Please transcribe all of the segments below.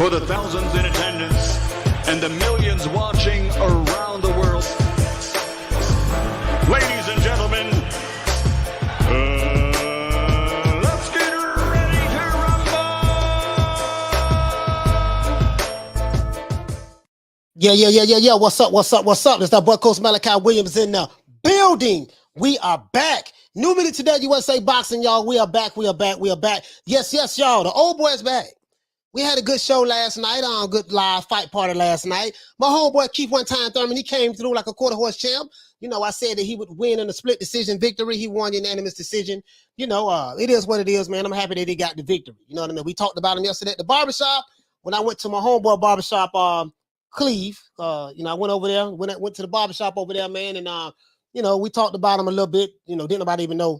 for the thousands in attendance and the millions watching around the world. Ladies and gentlemen, let's get ready to rumble! Yeah. What's up? It's that boy Coach Malachi Williams in the building. We are back. New Minute Today USA Boxing, y'all. We are back. Yes, y'all. The old boy's back. We had a good show last night, good live fight party last night. My homeboy Keith One Time Thurman, he came through like a quarter horse champ. You know, I said that he would win in a split decision victory. He won unanimous decision. You know, it is what it is, man. I'm happy that he got the victory. You know what I mean? We talked about him yesterday at the barbershop. When I went to my homeboy barbershop, Cleve, I went over there, went to the barbershop over there, man, and we talked about him a little bit. You know, didn't nobody even know.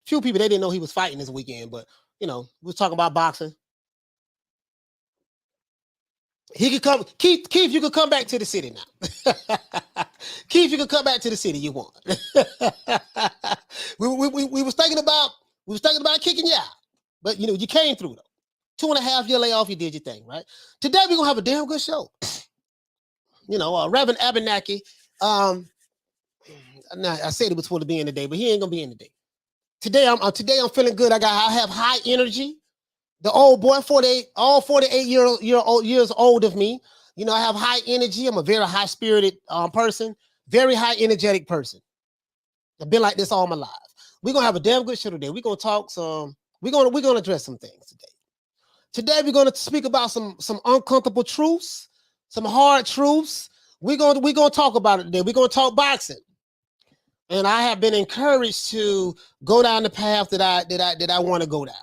Few people, they didn't know he was fighting this weekend, but we was talking about boxing. He could come, Keith, you could come back to the city now. Keith, you could come back to the city. You want? we was thinking about kicking you out, but you came through though. 2.5 year layoff, you did your thing, right? Today we're gonna have a damn good show. Reverend Abernathy. I said it was supposed to be in today, but he ain't gonna be in today. Today I'm feeling good. I have high energy. The old boy, 48 years old of me. I have high energy. I'm a very high spirited person, very high energetic person. I've been like this all my life. We're gonna have a damn good show today. We're gonna talk some. We're gonna address some things today. Today we're gonna speak about some uncomfortable truths, some hard truths. We're gonna talk about it today. We're gonna talk boxing. And I have been encouraged to go down the path that I want to go down.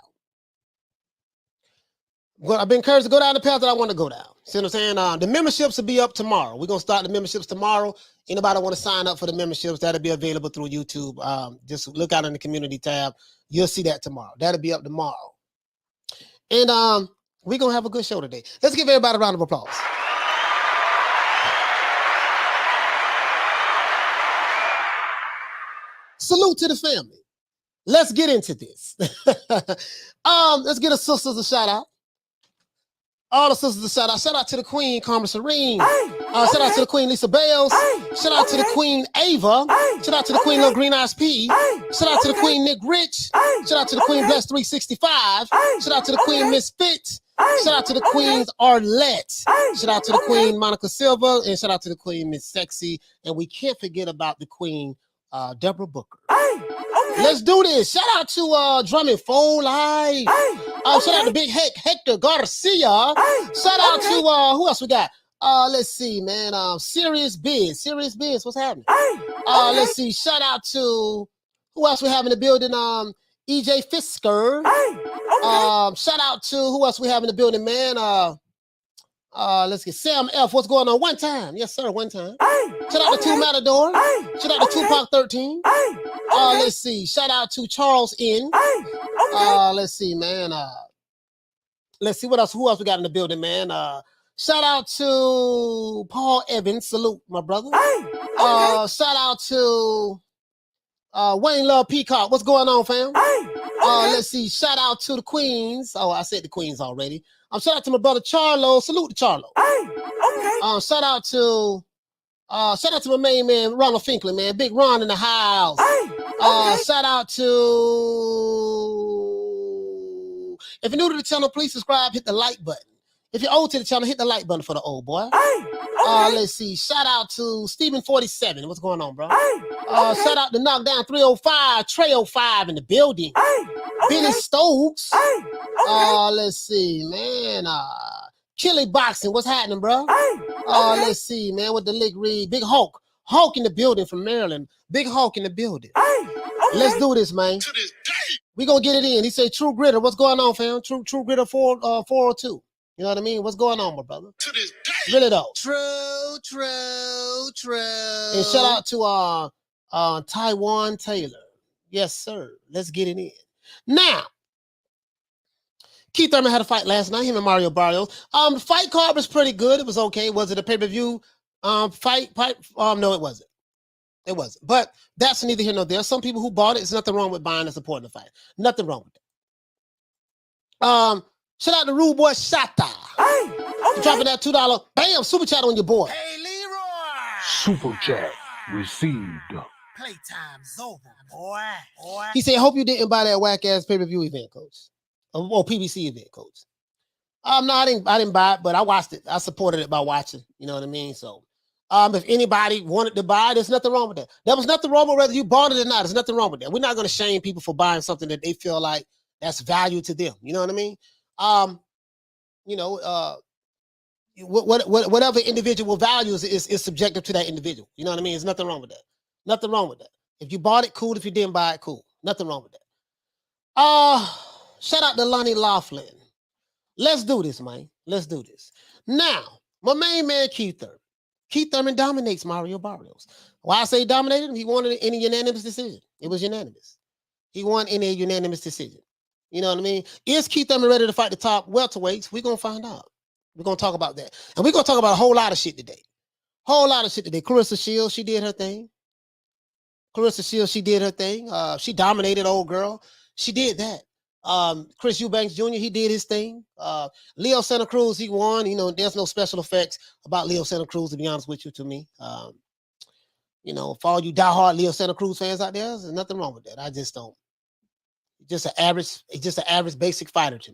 Well, I've been encouraged to go down the path that I want to go down. See what I'm saying? The memberships will be up tomorrow. We're gonna start the memberships tomorrow. Anybody want to sign up for the memberships, that'll be available through YouTube. Just look out in the community tab. You'll see that tomorrow. That'll be up tomorrow. And we're gonna have a good show today. Let's give everybody a round of applause. Salute to the family. Let's get into this. Let's get the sisters a shout out. All the sisters a shout out. Shout out to the Queen, Carmen Serene. Shout out to the Queen, Lisa Bales. Shout out to the Queen, Ava. Shout out to the Queen, Little Green Eyes P. Shout out to the Queen, Nick Rich. Shout out to the Queen, Bless 365. Shout out to the Queen, Miss Fit. Shout out to the Queens, Arlette. Shout out to the Queen, Monica Silva. And shout out to the Queen, Miss Sexy. And we can't forget about the Queen, Deborah Booker. Let's do this. Shout out to Drumming Phone Live. Shout out to Big Hector Garcia. Shout out to who else we got? Let's see, man. Serious Biz, what's happening? Let's see. Shout out to who else we have in the building? EJ Fisker. Shout out to who else we have in the building, man? Let's get Sam F. What's going on? One Time. Yes, sir. One Time. Shout out to Two Matador. Shout out to Tupac 13. Let's see. Shout out to Charles N. Let's see, man. Let's see what else. Who else we got in the building, man? Shout out to Paul Evans. Salute, my brother. Shout out to Wayne Love Peacock. What's going on, fam? Let's see. Shout out to the Queens. Oh, I said the Queens already. Shout out to my brother Charlo. Salute to Charlo. Shout out to my main man Ronald Finkley, man. Big Ron in the house. Shout out to, if you're new to the channel, please subscribe, hit the like button. If you're old to the channel, hit the like button for the old boy. Let's see. Shout out to Stephen 47. What's going on, bro? Shout out to Knockdown 305, Trey 05 in the building. Billy Stokes. Let's see, man. Chili Boxing. What's happening, bro? Let's see, man. With the Lick Reed. Big Hulk. Hulk in the building from Maryland. Big Hulk in the building. Let's do this, man. To this day. We gonna get it in. He said, True Gritter. What's going on, fam? True Gritter 402. You know what I mean? What's going on, my brother? To this day. Really though. True. And shout out to Taiwan Taylor. Yes, sir. Let's get it in. Now, Keith Thurman had a fight last night, him and Mario Barrios. The fight card was pretty good. It was okay. Was it a pay-per-view fight? No, it wasn't. It wasn't. But that's neither here nor there. Some people who bought it, there's nothing wrong with buying and supporting the fight. Nothing wrong with that. Shout out to Rude Boy Shata. For dropping that $2. Bam, super chat on your boy. Hey, Leroy. Super chat received. Playtime's over, boy. He said, hope you didn't buy that whack-ass pay-per-view event, coach. Or PBC event, coach. No, I didn't buy it, but I watched it. I supported it by watching. You know what I mean? So if anybody wanted to buy it, there's nothing wrong with that. There was nothing wrong with whether you bought it or not. There's nothing wrong with that. We're not going to shame people for buying something that they feel like that's value to them. You know what I mean? Whatever individual values is subjective to that individual. You know what I mean? There's nothing wrong with that. Nothing wrong with that. If you bought it, cool. If you didn't buy it, cool. Nothing wrong with that. Shout out to Lonnie Laughlin. Let's do this, man. Let's do this. Now, my main man, Keith Thurman. Keith Thurman dominates Mario Barrios. Why I say dominated him? He won in a unanimous decision. It was unanimous. He won in a unanimous decision. You know what I mean? Is Keith Thurman ready to fight the top welterweights? We're going to find out. We're going to talk about that. And we're going to talk about a whole lot of shit today. Clarissa Shields, she did her thing. She dominated old girl. She did that. Chris Eubanks Jr., he did his thing. Leo Santa Cruz, he won. You know, there's no special effects about Leo Santa Cruz, to be honest with you, to me. For all you diehard Leo Santa Cruz fans out there, there's nothing wrong with that. I just don't. It's just an average basic fighter to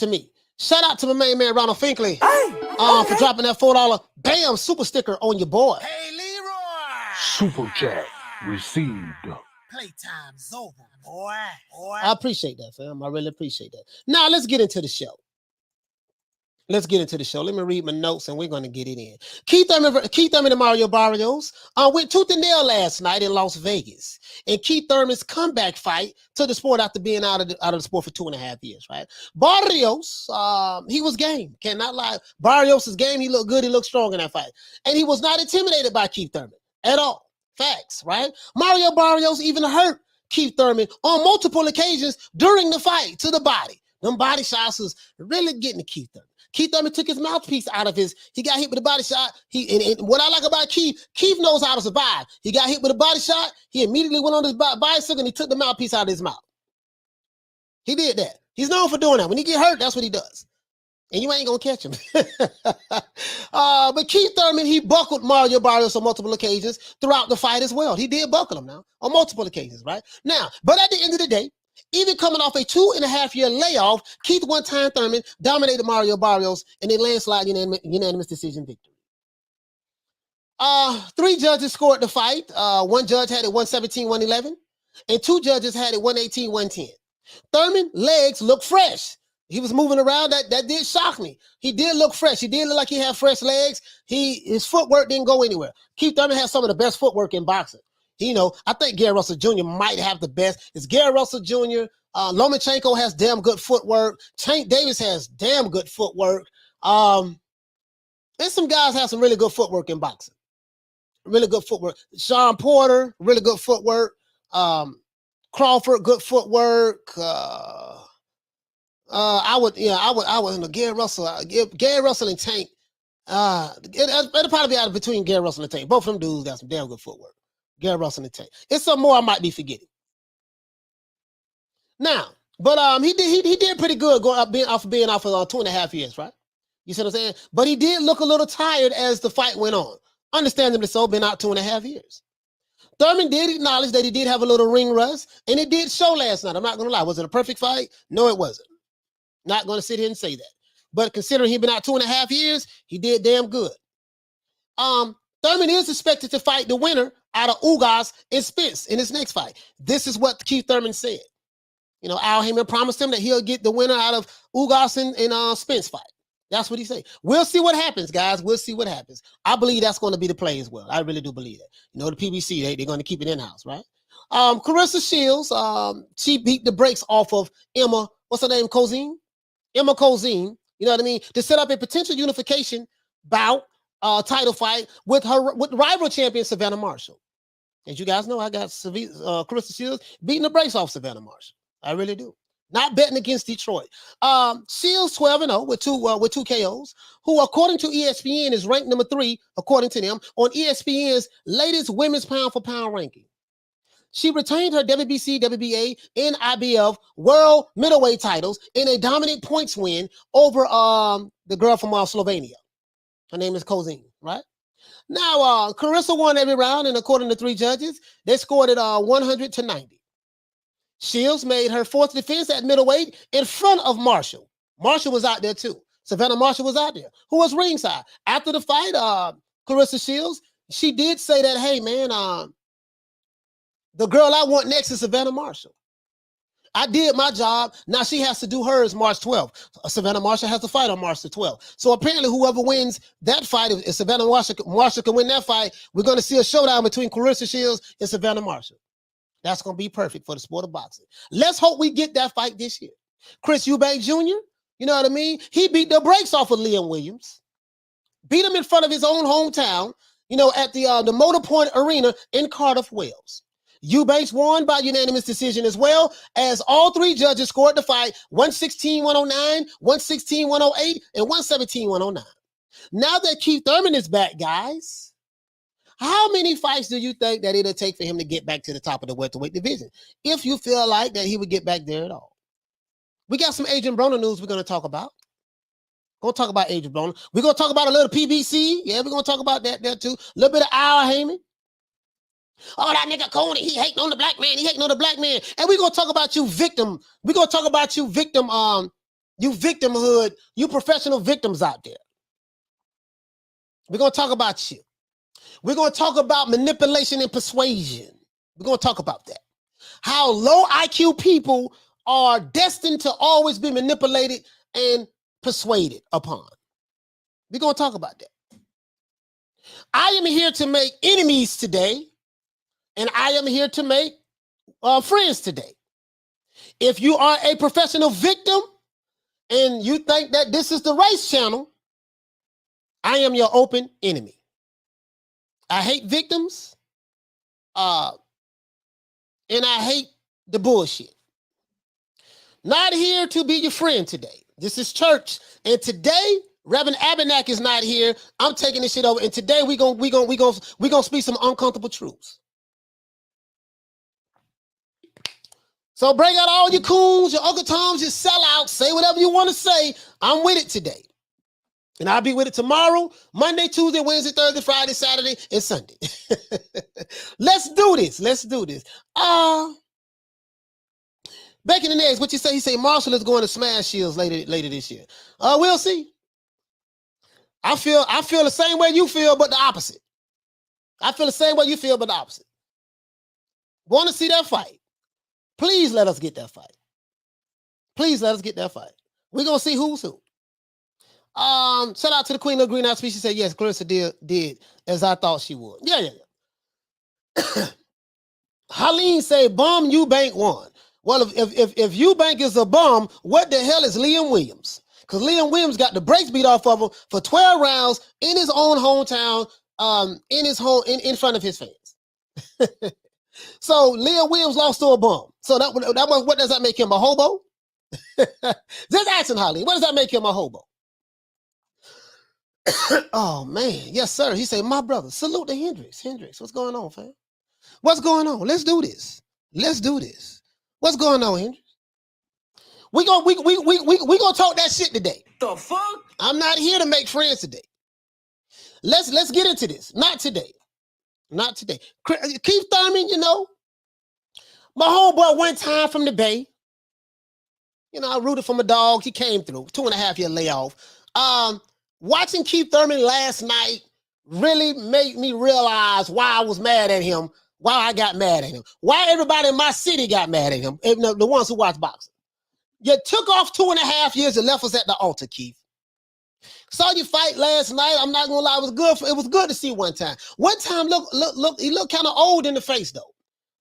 me. Shout out to my main man, Ronald Finkley, for dropping that $4 bam super sticker on your boy. Hey, Leroy. Super chat received. Playtime's over, boy. I appreciate that, fam. I really appreciate that. Now, let's get into the show. Let me read my notes, and we're going to get it in. Keith Thurman and Mario Barrios went tooth and nail last night in Las Vegas. And Keith Thurman's comeback fight to the sport after being out of the sport for 2.5 years, right? Barrios, he was game. Cannot lie. Barrios' game. He looked good. He looked strong in that fight. And he was not intimidated by Keith Thurman at all. Facts, right? Mario Barrios even hurt Keith Thurman on multiple occasions during the fight to the body. Them body shots was really getting to Keith Thurman. Keith Thurman took his mouthpiece out of he got hit with a body shot. And what I like about Keith knows how to survive. He got hit with a body shot. He immediately went on his bicycle and he took the mouthpiece out of his mouth. He did that. He's known for doing that. When he get hurt, that's what he does. And you ain't going to catch him. But Keith Thurman, he buckled Mario Barrios on multiple occasions throughout the fight as well. He did buckle him now on multiple occasions, right? Now, but at the end of the day, even coming off a 2.5-year layoff, Keith One Time Thurman dominated Mario Barrios in a landslide unanimous decision victory. 3 judges scored the fight. One judge had it 117-111, and 2 judges had it 118-110. Thurman legs look fresh. He was moving around. That did shock me. He did look fresh. He did look like he had fresh legs. His footwork didn't go anywhere. Keith Thurman has some of the best footwork in boxing. I think Gary Russell Jr. might have the best. It's Gary Russell Jr. Lomachenko has damn good footwork. Tank Davis has damn good footwork. And some guys have some really good footwork in boxing. Really good footwork. Sean Porter, really good footwork. Crawford, good footwork. I would Gary Russell and Tank. It'll probably be out between Gary Russell and Tank. Both of them dudes got some damn good footwork. Gary Russell and Tank. It's some more I might be forgetting. Now, but he did pretty good being off of 2.5 years, right? You see what I'm saying? But he did look a little tired as the fight went on. Understandably so, been out 2.5 years. Thurman did acknowledge that he did have a little ring rust, and it did show last night. I'm not going to lie. Was it a perfect fight? No, it wasn't. Not going to sit here and say that. But considering he'd been out 2.5 years, he did damn good. Thurman is expected to fight the winner out of Ugas and Spence in his next fight. This is what Keith Thurman said. Al Heyman promised him that he'll get the winner out of Ugas and Spence fight. That's what he said. We'll see what happens, guys. We'll see what happens. I believe that's going to be the play as well. I really do believe that. The PBC, they're going to keep it in-house, right? Clarissa Shields, she beat the brakes off of Emma, what's her name, Kozine? Emma Kozine, you know what I mean? To set up a potential unification bout, title fight with rival champion Savannah Marshall. As you guys know, I got Clarissa Shields beating the brakes off Savannah Marshall. I really do. Not betting against Detroit. Shields 12-0 with two KOs, who according to ESPN is ranked number 3, according to them, on ESPN's latest women's pound for pound ranking. She retained her WBC, WBA, and IBF world middleweight titles in a dominant points win over the girl from Slovenia. Her name is Kozin, right? Now, Clarissa won every round, and according to 3 judges, they scored it 100-90. Shields made her 4th defense at middleweight in front of Marshall. Marshall was out there too. Savannah Marshall was out there, who was ringside. After the fight, Clarissa Shields, she did say that, hey, man, the girl I want next is Savannah Marshall. I did my job. Now she has to do hers March 12th. Savannah Marshall has to fight on March the 12th. So apparently whoever wins that fight, if Savannah Marshall can win that fight, we're going to see a showdown between Clarissa Shields and Savannah Marshall. That's going to be perfect for the sport of boxing. Let's hope we get that fight this year. Chris Eubank Jr., you know what I mean? He beat the brakes off of Liam Williams. Beat him in front of his own hometown, at the Motor Point Arena in Cardiff, Wales. Eubanks won by unanimous decision as well, as all 3 judges scored the fight 116-109, 116-108, and 117-109. Now that Keith Thurman is back, guys, how many fights do you think that it'll take for him to get back to the top of the welterweight division? If you feel like that he would get back there at all. We got some Adrian Broner news we're going to talk about. We're going to talk about Adrian Broner. We're going to talk about a little PBC. Yeah, we're going to talk about that there too. A little bit of Al Heyman. Oh, that nigga Coney, he hating on the black man. He hating on the black man. And we're going to talk about you victim. We're going to talk about you victim, you victimhood, you professional victims out there. We're going to talk about you. We're going to talk about manipulation and persuasion. We're going to talk about that. How low IQ people are destined to always be manipulated and persuaded upon. We're going to talk about that. I am here to make enemies today, and I am here to make friends today. If you are a professional victim and you think that this is the race channel, I am your open enemy. I hate victims, and I hate the bullshit. Not here to be your friend today. This is church, and today Reverend Abenak is not here. I'm taking this shit over, and today we gonna speak some uncomfortable truths. So bring out all your coons, your Uncle Toms, your sellouts. Say whatever you want to say. I'm with it today. And I'll be with it tomorrow, Monday, Tuesday, Wednesday, Thursday, Friday, Saturday, and Sunday. Let's do this. Let's do this. Bacon and eggs, what you say? He say Marshall is going to smash Shields later this year. We'll see. I feel the same way you feel, but the opposite. I feel the same way you feel, but the opposite. Want to see that fight? Please let us get that fight. Please let us get that fight. We're gonna see who's who. Shout out to the Queen of Green Eyed Species. She said, yes, Clarissa did as I thought she would. Yeah. Haleen say, bum, Eubank won. Well, if Eubank is a bum, what the hell is Liam Williams? Because Liam Williams got the brakes beat off of him for 12 rounds in his own hometown, in front of his fans. So Liam Williams lost to a bum. So what does that make him, a hobo? Just asking Haleen, what does that make him, a hobo? Oh man, yes sir. He said, my brother, salute to Hendrix. Hendrix, what's going on, fam? What's going on? Let's do this. Let's do this. What's going on, Hendrix? We gonna talk that shit today. The fuck? I'm not here to make friends today. Let's get into this. Not today. Not today. Keith Thurman, my homeboy one time from the Bay. I rooted for my dog. He came through. 2.5-year layoff. Watching Keith Thurman last night really made me realize why I was mad at him, why I got mad at him, why everybody in my city got mad at him, the ones who watch boxing. You took off 2.5 years and left us at the altar, Keith. Saw you fight last night. I'm not gonna lie, it was good to see One Time. One Time, look, he looked kind of old in the face, though.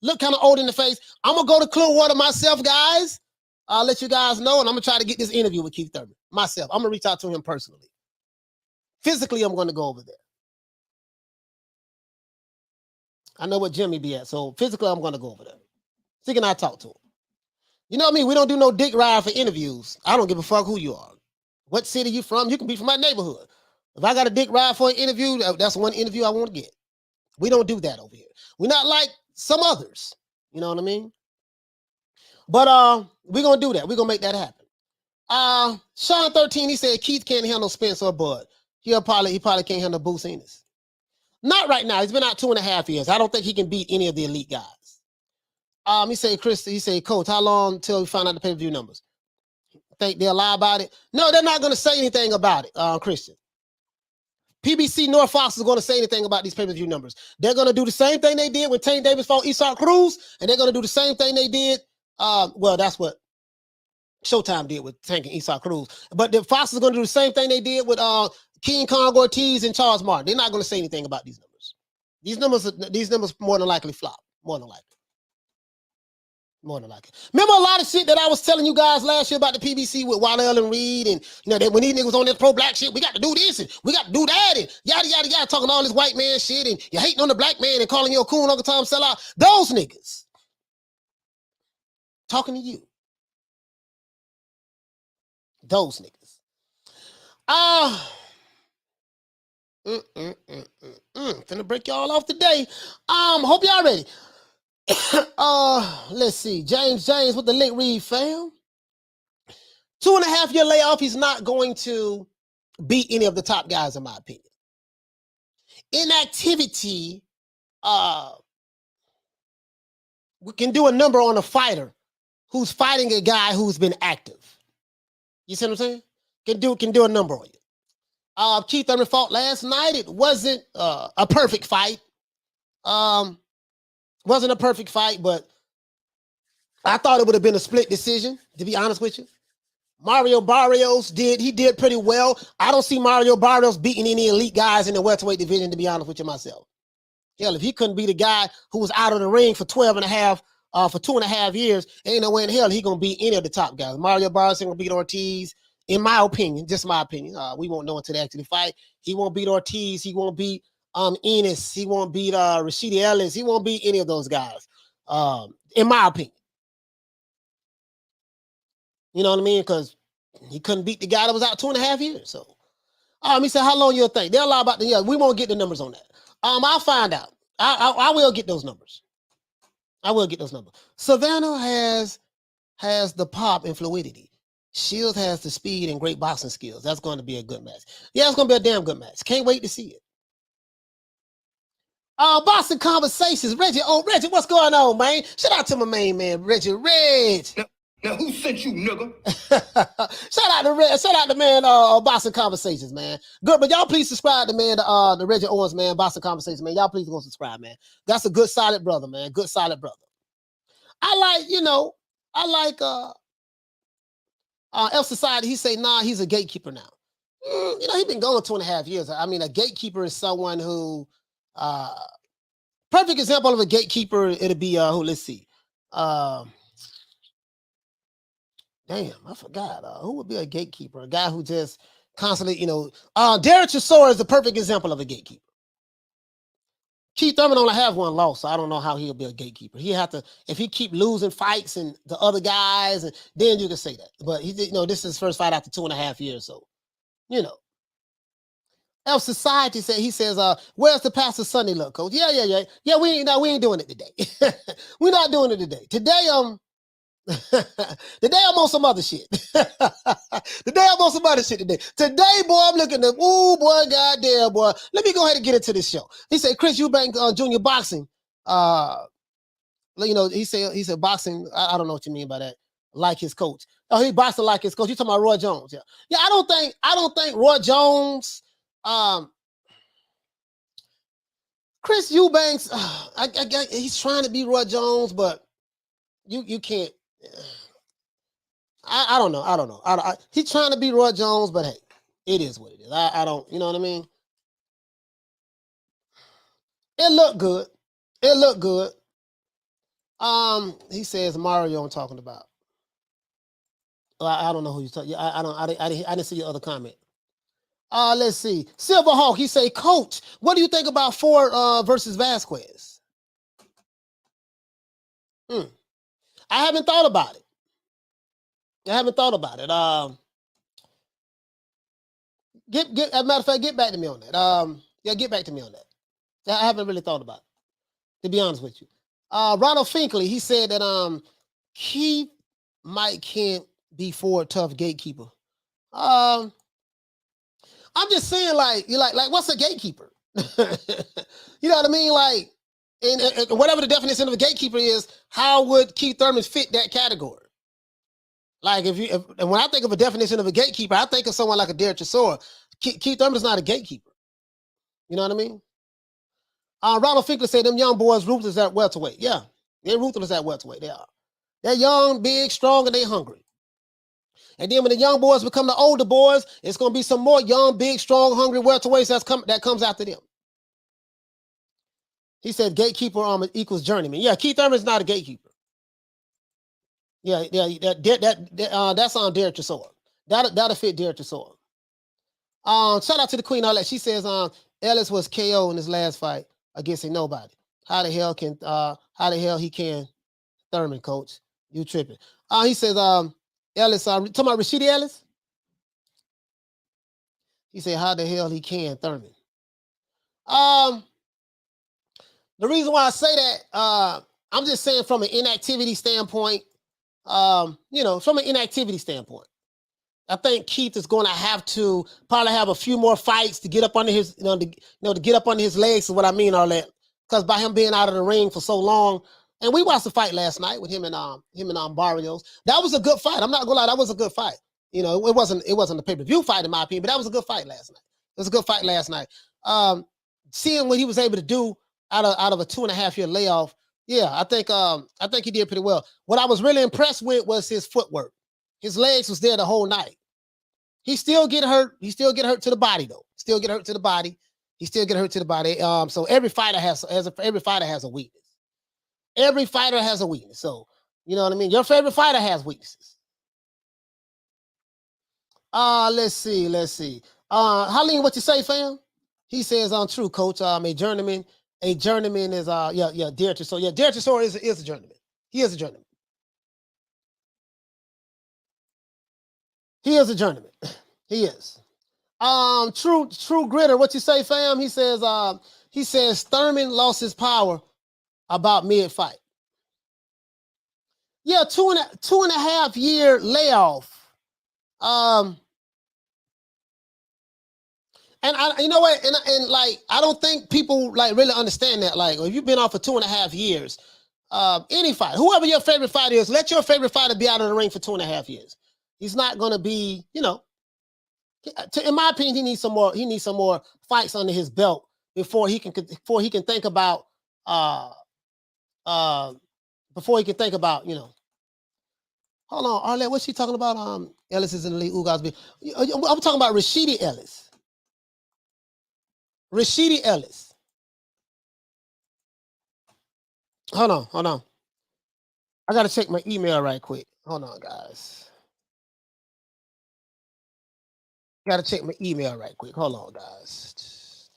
Look kind of old in the face. I'm gonna go to Clearwater myself, guys. I'll let you guys know, and I'm gonna try to get this interview with Keith Thurman myself. I'm gonna reach out to him personally. Physically, I'm going to go over there. I know what Jimmy be at, so physically, I'm going to go over there. So can I talk to him? You know what I mean? We don't do no dick ride for interviews. I don't give a fuck who you are. What city you from? You can be from my neighborhood. If I got a dick ride for an interview, that's one interview I want to get. We don't do that over here. We're not like some others. You know what I mean? But we're gonna do that. We're gonna make that happen. Sean 13, he said Keith can't handle Spence or Bud. He probably can't handle Boots Enos. Not right now. He's been out 2.5 years. I don't think he can beat any of the elite guys. He said, Coach, how long till we find out the pay-per-view numbers? Think they'll lie about it? No, they're not gonna say anything about it, Christian. PBC nor Fox is going to say anything about these pay-per-view numbers. They're going to do the same thing they did when Tank Davis fought Isak Cruz, and they're going to do the same thing they did. Well, that's what Showtime did with Tank and Isak Cruz. But the Fox is going to do the same thing they did with King Kong Ortiz and Charles Martin. They're not going to say anything about these numbers. These numbers more than likely flop. More than likely. More than likely. Remember a lot of shit that I was telling you guys last year about the PBC with Waddell and Reed, and that when these niggas on this pro-black shit, we got to do this and we got to do that and yada yada yada, talking all this white man shit, and you're hating on the black man and calling you a coon Uncle Tom sellout. Those niggas talking to you. Those niggas. Finna break y'all off today. Hope y'all ready. Let's see. James with the link read, fam. 2.5 year layoff. He's not going to beat any of the top guys, in my opinion. Inactivity, we can do a number on a fighter who's fighting a guy who's been active. You see what I'm saying? Can do a number on you. Keith Thurman fought last night. It wasn't a perfect fight. Wasn't a perfect fight, but I thought it would have been a split decision, to be honest with you. Mario Barrios did pretty well. I don't see Mario Barrios beating any elite guys in the welterweight division, to be honest with you myself. Hell, if he couldn't be the guy who was out of the ring for 2.5 years, ain't no way in hell he gonna beat any of the top guys. Mario Barrios ain't gonna beat Ortiz, in my opinion, just my opinion. We won't know until they actually fight. He won't beat Ortiz. He won't beat Enos. He won't beat Rashidi Ellis. He won't beat any of those guys, in my opinion. You know what I mean? Because he couldn't beat the guy that was out 2.5 years. So, he said, how long you'll think? They'll lie about we won't get the numbers on that. I'll find out. I will get those numbers. I will get those numbers. Savannah has the pop and fluidity. Shields has the speed and great boxing skills. That's going to be a good match. Yeah, it's going to be a damn good match. Can't wait to see it. Boxing Conversations. Reggie, what's going on, man? Shout out to my main man, Reggie. Now who sent you, nigga? Shout out to man, Boxing Conversations, man. Good, but y'all please subscribe to man, the Reggie Owens, man, Boxing Conversations, man. Y'all please go subscribe, man. That's a good, solid brother, man. Good, solid brother. I like F Society. He say, nah, he's a gatekeeper now. He's been going 2.5 years. I mean, a gatekeeper is someone who, perfect example of a gatekeeper, it'll be, let's see. Damn, I forgot. Who would be a gatekeeper? A guy who just constantly, Derek Chisora is the perfect example of a gatekeeper. Keith Thurman only have one loss, so I don't know how he'll be a gatekeeper. He have to, if he keep losing fights and the other guys, and then you can say that. But this is his first fight after 2.5 years, so F Society says, where's the Pastor Sunday look, Coach? Yeah. We ain't doing it today. We're not doing it today. Today, today I'm on some other shit. Today, boy, I'm looking at, goddamn, boy. Let me go ahead and get into this show. He said, Chris Eubank, Junior Boxing. He said boxing. I don't know what you mean by that. Like his coach. Oh, he boxing like his coach. You talking about Roy Jones? Yeah. I don't think Roy Jones. Chris Eubanks. He's trying to be Roy Jones, but you can't. I don't know. He's trying to be Roy Jones, but hey, it is what it is. I don't, you know what I mean? It looked good. He says Mario I'm talking about. I don't know who you're talking. I didn't see your other comment. Let's see. Silverhawk, he say, Coach, what do you think about Ford versus Vasquez? I haven't thought about it. As a matter of fact, get back to me on that. Get back to me on that. I haven't really thought about it, to be honest with you. Ronald Finkley, he said that Keith can't be for a tough gatekeeper. I'm just saying, like what's a gatekeeper? You know what I mean? Like, and whatever the definition of a gatekeeper is, how would Keith Thurman fit that category? Like, and when I think of a definition of a gatekeeper, I think of someone like a Derek Chisora. Keith Thurman's not a gatekeeper. You know what I mean? Ronald Finkley said them young boys ruthless at welterweight. Yeah, they're ruthless at welterweight. They are. They're young, big, strong, and they hungry. And then when the young boys become the older boys, it's going to be some more young, big, strong, hungry welterweights that comes after them. He said gatekeeper equals journeyman. Yeah, Keith Thurman's not a gatekeeper. Yeah, that's on Derek Chisora. That'll fit Derek Chisora. Shout out to the Queen. All that she says. Ellis was KO in his last fight against a nobody. How the hell he can Thurman, coach? You tripping? He says. Ellis. Talking about Rashidi Ellis. He said, how the hell he can Thurman? The reason why I say that, I'm just saying from an inactivity standpoint. From an inactivity standpoint, I think Keith is going to have to probably have a few more fights to get up under his, to get up under his legs. Is what I mean, all that. Because by him being out of the ring for so long, and we watched the fight last night with him and Barrios. That was a good fight. I'm not gonna lie, that was a good fight. It wasn't a pay-per-view fight in my opinion, but that was a good fight last night. It was a good fight last night. Seeing what he was able to do out of a 2.5-year layoff. Yeah, I think he did pretty well. What I was really impressed with was his footwork. His legs was there the whole night. He still get hurt. He still get hurt to the body though. Still get hurt to the body. He still get hurt to the body. So every fighter has a weakness. Every fighter has a weakness. So you know what I mean. Your favorite fighter has weaknesses. Let's see. Haleen, what you say, fam? He says, true, coach. A journeyman is Derek Chisora. Yeah, Derek Chisora is a journeyman. He is a journeyman. He is a journeyman. He is. True Gritter, what you say, fam? He says Thurman lost his power about mid-fight. Yeah, 2.5 year layoff. And you know what? And like, I don't think people like really understand that. Like, if you've been off for 2.5 years, any fight, whoever your favorite fighter is, let your favorite fighter be out of the ring for 2.5 years. He's not going to be, in my opinion, he needs some more fights under his belt before he can think about, Hold on, Arlette, what's she talking about? Ellis is in the league. Ugas. I'm talking about Rashidi Ellis. Rashidi Ellis. Hold on. I gotta check my email right quick. Hold on, guys. Gotta check my email right quick. Hold on, guys.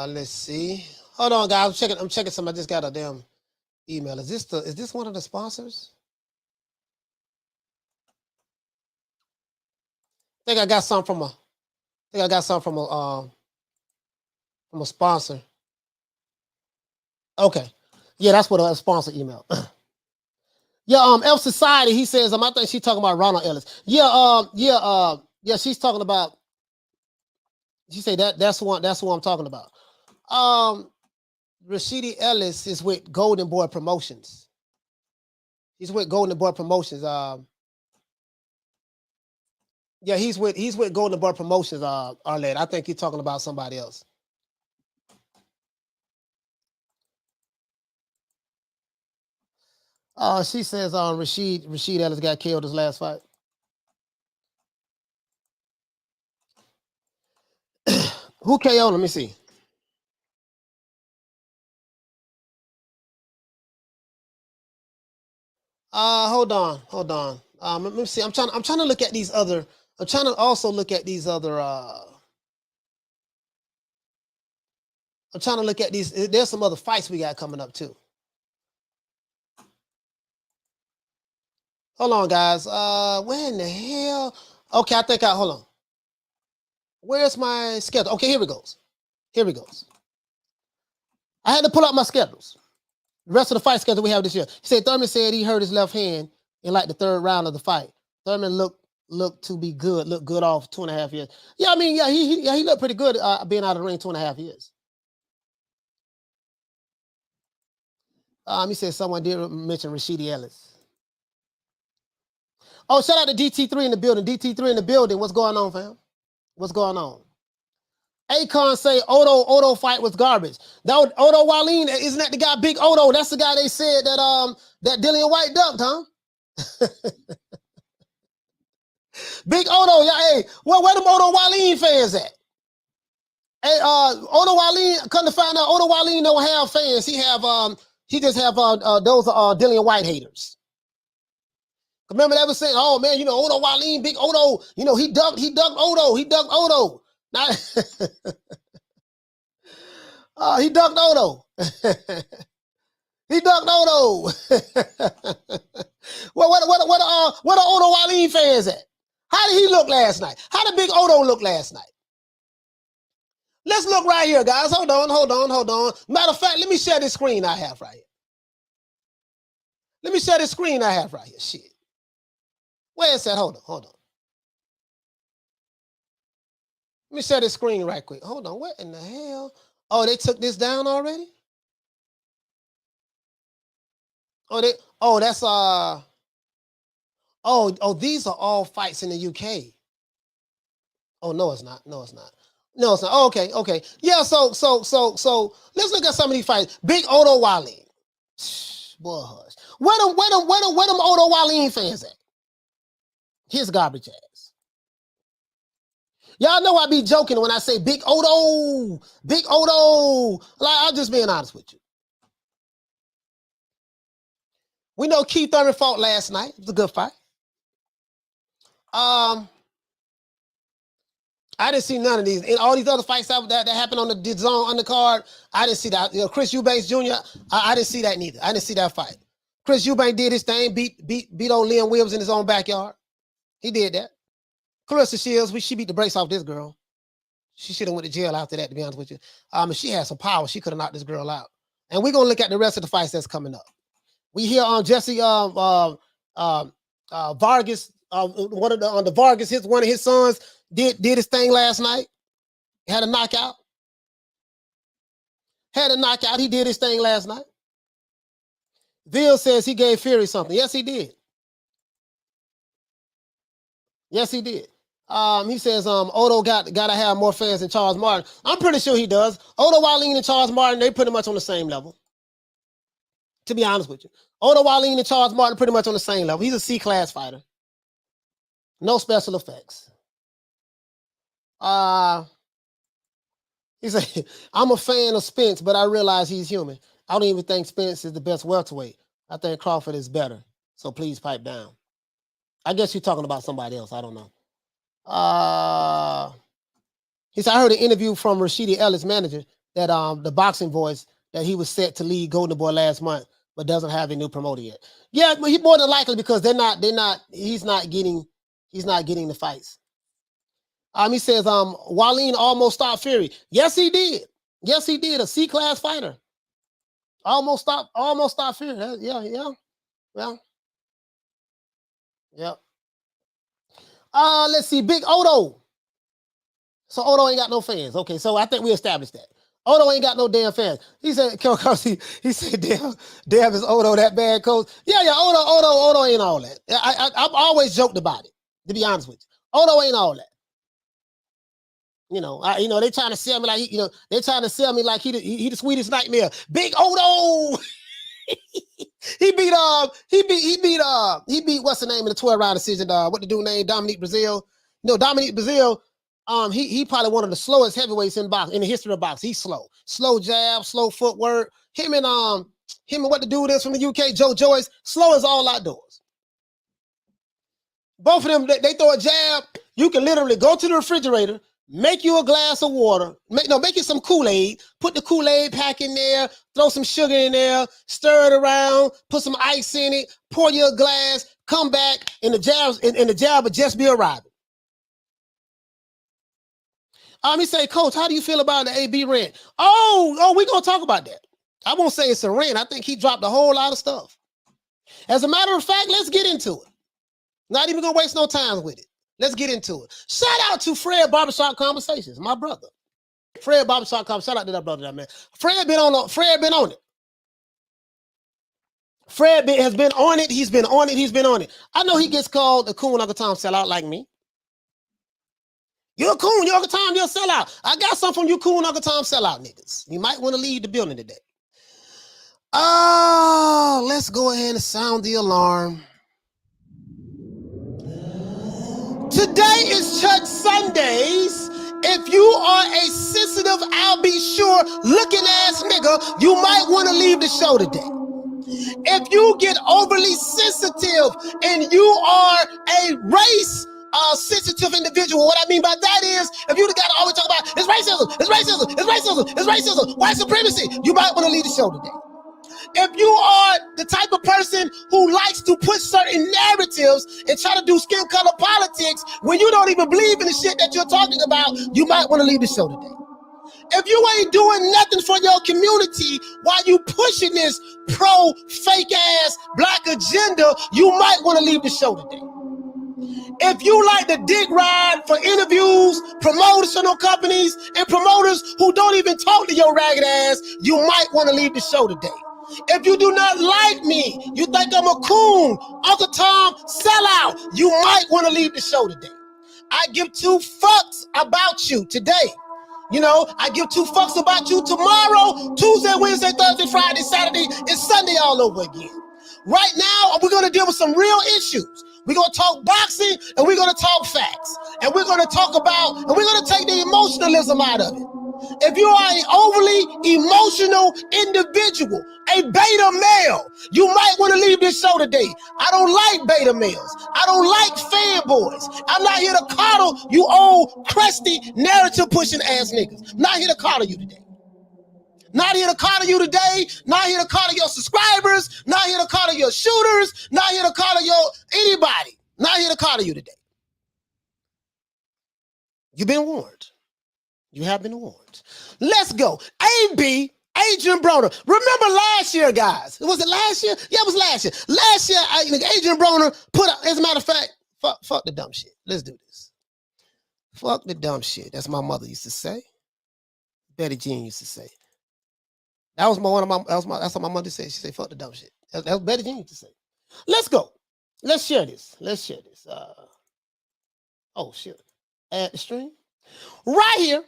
Let's see. Hold on, guys. I'm checking some. I just got a damn email. Is this one of the sponsors? I think I got some from a sponsor. Okay. Yeah, that's what a sponsor email. Yeah, Elf Society, he says, I think she's talking about Ronald Ellis. Yeah, she's talking about, she said that's who I'm talking about. Rashidi Ellis is with Golden Boy Promotions. He's with Golden Boy Promotions. Yeah, he's with Golden Boy Promotions, Arlette. I think you're talking about somebody else. She says Rashid Ellis got killed his last fight. Who KO? Let me see. Hold on. Let me see. I'm trying to look at these other. I'm trying to also look at these other. I'm trying to look at these. There's some other fights we got coming up too. Hold on, guys. Where in the hell? Okay, hold on. Where's my schedule? Okay, here it goes. Here we go. I had to pull out my schedules. The rest of the fight schedule we have this year. He said Thurman said he hurt his left hand in like the third round of the fight. Thurman looked to be good, looked good off 2.5 years. Yeah, I mean, yeah, he looked pretty good being out of the ring 2.5 years. He said someone did mention Rashidi Ellis. Oh, shout out to DT3 in the building. DT3 in the building. What's going on, fam? What's going on? Akon say Odo fight was garbage. That Odo Wallin, isn't that the guy, Big Odo? That's the guy they said that Dillian White ducked, huh? Big Odo, yeah, hey, where them Odo Wallin fans at? Hey, Odo Wallin, come to find out, Odo Wallin don't have fans. He just have those Dillian White haters. Remember they were saying, oh man, you know, Odo Wallin, Big Odo, you know, he ducked Odo. Now, he ducked Odo. He ducked Odo. What are Odo Wallin fans at? How did he look last night? How did Big Odo look last night? Let's look right here, guys. Hold on. Matter of fact, let me share this screen I have right here. Let me share this screen I have right here. Shit. Where is that? Hold on. Let me share this screen right quick. Hold on. What in the hell? Oh, they took this down already? These are all fights in the UK. Oh, no, it's not. Oh, okay. Yeah, so let's look at some of these fights. Big Odo Wallin. Boy, hush. Where them Odo Wallin fans at? His garbage ass. Y'all know I be joking when I say Big Odo. Like, I'm just being honest with you. We know Keith Thurman fought last night. It was a good fight. I didn't see none of these. In all these other fights that happened on the zone undercard, I didn't see that. You know, Chris Eubanks Jr., I didn't see that neither. I didn't see that fight. Chris Eubanks did his thing, beat old Liam Williams in his own backyard. He did that. Clarissa Shields, she beat the brakes off this girl. She should have went to jail after that, to be honest with you. If she had some power, she could have knocked this girl out. And we're going to look at the rest of the fights that's coming up. We hear on Jesse Vargas, the Vargas, one of his sons did his thing last night. Had a knockout. He did his thing last night. Ville says he gave Fury something. Yes, he did. He says Odo gotta have more fans than Charles Martin. I'm pretty sure he does. Odo Wallin and Charles Martin, they pretty much on the same level. To be honest with you. Odo Wallin and Charles Martin pretty much on the same level. He's a C-class fighter. No special effects. He said, I'm a fan of Spence, but I realize he's human. I don't even think Spence is the best welterweight. I think Crawford is better. So please pipe down. I guess you're talking about somebody else. I don't know. He said, I heard an interview from Rashidi Ellis' manager that the boxing voice that he was set to lead Golden Boy last month, but doesn't have a new promoter yet. Yeah, but he more than likely because he's not getting the fights. He says, Wallin almost stopped Fury. Yes, he did. A C-class fighter. Almost stopped Fury. Yeah. Well. Yep. Let's see. Big Odo. So Odo ain't got no fans. Okay, so I think we established that. Odo ain't got no damn fans. He said, he said, damn, is Odo that bad, coach? Yeah, Odo ain't all that. I've always joked about it, to be honest with you. Odo ain't all that. They trying to sell me like he the sweetest nightmare. Big Odo. He beat what's the name in the 12-round decision? What the dude named Dominique Brazil? Dominique Brazil. He probably one of the slowest heavyweights in the history of boxing. He's slow jab, slow footwork. Him and what the dude is from the UK, Joe Joyce, slow as all outdoors. Both of them, they throw a jab. You can literally go to the refrigerator, make you a glass of water, make you some Kool-Aid, put the Kool-Aid pack in there, throw some sugar in there, stir it around, put some ice in it, pour you a glass, come back, and the jab will just be arriving. He say, Coach, how do you feel about the AB rant? Oh, we gonna talk about that. I won't say it's a rant. I think he dropped a whole lot of stuff. As a matter of fact, let's get into it. Not even gonna waste no time with it. Let's get into it. Shout out to Fred Barbershop Conversations, my brother. Fred Barbershop Conversations. Shout out to that brother, that man. Fred been on it. Fred has been on it. He's been on it. I know he gets called a coon Uncle Tom sellout like me. You're a coon, you're Uncle Tom, you're a sellout. I got something from you coon Uncle Tom sellout niggas. You might want to leave the building today. Let's go ahead and sound the alarm. Today is church Sundays. If you are a sensitive, I'll be sure looking ass nigga, you might want to leave the show today. If you get overly sensitive and you are a race sensitive individual, what I mean by that is, if you gotta always talk about it's racism, white supremacy, you might want to leave the show today. If you are the type of person who likes to push certain narratives and try to do skin color politics when you don't even believe in the shit that you're talking about, you might want to leave the show today. If you ain't doing nothing for your community while you pushing this fake ass black agenda, you might want to leave the show today. If you like to dick ride for interviews, promotional companies, and promoters who don't even talk to your ragged ass, you might want to leave the show today. If you do not like me, you think I'm a coon, Uncle Tom sellout, you might want to leave the show today. I give two fucks about you today. You know, I give two fucks about you tomorrow, Tuesday, Wednesday, Thursday, Friday, Saturday, and Sunday all over again. Right now, we're going to deal with some real issues. We're going to talk boxing, and we're going to talk facts. And we're going to talk about, and we're going to take the emotionalism out of it. If you are an overly emotional individual, a beta male, you might want to leave this show today. I don't like beta males. I don't like fanboys. I'm not here to coddle you old, crusty, narrative-pushing ass niggas. Not here to coddle you today. Not here to coddle you today. Not here to coddle your subscribers. Not here to coddle your shooters. Not here to coddle your anybody. Not here to coddle you today. You've been warned. You have been warned. Let's go. AB, Adrian Broner. Remember last year, guys? Was it last year? Yeah, it was last year. Last year, Adrian Broner put out, as a matter of fact, fuck the dumb shit. Let's do this. Fuck the dumb shit. That's my mother used to say. Betty Jean used to say. That's what my mother said. She said, fuck the dumb shit. That's what Betty Jean used to say. Let's go. Let's share this. Oh, shit. Add the stream. Right here.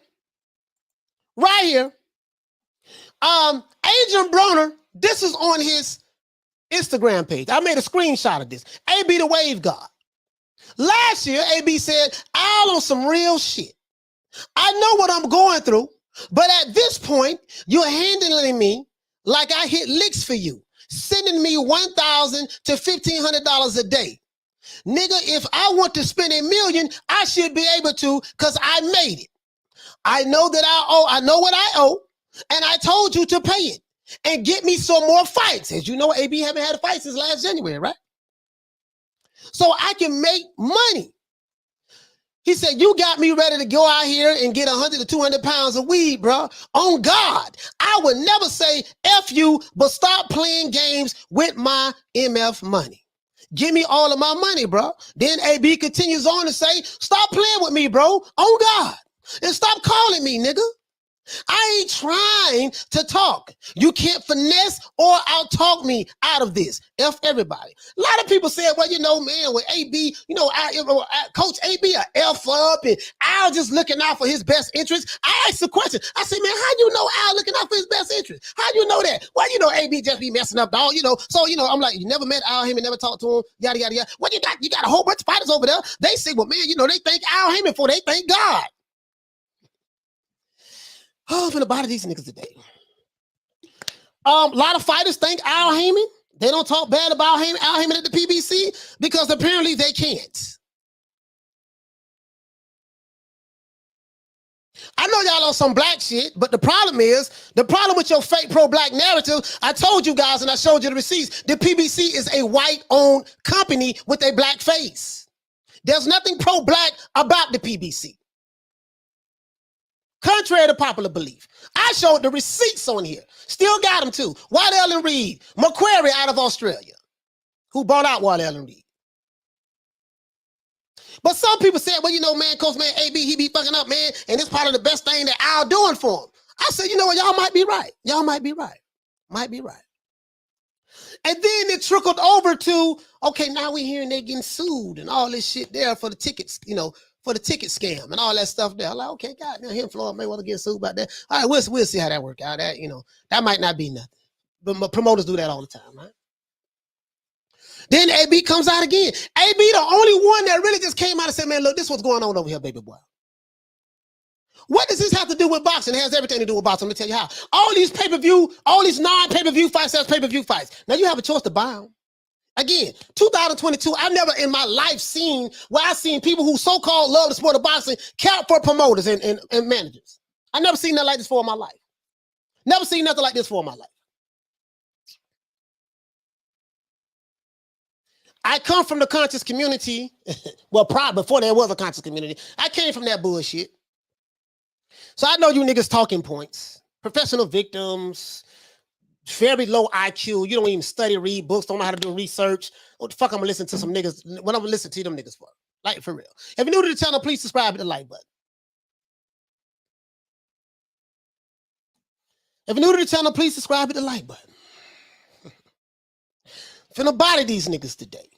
Adrian Broner, this is on his Instagram page. I made a screenshot of this. AB the Wave God. Last year, AB said, all on some real shit. I know what I'm going through, but at this point, you're handling me like I hit licks for you, sending me $1,000 to $1,500 a day. Nigga, if I want to spend $1 million, I should be able to because I made it. I know that I know what I owe, and I told you to pay it and get me some more fights. As you know, AB haven't had a fight since last January, right? So I can make money. He said, you got me ready to go out here and get 100 to 200 pounds of weed, bro. On God, I would never say F you, but stop playing games with my MF money. Give me all of my money, bro. Then AB continues on to say, stop playing with me, bro. On God. And stop calling me, nigga. I ain't trying to talk. You can't finesse or out-talk me out of this. F everybody. A lot of people said, well, you know, man, with AB, you know, Coach AB a F up and Al just looking out for his best interest. I asked the question. I said, man, how you know Al looking out for his best interest? How you know that? Well, you know, AB just be messing up, dog, you know. So, you know, I'm like, you never met Al Heyman, never talked to him, yada, yada, yada. Well, you got a whole bunch of fighters over there. They say, well, man, you know, they thank Al Heyman for they thank God. Oh, I'm gonna bother these niggas today. A lot of fighters thank Al Heyman. They don't talk bad about Al Heyman at the PBC because apparently they can't. I know y'all on some black shit, but the problem with your fake pro-black narrative, I told you guys and I showed you the receipts, the PBC is a white-owned company with a black face. There's nothing pro-black about the PBC. Contrary to popular belief. I showed the receipts on here. Still got them too. Waddell and Reed. Macquarie out of Australia. Who bought out Waddell and Reed. But some people said, well, you know, man, Coach, man, AB, he be fucking up, man. And it's part of the best thing that Al doing for him. I said, you know what? Y'all might be right. Y'all might be right. Might be right. And then it trickled over to, okay, now we hearing they getting sued and all this shit there for the tickets, you know, for the ticket scam and all that stuff there. I'm like, okay, God, now him, Floyd Mayweather get sued about that. All right, we'll see how that work out. That, you know, that might not be nothing. But promoters do that all the time, right? Then AB comes out again. AB the only one that really just came out and said, man, look, this is what's going on over here, baby boy. What does this have to do with boxing? It has everything to do with boxing. Let me tell you how. All these pay-per-view, all these non-pay-per-view fights, that's pay-per-view fights. Now you have a choice to buy them. Again, 2022, I've never in my life seen where I've seen people who so-called love the sport of boxing count for promoters and managers. I've never seen nothing like this before in my life. Never seen nothing like this before in my life. I come from the conscious community. Well, probably before there was a conscious community. I came from that bullshit. So I know you niggas talking points. Professional victims, very low IQ. You don't even study, read books, don't know how to do research. What the fuck I'm gonna listen to some niggas? What I'm gonna listen to them niggas for? Like, for real. If you're new to the channel, please subscribe to the like button. If you're new to the channel, please subscribe to the like button. Finna body these niggas today.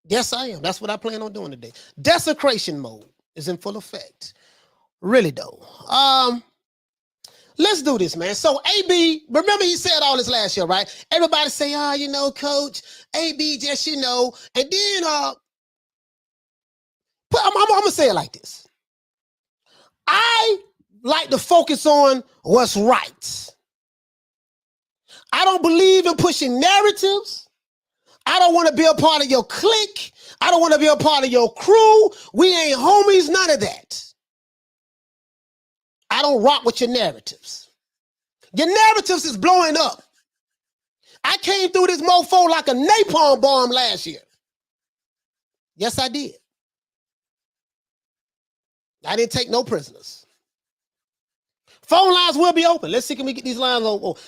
Yes, I am. That's what I plan on doing today. Desecration mode is in full effect. Really though. Let's do this, man. So AB, remember he said all this last year, right? Everybody say, oh, you know, coach, AB just, you know, and then I'm gonna say it like this. I like to focus on what's right. I don't believe in pushing narratives. I don't want to be a part of your clique. I don't want to be a part of your crew. We ain't homies, none of that. I don't rock with your narratives. Your narratives is blowing up. I came through this mofo like a napalm bomb last year. Yes, I did. I didn't take no prisoners. Phone lines will be open. Let's see, can we get these lines open?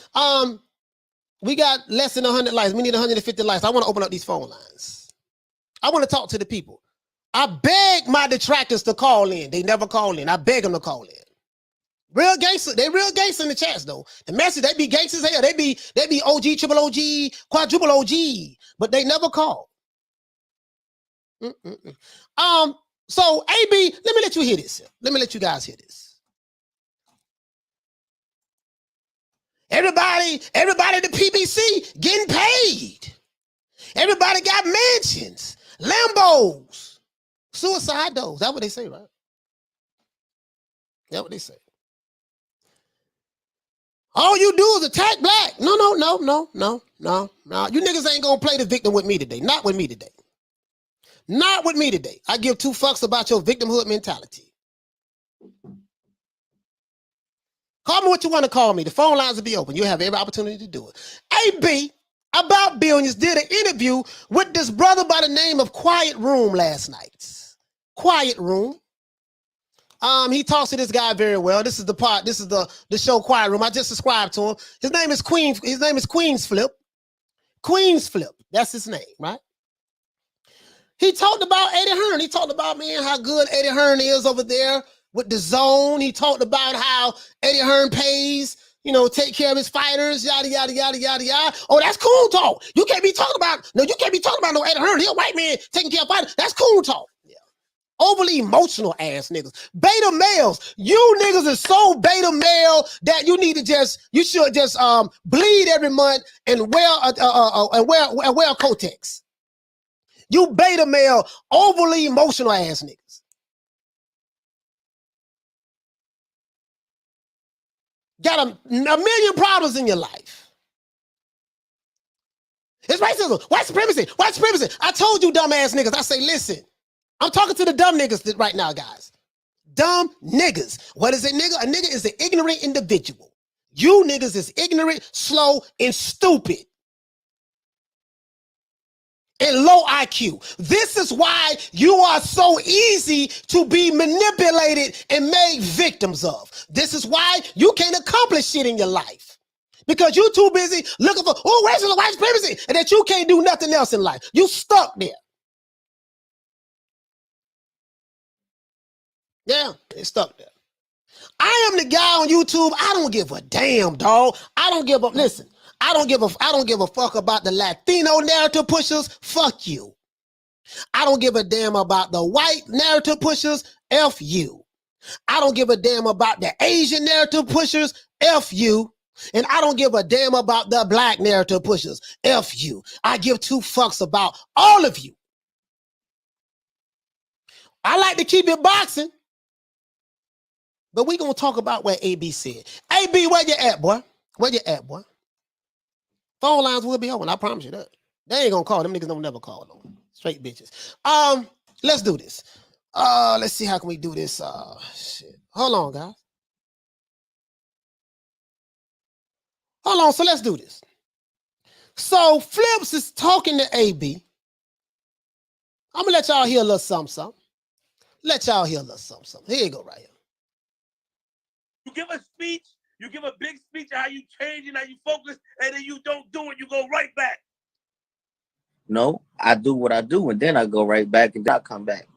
We got less than 100 likes. We need 150 likes. I want to open up these phone lines. I want to talk to the people. I beg my detractors to call in. They never call in. I beg them to call in. Real gangster. They real gangster in the chats though. The message, they be gangsters here. They be OG, triple OG, quadruple OG, but they never call. So AB, let me let you hear this. Let me let you guys hear this. Everybody at the PBC getting paid. Everybody got mansions, Lambos, suicide doors. That's what they say, right? That's what they say. All you do is attack black. No. You niggas ain't gonna play the victim with me today. Not with me today. Not with me today. I give two fucks about your victimhood mentality. Call me what you want to call me. The phone lines will be open. You'll have every opportunity to do it. AB, About Billions, did an interview with this brother by the name of Quiet Room last night. Quiet Room. He talks to this guy very well. This is the part. This is the show Quiet Room. I just subscribed to him. His name is Queen's Flip. Queen's Flip. That's his name, right? He talked about Eddie Hearn. He talked about, man, how good Eddie Hearn is over there with the zone. He talked about how Eddie Hearn pays, you know, take care of his fighters, yada, yada, yada, yada, yada. Oh, that's cool talk. You can't be talking about no Eddie Hearn. He a white man taking care of fighters. That's cool talk. Yeah. Overly emotional ass niggas. Beta males. You niggas is so beta male that you should just bleed every month and wear Kotex. You beta male, overly emotional ass niggas. Got a million problems in your life. It's racism, white supremacy. I told you dumb ass niggas. I say, listen, I'm talking to the dumb niggas right now, guys. Dumb niggas. What is a nigga? A nigga is an ignorant individual. You niggas is ignorant, slow, and stupid. and low IQ. This is why you are so easy to be manipulated and made victims of. This is why you can't accomplish shit in your life. Because you're too busy looking for, oh, where's the white supremacy? And that you can't do nothing else in life. You stuck there. Yeah, it's stuck there. I am the guy on YouTube. I don't give a damn, dog. I don't give a listen. I don't give a fuck about the Latino narrative pushers. Fuck you. I don't give a damn about the white narrative pushers. F you. I don't give a damn about the Asian narrative pushers. F you. And I don't give a damn about the black narrative pushers. F you. I give two fucks about all of you. I like to keep it boxing. But we gonna talk about what AB said. AB, where you at, boy? Where you at, boy? Phone lines will be open. I promise you that. They ain't gonna call. Them niggas don't never call them. Straight bitches. Let's do this. Let's see how can we do this. Shit. Hold on, guys. Hold on. So let's do this. So Flips is talking to AB. I'm gonna let y'all hear a little something. Let y'all hear a little something. Here you go, right here. You give a speech, you give a big speech of how you change and how you focus, and then you don't do it, you go right back. No, I do what I do, and then I go right back, and then I come back.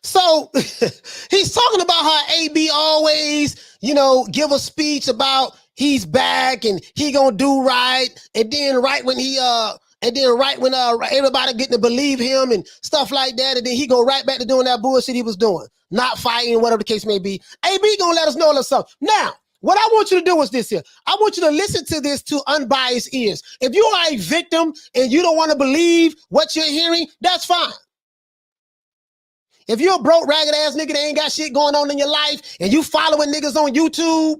So he's talking about how AB always, give a speech about he's back and he gonna do right, and then right when everybody getting to believe him and stuff like that, and then he go right back to doing that bullshit he was doing, not fighting, whatever the case may be. AB gonna let us know a little something. Now, what I want you to do is this here. I want you to listen to this to unbiased ears. If you are a victim and you don't want to believe what you're hearing, that's fine. If you're a broke, ragged ass nigga that ain't got shit going on in your life and you following niggas on YouTube,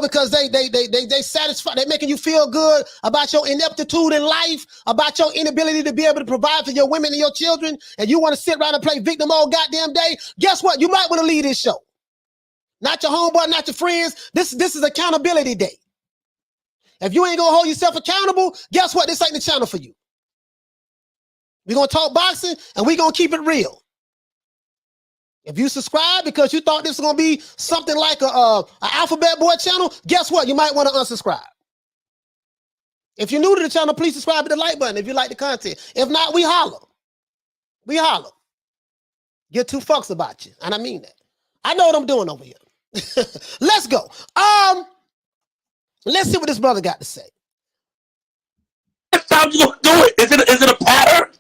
because they satisfy, they're making you feel good about your ineptitude in life, about your inability to be able to provide for your women and your children, and you want to sit around and play victim all goddamn day, guess what? You might want to leave this show. Not your homeboy, not your friends. This is accountability day. If you ain't gonna hold yourself accountable, guess what? This ain't the channel for you. We're gonna talk boxing and we're gonna keep it real. If you subscribe because you thought this was gonna be something like a Alphabet Boy channel, guess what? You might want to unsubscribe. If you're new to the channel, please subscribe to the like button if you like the content. If not, we holler. We holler. Get two fucks about you, and I mean that. I know what I'm doing over here. Let's go. Let's see what this brother got to say. Next time you gonna do it? Is it a pattern?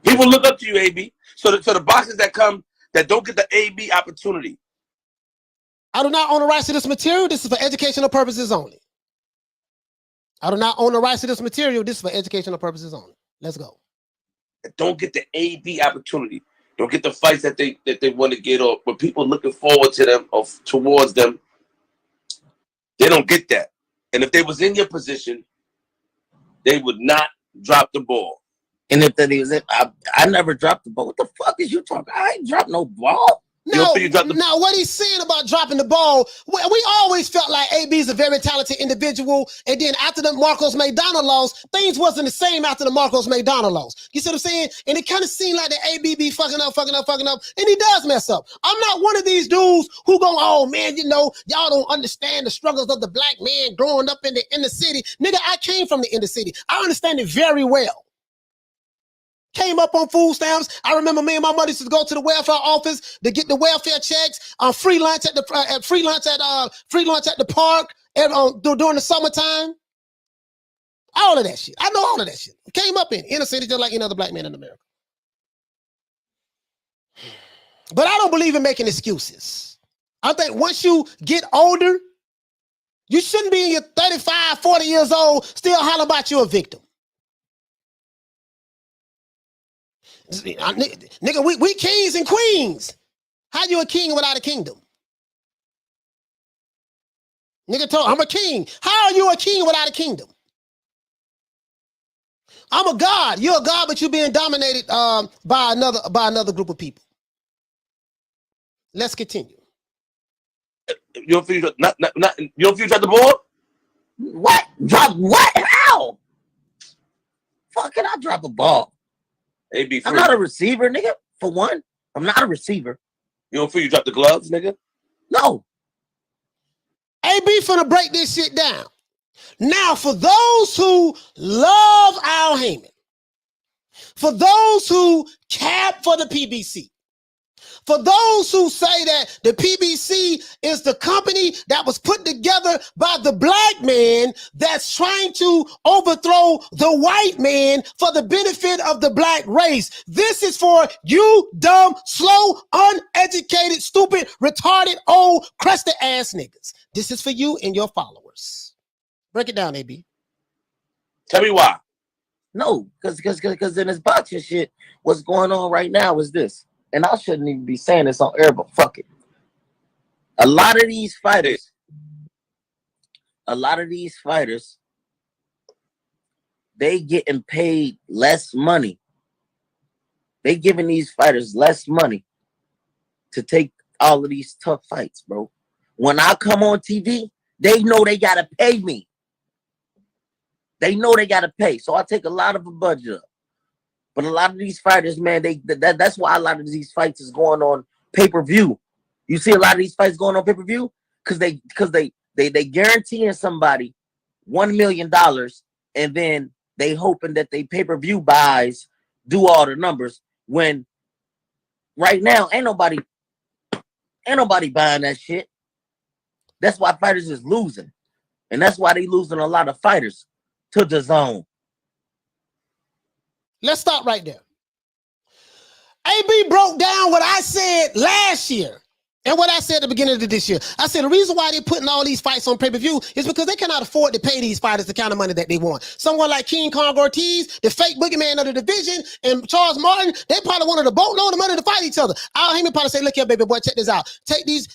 People look up to you, AB. So the boxers that come that don't get the AB opportunity. I do not own the rights to this material. This is for educational purposes only. I do not own the rights to this material. This is for educational purposes only. Let's go. Don't get the AB opportunity. Don't get the fights that they want to get, or when people looking forward to them or towards them, they don't get that. And if they was in your position, they would not drop the ball. And if that is it, I never dropped the ball. What the fuck is you talking? I ain't dropped no ball. Now, what he's saying about dropping the ball, we always felt like AB is a very talented individual. And then after the Marcos McDonald loss, things wasn't the same after the Marcos McDonald loss. You see what I'm saying? And it kind of seemed like the AB be fucking up. And he does mess up. I'm not one of these dudes who go, oh man, y'all don't understand the struggles of the black man growing up in the inner city. Nigga, I came from the inner city. I understand it very well. Came up on food stamps. I remember me and my mother used to go to the welfare office to get the welfare checks. Free lunch at the park during the summertime. All of that shit. I know all of that shit. Came up in inner city just like any other black man in America. But I don't believe in making excuses. I think once you get older, you shouldn't be in your 35, 40 years old still hollering about you a victim. Nigga, we kings and queens. How you a king without a kingdom? Nigga told I'm a king. How are you a king without a kingdom? I'm a god. You're a god, but you're being dominated by another group of people. Let's continue. You don't feel you don't feel you dropped the ball? What? Drop what? How? fuck can I drop a ball? AB free. I'm not a receiver, nigga. For one, I'm not a receiver. You don't feel you drop the gloves, nigga? No. AB finna break this shit down. Now, for those who love Al Heyman, for those who cap for the PBC, for those who say that the PBC is the company that was put together by the black man that's trying to overthrow the white man for the benefit of the black race. This is for you dumb, slow, uneducated, stupid, retarded, old, crusted ass niggas. This is for you and your followers. Break it down, AB. Tell me why. No, because in this boxing shit, what's going on right now is this. And I shouldn't even be saying this on air, but fuck it. A lot of these fighters, they getting paid less money. They giving these fighters less money to take all of these tough fights, bro. When I come on TV, they know they gotta pay me. They know they gotta pay. So I take a lot of a budget up. But a lot of these fighters, man, that's why a lot of these fights is going on pay-per-view. You see a lot of these fights going on pay-per-view because they guaranteeing somebody $1 million and then they hoping that they pay-per-view buys do all the numbers when right now ain't nobody buying that shit. That's why fighters is losing. And that's why they losing a lot of fighters to the zone. Let's stop right there. AB broke down what I said last year and what I said at the beginning of this year. I said the reason why they're putting all these fights on pay-per-view is because they cannot afford to pay these fighters the kind of money that they want. Someone like King Kong Ortiz, the fake boogeyman of the division, and Charles Martin, they probably wanted a boatload of money to fight each other. Al Heyman probably say, look here, baby boy, check this out. Take these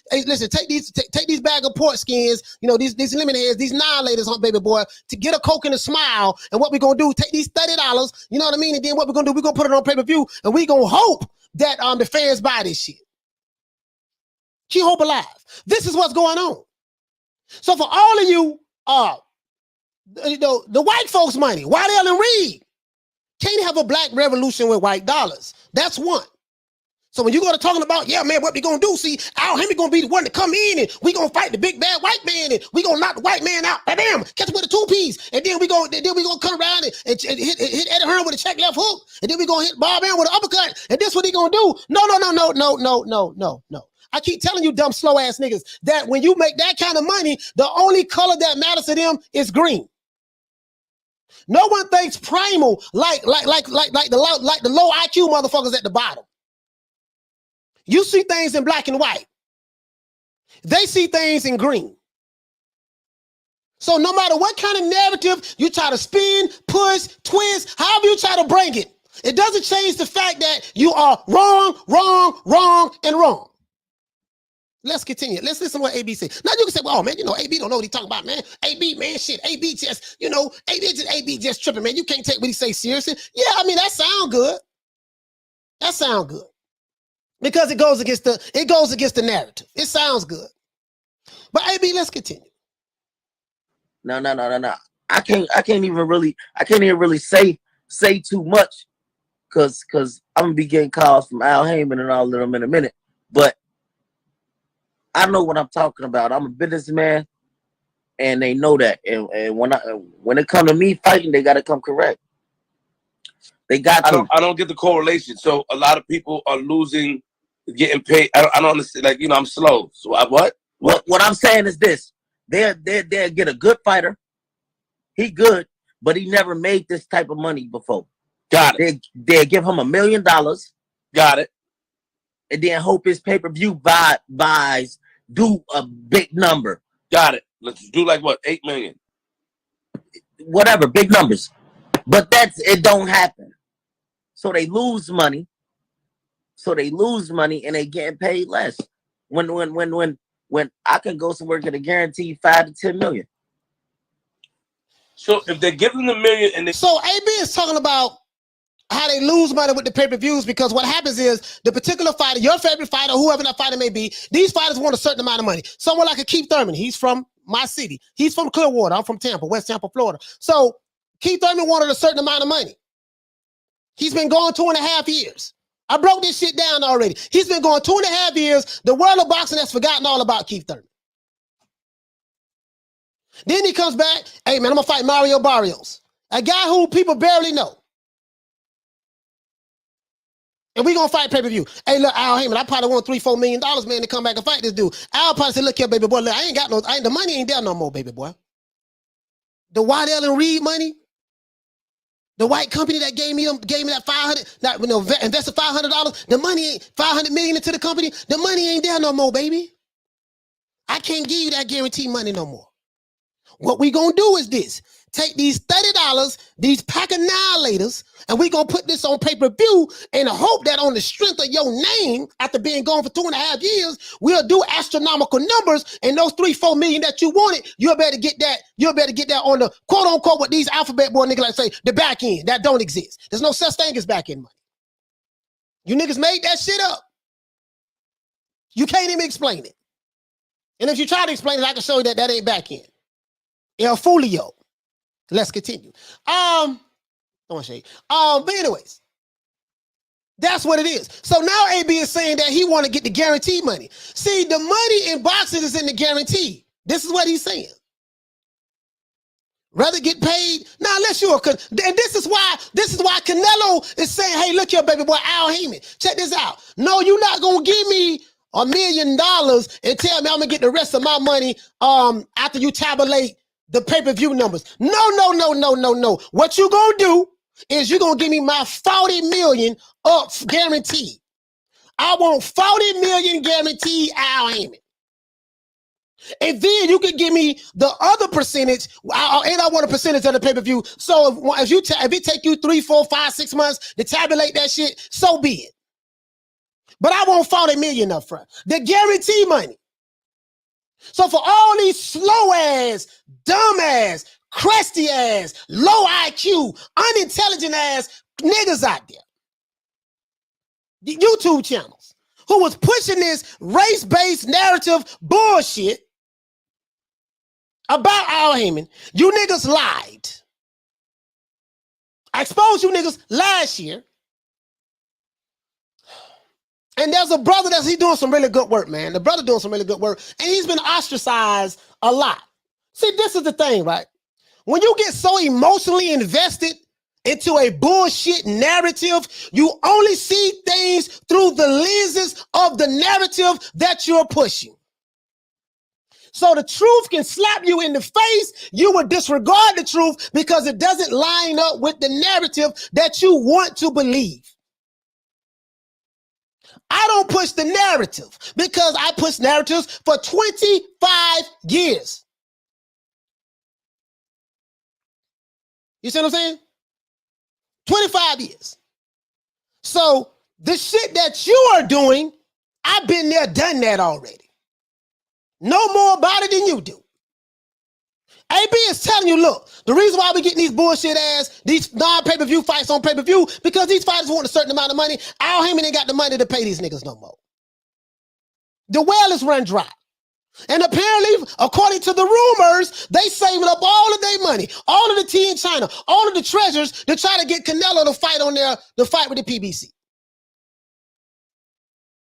bag of pork skins, you know, these lemon heads, these annihilators, baby boy, to get a Coke and a smile. And what we're going to do, take these $30, you know what I mean? And then what we're going to do, we're going to put it on pay-per-view, and we're going to hope that the fans buy this shit. Keep hope alive. This is what's going on. So for all of you, the white folks' money, Waddell and Reed, can't have a black revolution with white dollars. That's one. So when you go to talking about, yeah, man, what we gonna do? See, Al Heyman gonna be the one to come in and we gonna fight the big bad white man and we gonna knock the white man out. Bam, catch him with a 2-piece, and then we gonna come around and hit Eddie Hearn with a check left hook, and then we gonna hit Bob Allen with an uppercut, and this what he gonna do? No. I keep telling you, dumb, slow ass niggas, that when you make that kind of money, the only color that matters to them is green. No one thinks primal like the low IQ motherfuckers at the bottom. You see things in black and white. They see things in green. So no matter what kind of narrative you try to spin, push, twist, however you try to bring it, it doesn't change the fact that you are wrong, and wrong. Let's continue. Let's listen to what AB said. Now you can say, well, oh, man, you know, AB don't know what he's talking about, man. AB, man, shit. AB just, you know, AB just tripping, man. You can't take what he say seriously. Yeah, I mean, that sound good. That sound good. Because it goes against the narrative. It sounds good. But AB, let's continue. No. I can't even really say too much because I'm gonna be getting calls from Al Heyman and all of them in a minute. But I know what I'm talking about. I'm a businessman, and they know that. And when it comes to me fighting, they gotta come correct. They got to. I don't get the correlation. So a lot of people are losing, getting paid. I don't understand. Like, you know, I'm slow. So what? What I'm saying is this: they'll get a good fighter. He good, but he never made this type of money before. Got it. They'll give him $1 million. Got it. And then hope his pay-per-view buys do a big number. Got it. Let's do like what, 8 million? Whatever, big numbers. But it don't happen. So they lose money. And they getting paid less. When I can go somewhere and get a guaranteed 5 to 10 million. So if they're giving the million and so AB is talking about how they lose money with the pay-per-views, because what happens is the particular fighter, your favorite fighter, whoever that fighter may be, these fighters want a certain amount of money. Someone like a Keith Thurman, he's from my city. He's from Clearwater. I'm from Tampa, West Tampa, Florida. So Keith Thurman wanted a certain amount of money. He's been gone 2.5 years. I broke this shit down already. He's been gone 2.5 years. The world of boxing has forgotten all about Keith Thurman. Then he comes back, hey man, I'm gonna fight Mario Barrios, a guy who people barely know. And we gonna fight pay-per-view. Hey, look, Al Heyman, I probably want $3-4 million, man, to come back and fight this dude. Al probably said, look here, baby boy, look, the money ain't there no more, baby boy. The Waddell and Reed money, the white company that gave me that invested $500, the money ain't $500 million into the company, the money ain't there no more, baby. I can't give you that guaranteed money no more. What we gonna do is this. Take these $30, these pack annihilators, and we gonna put this on pay-per-view in the hope that on the strength of your name, after being gone for 2.5 years, we'll do astronomical numbers, and those $3-4 million that you wanted, you'll better get that on the quote-unquote what these alphabet boy niggas like say, the back end. That don't exist. There's no such thing as back end money. You niggas made that shit up. You can't even explain it. And if you try to explain it, I can show you that ain't back end. El Folio. Let's continue. Don't want to show you. But anyways, that's what it is. So now AB is saying that he want to get the guaranteed money. See, the money in boxing is in the guarantee. This is what he's saying. Rather get paid. Now, unless you're and this is why Canelo is saying, hey, look here, baby boy, Al Heyman. Check this out. No, you're not gonna give me $1 million and tell me I'm gonna get the rest of my money after you tabulate the pay-per-view numbers. No. What you gonna do is you're gonna give me my $40 million up guaranteed. I want $40 million guaranteed, Al Heyman. And then you can give me the other percentage, and I want a percentage of the pay-per-view. So if it take you 3, 4, 5, 6 months to tabulate that shit, so be it. But I want $40 million up front. The guarantee money. So for all these slow ass, dumb ass, crusty ass, low IQ, unintelligent ass niggas out there, the YouTube channels who was pushing this race-based narrative bullshit about Al Heyman, you niggas lied. I exposed you niggas last year. And there's a brother he's doing some really good work, man. The brother doing some really good work. And he's been ostracized a lot. See, this is the thing, right? When you get so emotionally invested into a bullshit narrative, you only see things through the lenses of the narrative that you're pushing. So the truth can slap you in the face. You would disregard the truth because it doesn't line up with the narrative that you want to believe. I don't push the narrative because I push narratives for 25 years. You see what I'm saying? 25 years. So the shit that you are doing, I've been there, done that already. No more about it than you do. AB is telling you, look, the reason why we getting these bullshit ass, these non-pay-per-view fights on pay-per-view, because these fighters want a certain amount of money. Al Heyman ain't got the money to pay these niggas no more. The well is run dry. And apparently, according to the rumors, they saving up all of their money, all of the tea in China, all of the treasures to try to get Canelo to fight with the PBC.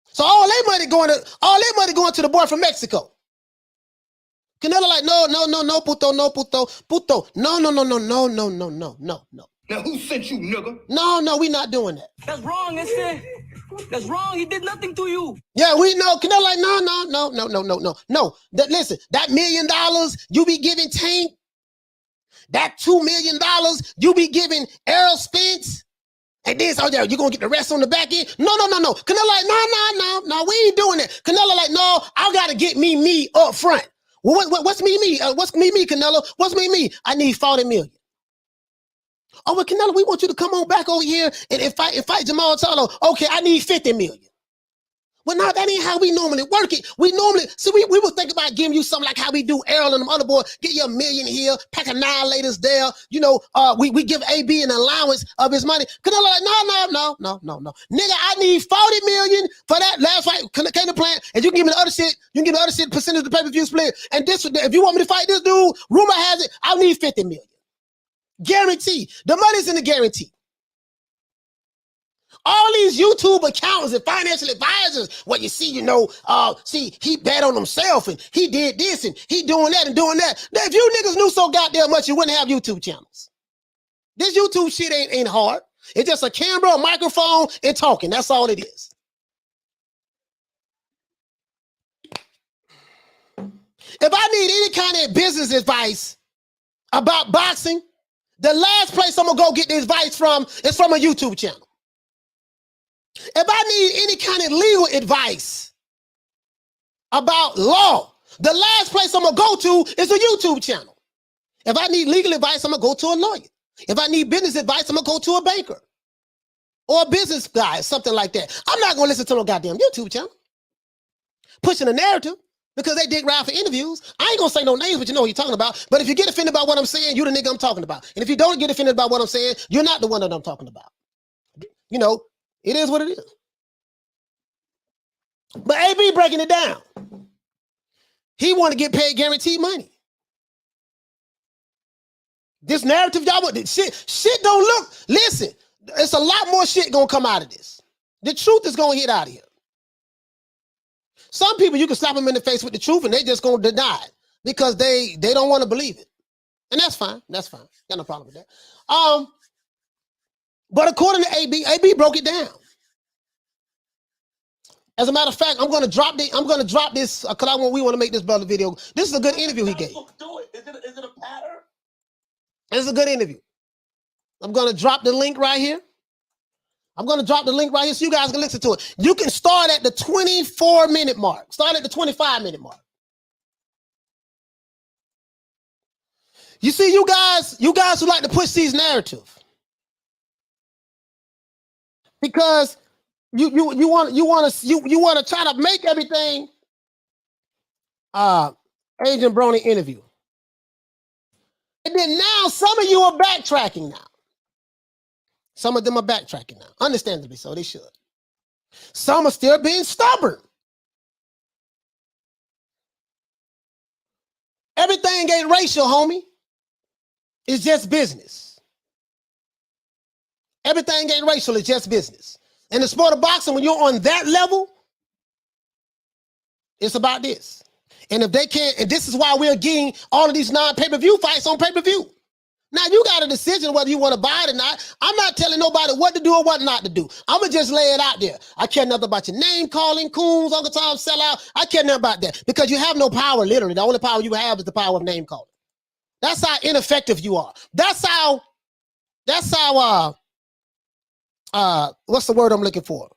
So all their money going to the boy from Mexico. Canelo like, no, puto, no, no. Now who sent you, nigga? No, we not doing that. That's wrong, that's wrong. He did nothing to you. Yeah, we know. Canelo like, no. Listen, that $1 million you be giving Tank, that $2 million you be giving Errol Spence, and this, oh yeah, you gonna get the rest on the back end? No. Canelo like, no, we ain't doing that. Canelo like, no, I gotta get me up front. Well, what's me? What's me, Canelo? What's me? I need $40 million. Oh, well, Canelo, we want you to come on back over here and fight Jamal Charlo. Okay, I need $50 million. Well, no, that ain't how we normally work it. We would think about giving you something like how we do Errol and them other boys, get you $1 million here, pack annihilators there. You know, we give AB an allowance of his money. Canelo like, no. Nigga, I need $40 million for that last fight. Came to plan, and you can give me the other shit. You can give me the other shit, percentage of the pay-per-view split. And this, if you want me to fight this dude, rumor has it, I need $50 million. Guarantee. The money's in the guarantee. All these YouTube accountants and financial advisors, what you see, see, he bet on himself and he did this and he doing that and doing that. Now, if you niggas knew so goddamn much, you wouldn't have YouTube channels. This YouTube shit ain't hard. It's just a camera, a microphone, and talking. That's all it is. If I need any kind of business advice about boxing, the last place I'm gonna go get the advice from is from a YouTube channel. If I need any kind of legal advice about law, the last place I'm gonna go to is a YouTube channel. If I need legal advice, I'm gonna go to a lawyer. If I need business advice, I'm gonna go to a banker or a business guy, something like that. I'm not gonna listen to no goddamn YouTube channel pushing a narrative because they dig around for interviews. I ain't gonna say no names, but you know what you're talking about. But if you get offended about what I'm saying, you're the nigga I'm talking about. And if you don't get offended about what I'm saying, you're not the one that I'm talking about. You know, it is what it is. But AB breaking it down. He want to get paid guaranteed money. This narrative, y'all, shit don't look. Listen, it's a lot more shit gonna come out of this. The truth is gonna hit out of here. Some people, you can slap them in the face with the truth and they just gonna deny it because they don't want to believe it. And that's fine. That's fine. Got no problem with that. But according to AB broke it down. As a matter of fact, I'm gonna drop this because we want to make this brother video. This is a good interview he gave. Is it a pattern? This is a good interview. I'm gonna drop the link right here. So you guys can listen to it. You can start at the 24-minute mark. Start at the 25-minute mark. You see, you guys who like to push these narratives. Because you want to try to make everything Agent Brony interview. And then now some of you are backtracking now. Some of them are backtracking now. Understandably so, they should. Some are still being stubborn. Everything ain't racial, homie. It's just business. Everything ain't racial, it's just business. In the sport of boxing, when you're on that level, it's about this. And if they can't, and this is why we're getting all of these non-pay-per-view fights on pay-per-view. Now, you got a decision whether you want to buy it or not. I'm not telling nobody what to do or what not to do. I'm going to just lay it out there. I care nothing about your name calling, coons, Uncle Tom, sellout. I care nothing about that because you have no power, literally. The only power you have is the power of name calling. That's how ineffective you are. That's how, what's the word I'm looking for?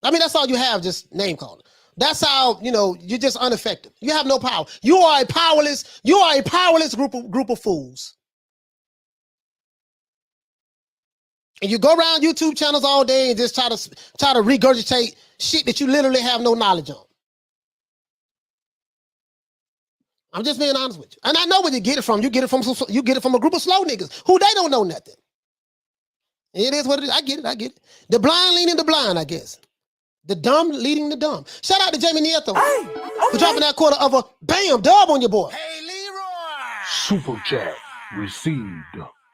I mean, that's all you have, just name calling. That's how, you're just ineffective. You have no power. You are a powerless group of fools. And you go around YouTube channels all day and just try to regurgitate shit that you literally have no knowledge on. I'm just being honest with you. And I know where you get it from. You get it from a group of slow niggas who they don't know nothing. It is what it is. I get it. The blind leading the blind, I guess. The dumb leading the dumb. Shout out to Jamie Nieto for dropping that quarter of a bam dub on your boy. Hey, Leroy! Super chat received.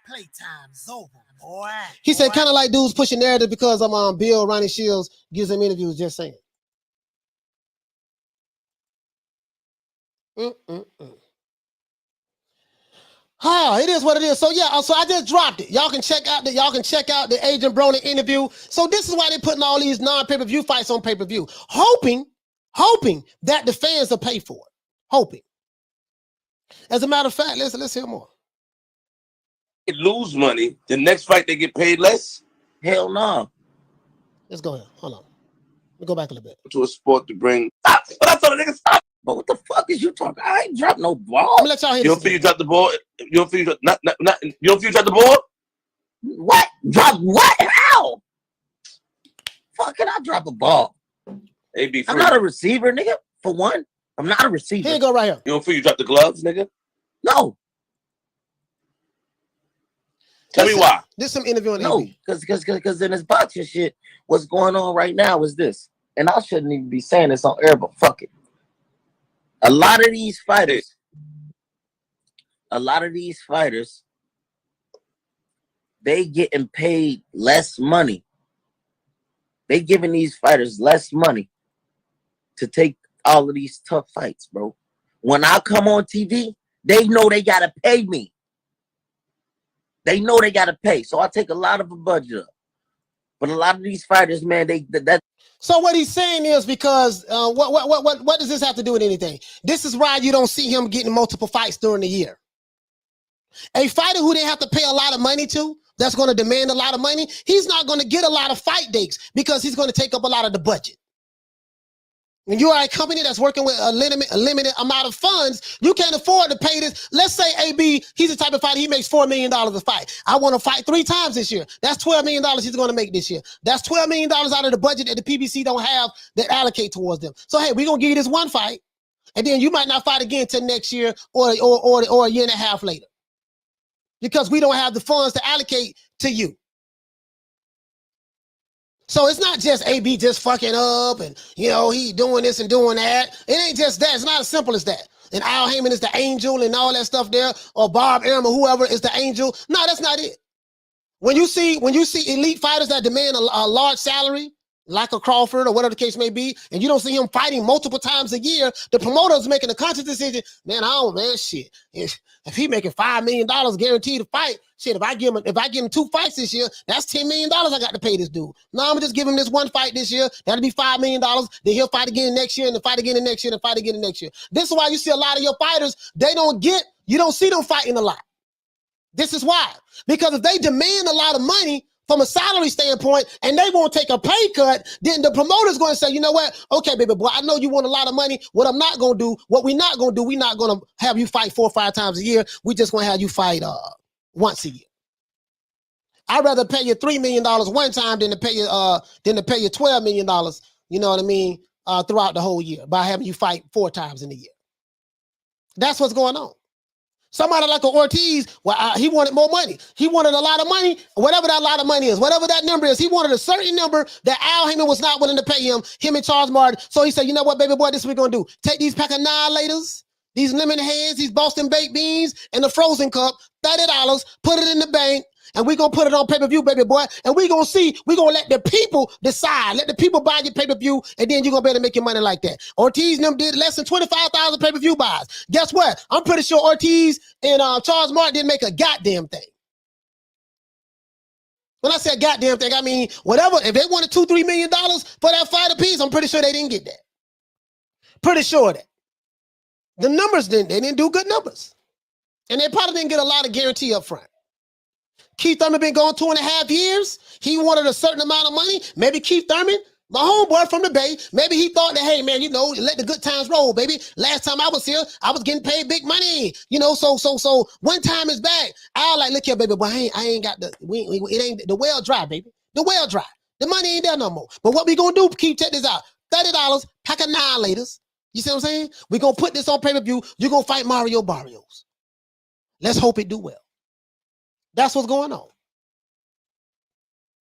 Playtime's over, boy. He said kind of like dudes pushing narrative because Bill Ronnie Shields gives them interviews, just saying. It is what it is. So yeah, so I just dropped it. Y'all can check out the Agent Brony interview. So this is why they're putting all these non-pay-per-view fights on pay-per-view, hoping that the fans will pay for it. Hoping. As a matter of fact, let's hear more. They lose money. The next fight they get paid less. Hell no. Let's go ahead. Hold on. Let me go back a little bit. To a sport to bring. Stop! But I told the nigga stop. But what the fuck is you talking? I ain't dropped no ball. I'm gonna let y'all hear You don't this feel you again. dropped the ball? You don't feel you dropped the ball? What? Drop what? How? Fuck can I drop a ball? AB free. I'm not a receiver, nigga. For one, I'm not a receiver. Here you go right here. You don't feel you dropped the gloves, nigga? No, Tell me why. This some interview on no, AB. because in this boxing shit, what's going on right now is this, and I shouldn't even be saying this on air, but fuck it. A lot of these fighters, they getting paid less money They giving these fighters less money to take all of these tough fights, bro. When I come on TV, they know they gotta pay me. They know they gotta pay, so I take a lot of a budget up. But a lot of these fighters, man, So what he's saying is because what does this have to do with anything? This is why you don't see him getting multiple fights during the year. A fighter who they have to pay a lot of money to, that's going to demand a lot of money, he's not going to get a lot of fight dates because he's going to take up a lot of the budget. When you are a company that's working with a limited amount of funds, you can't afford to pay this. Let's say AB, he's the type of fighter, he makes $4 million a fight. I want to fight 3 times this year. That's $12 million he's going to make this year. That's $12 million out of the budget that the PBC don't have that allocate towards them. So, hey, we're going to give you this one fight, and then you might not fight again until next year or a year and a half later because we don't have the funds to allocate to you. So it's not just AB just fucking up and, you know, he doing this and doing that. It ain't just that. It's not as simple as that. And Al Heyman is the angel and all that stuff there, or Bob Arum or whoever is the angel. No, that's not it. When you see elite fighters that demand a large salary, like a Crawford or whatever the case may be, and you don't see him fighting multiple times a year, the promoter's making a conscious decision, man, shit. If he making $5 million guaranteed to fight, shit, if I give him 2 fights this year, that's $10 million I got to pay this dude. No, I'm gonna just give him this one fight this year. That'll be $5 million. Then he'll fight again next year, and then fight again the next year, and fight again the next year. This is why you see a lot of your fighters, you don't see them fighting a lot. This is why. Because if they demand a lot of money from a salary standpoint and they won't take a pay cut, then the promoter's going to say, you know what? Okay, baby boy, I know you want a lot of money. What we're not going to do, we're not going to have you fight 4 or 5 times a year. We're just going to have you fight once a year. I'd rather pay you $3 million one time than to pay you $12 million, you know what I mean, throughout the whole year by having you fight 4 times in a year. That's what's going on. Somebody like Ortiz, he wanted more money. He wanted a lot of money, whatever that lot of money is, whatever that number is. He wanted a certain number that Al Heyman was not willing to pay him and Charles Martin. So he said, you know what, baby boy, this is what we're going to do. Take these pack of annihilators, these lemon heads, these Boston baked beans, and the frozen cup, $30, put it in the bank, and we're going to put it on pay-per-view, baby boy, and we're going to let the people decide. Let the people buy your pay-per-view, and then you're going to be able to make your money like that. Ortiz and them did less than 25,000 pay-per-view buys. Guess what? I'm pretty sure Ortiz and Charles Martin didn't make a goddamn thing. When I say goddamn thing, I mean, whatever. If they wanted $2-3 million for that fight apiece, I'm pretty sure they didn't get that. Pretty sure that. The numbers they didn't do good numbers. And they probably didn't get a lot of guarantee up front. Keith Thurman been gone 2.5 years. He wanted a certain amount of money. Maybe Keith Thurman, my homeboy from the Bay, maybe he thought that, hey, man, you know, let the good times roll, baby. Last time I was here, I was getting paid big money. You know, so one time is back. I like, look here, baby, but I ain't got it ain't the well dry, baby. The well dry. The money ain't there no more. But what we gonna do, Keith, check this out. $30, pack of annihilators. You see what I'm saying? We're gonna put this on pay-per-view. You're gonna fight Mario Barrios. Let's hope it do well. That's what's going on.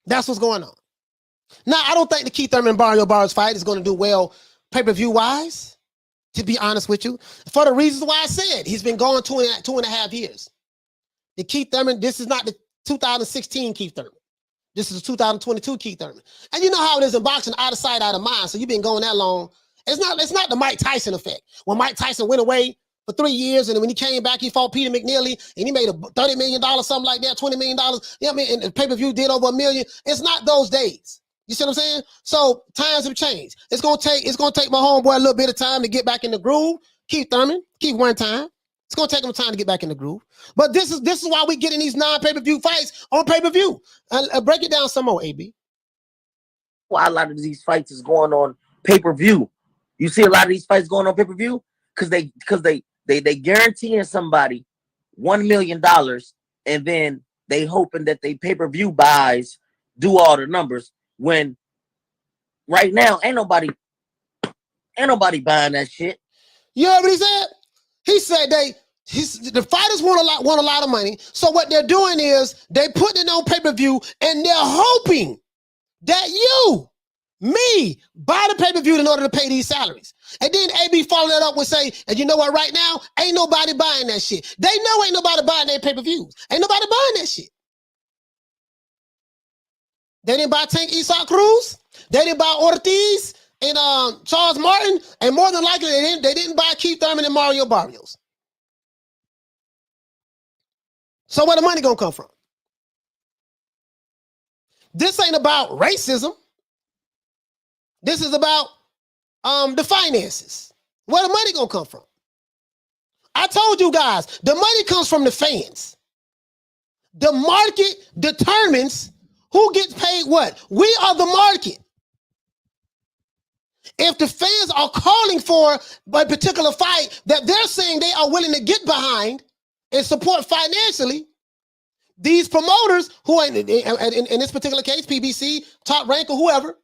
That's what's going on. Now, I don't think the Keith Thurman Mario Barrios fight is going to do well pay-per-view wise, to be honest with you, for the reasons why I said he's been gone 2.5 years. The Keith Thurman, this is not the 2016 Keith Thurman. This is the 2022 Keith Thurman. And you know how it is in boxing, out of sight, out of mind. So you've been going that long. It's not the Mike Tyson effect. When Mike Tyson went away for 3 years, and then when he came back, he fought Peter McNeely, and he made $30 million, something like that, $20 million. You know what I mean? And the pay-per-view did over $1 million. It's not those days. You see what I'm saying? So times have changed. It's gonna take my homeboy a little bit of time to get back in the groove. Keith Thurman, Keith one time. It's gonna take him time to get back in the groove. But this is why we getting these non-pay-per-view fights on pay-per-view. Break it down some more, AB. Why a lot of these fights is going on pay-per-view. You see a lot of these fights going on pay-per-view because they guaranteeing somebody $1 million, and then they hoping that they pay-per-view buys do all the numbers, when right now ain't nobody buying that shit. You heard what he said? He said the fighters want a lot of money. So what they're doing is they putting it on pay-per-view, and they're hoping that me, buy the pay-per-view in order to pay these salaries. And then AB follow that up with say, and you know what, right now, ain't nobody buying that shit. They know ain't nobody buying their pay-per-views. Ain't nobody buying that shit. They didn't buy Tank Esau Cruz. They didn't buy Ortiz and Charles Martin, and more than likely they didn't buy Keith Thurman and Mario Barrios. So where the money gonna come from? This ain't about racism. This is about the finances. Where the money gonna come from? I told you guys, the money comes from the fans. The market determines who gets paid what. We are the market. If the fans are calling for a particular fight that they're saying they are willing to get behind and support financially, these promoters who are in this particular case, PBC, Top Rank or whoever,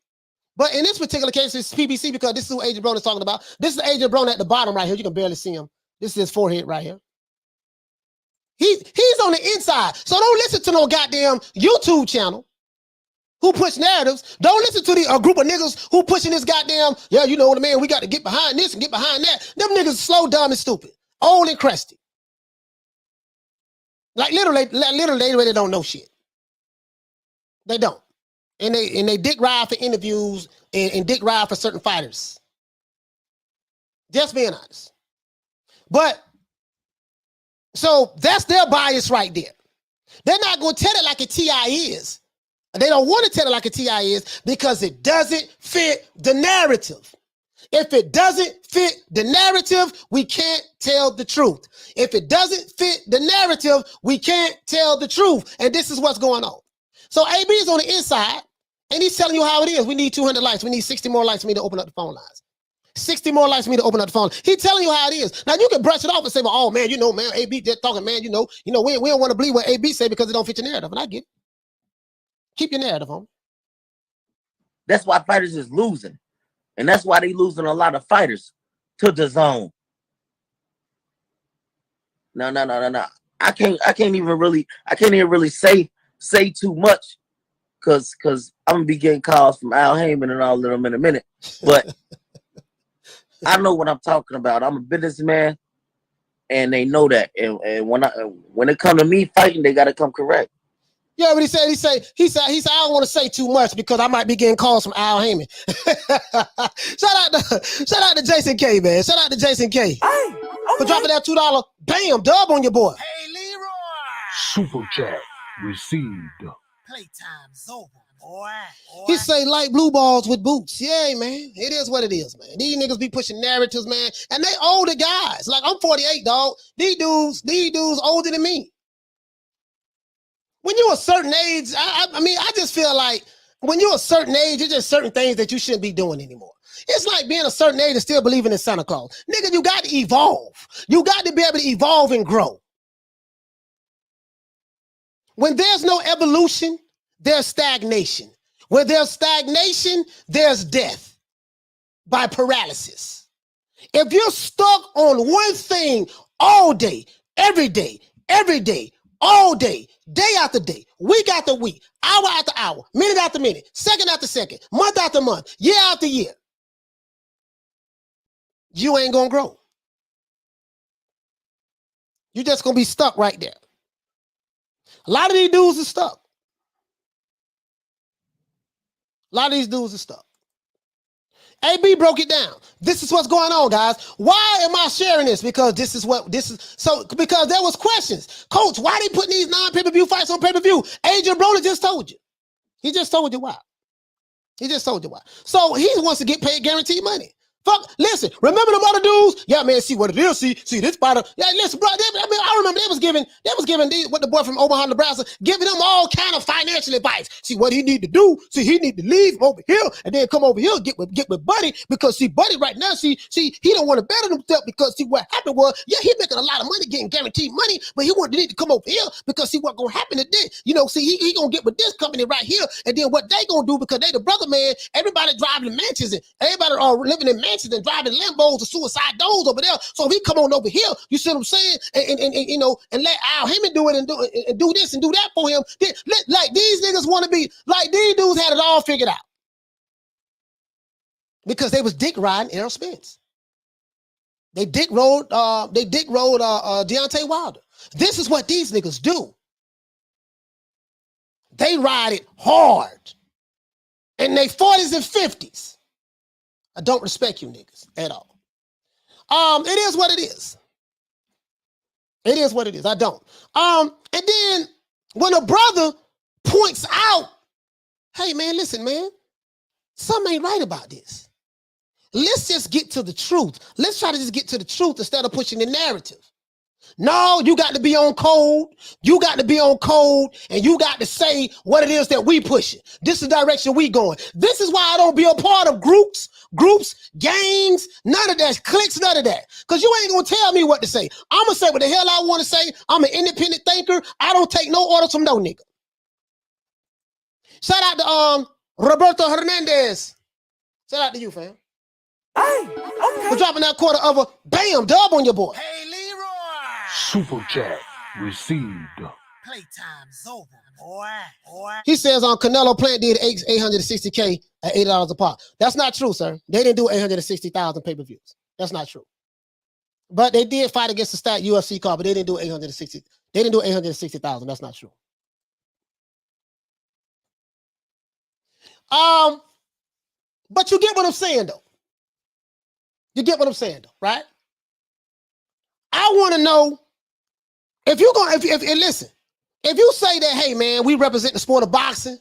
but in this particular case, it's PBC because this is who Agent Brown is talking about. This is Agent Brown at the bottom right here. You can barely see him. This is his forehead right here. He's on the inside. So don't listen to no goddamn YouTube channel who push narratives. Don't listen to a group of niggas who pushing this goddamn, yeah, you know what, man, we got to get behind this and get behind that. Them niggas slow, dumb, and stupid. Old and crusty. Like literally, they really don't know shit. They don't. And they dick ride for interviews and dick ride for certain fighters. Just being honest. But, so that's their bias right there. They're not going to tell it like a TI is. They don't want to tell it like a TI is because it doesn't fit the narrative. If it doesn't fit the narrative, we can't tell the truth. If it doesn't fit the narrative, we can't tell the truth. And this is what's going on. So AB is on the inside, and he's telling you how it is. We need 200 likes. We need 60 more likes for me to open up the phone lines. 60 more likes for me to open up the phone. He's telling you how it is. Now, you can brush it off and say, well, oh, man, you know, man, AB just talking, man, you know, we don't want to believe what AB say because it don't fit your narrative. And I get it. Keep your narrative on. That's why fighters is losing. And that's why they losing a lot of fighters to the zone. No. I can't even really say too much because I'm gonna be getting calls from Al Heyman and all of them in a minute. But I know what I'm talking about. I'm a businessman, and they know that. And when it come to me fighting, they gotta come correct. Yeah, but he said, I don't want to say too much because I might be getting calls from Al Heyman. shout out to Jason K, man. Shout out to Jason K. For dropping that $2, bam, dub on your boy. Hey, Leroy! Super chat received. Playtime's over, boy. He say light blue balls with boots. Yeah, man. It is what it is, man. These niggas be pushing narratives, man. And they older guys. Like, I'm 48, dog. These dudes older than me. When you're a certain age, I mean, I just feel like when you're a certain age, it's just certain things that you shouldn't be doing anymore. It's like being a certain age and still believing in Santa Claus. Nigga, you got to evolve. You got to be able to evolve and grow. When there's no evolution, there's stagnation. When there's stagnation, there's death by paralysis. If you're stuck on one thing all day, every day, all day, day after day, week after week, hour after hour, minute after minute, second after second, month after month, year after year, you ain't gonna grow. You just gonna be stuck right there. A lot of these dudes are stuck. A lot of these dudes are stuck. AB broke it down. This is what's going on, guys. Why am I sharing this? Because because there was questions. Coach, why they putting these non-pay-per-view fights on pay-per-view? Agent Broner just told you. He just told you why. So he wants to get paid guaranteed money. Fuck, listen, remember them other dudes? Yeah, man, see what it is. See this fighter. Yeah, listen, bro. I remember they was giving these, what the boy from Omaha, Nebraska, giving them all kind of financial advice. See what he need to do. See, he need to leave over here and then come over here and get with Buddy because see, Buddy right now, he don't want to better himself because see what happened was, yeah, he making a lot of money getting guaranteed money, but he need to come over here because see what gonna happen to this. You know, see, he gonna get with this company right here, and then what they gonna do because they the brother man. Everybody driving mansions and everybody are living in mansions and driving Lambos or suicide doors over there. So if he come on over here, you see what I'm saying? And you know, and let Al Heyman do it and do this and do that for him. Like these niggas want to be like these dudes had it all figured out because they was dick riding Errol Spence. They dick rode Deontay Wilder. This is what these niggas do. They ride it hard in their 40s and 50s. I don't respect you niggas at all. It is what it is. It is what it is. I don't. And then when a brother points out, hey man, listen, man, something ain't right about this. Let's just get to the truth. Let's try to just get to the truth instead of pushing the narrative. No, you got to be on code. You got to be on code, and you got to say what it is that we pushing. This is the direction we going. This is why I don't be a part of groups, gangs, none of that, cliques, none of that. Because you ain't going to tell me what to say. I'm going to say what the hell I want to say. I'm an independent thinker. I don't take no orders from no nigga. Shout out to Roberto Hernandez. Shout out to you, fam. Hey, okay. For dropping that quarter of a bam dub on your boy. Hey, Leroy. Super chat received. Playtime's over, boy. He says on Canelo Plant did 860K at $80 a pop. That's not true, sir. They didn't do 860,000 pay-per-views. That's not true. But they did fight against the stat UFC card, but they didn't do 860. They didn't do 860,000. That's not true. But you get what I'm saying, though. You get what I'm saying, though, right? I want to know if you're going, if listen, if you say that, hey man, we represent the sport of boxing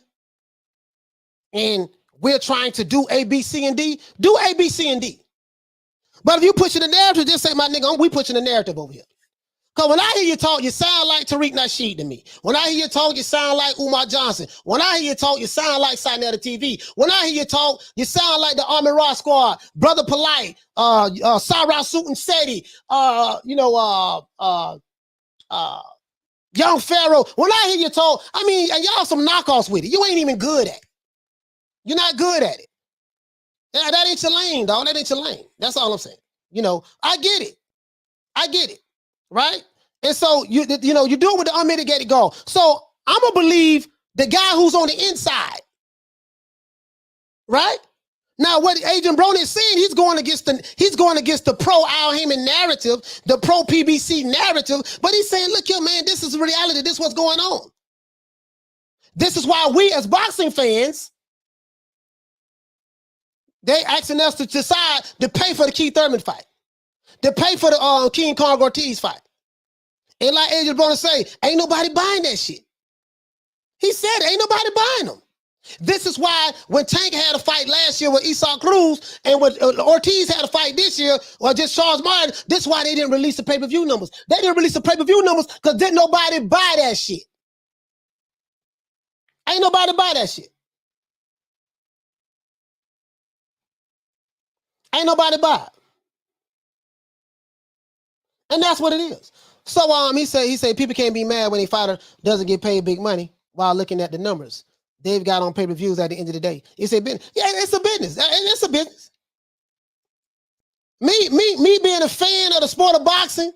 and we're trying to do A, B, C, and D, do A, B, C, and D. But if you pushing the narrative, just say, my nigga, we pushing the narrative over here. Because when I hear you talk, you sound like Tariq Nasheed to me. When I hear you talk, you sound like Umar Johnson. When I hear you talk, you sound like Sinetta TV. When I hear you talk, you sound like the Army Raw Squad, Brother Polite, Sarah Suit Seti, Young Pharaoh. When I hear you talk, I mean, and y'all some knockoffs with it. You ain't even good at it. You're not good at it. Yeah, that ain't your lane, dog. That ain't your lane. That's all I'm saying. You know, I get it. Right? And so you do it with the unmitigated goal. So I'm gonna believe the guy who's on the inside. Right? Now, what Agent Brony is saying, he's going against the pro Al Heyman narrative, the pro PBC narrative, but he's saying, look here, man, this is reality, this is what's going on. This is why we as boxing fans, they asking us to decide to pay for the Keith Thurman fight, to pay for the King Kong Ortiz fight. And like Agent Brony say, ain't nobody buying that shit. He said ain't nobody buying them. This is why when Tank had a fight last year with Esau Cruz and when Ortiz had a fight this year, or just Charles Martin, this is why they didn't release the pay-per-view numbers. They didn't release the pay-per-view numbers because didn't nobody buy that shit. Ain't nobody buy that shit. Ain't nobody buy it. And that's what it is. So he said people can't be mad when a fighter doesn't get paid big money while looking at the numbers they've got on pay-per-views at the end of the day. It's a business. Yeah, it's a business. It's a business. Me being a fan of the sport of boxing,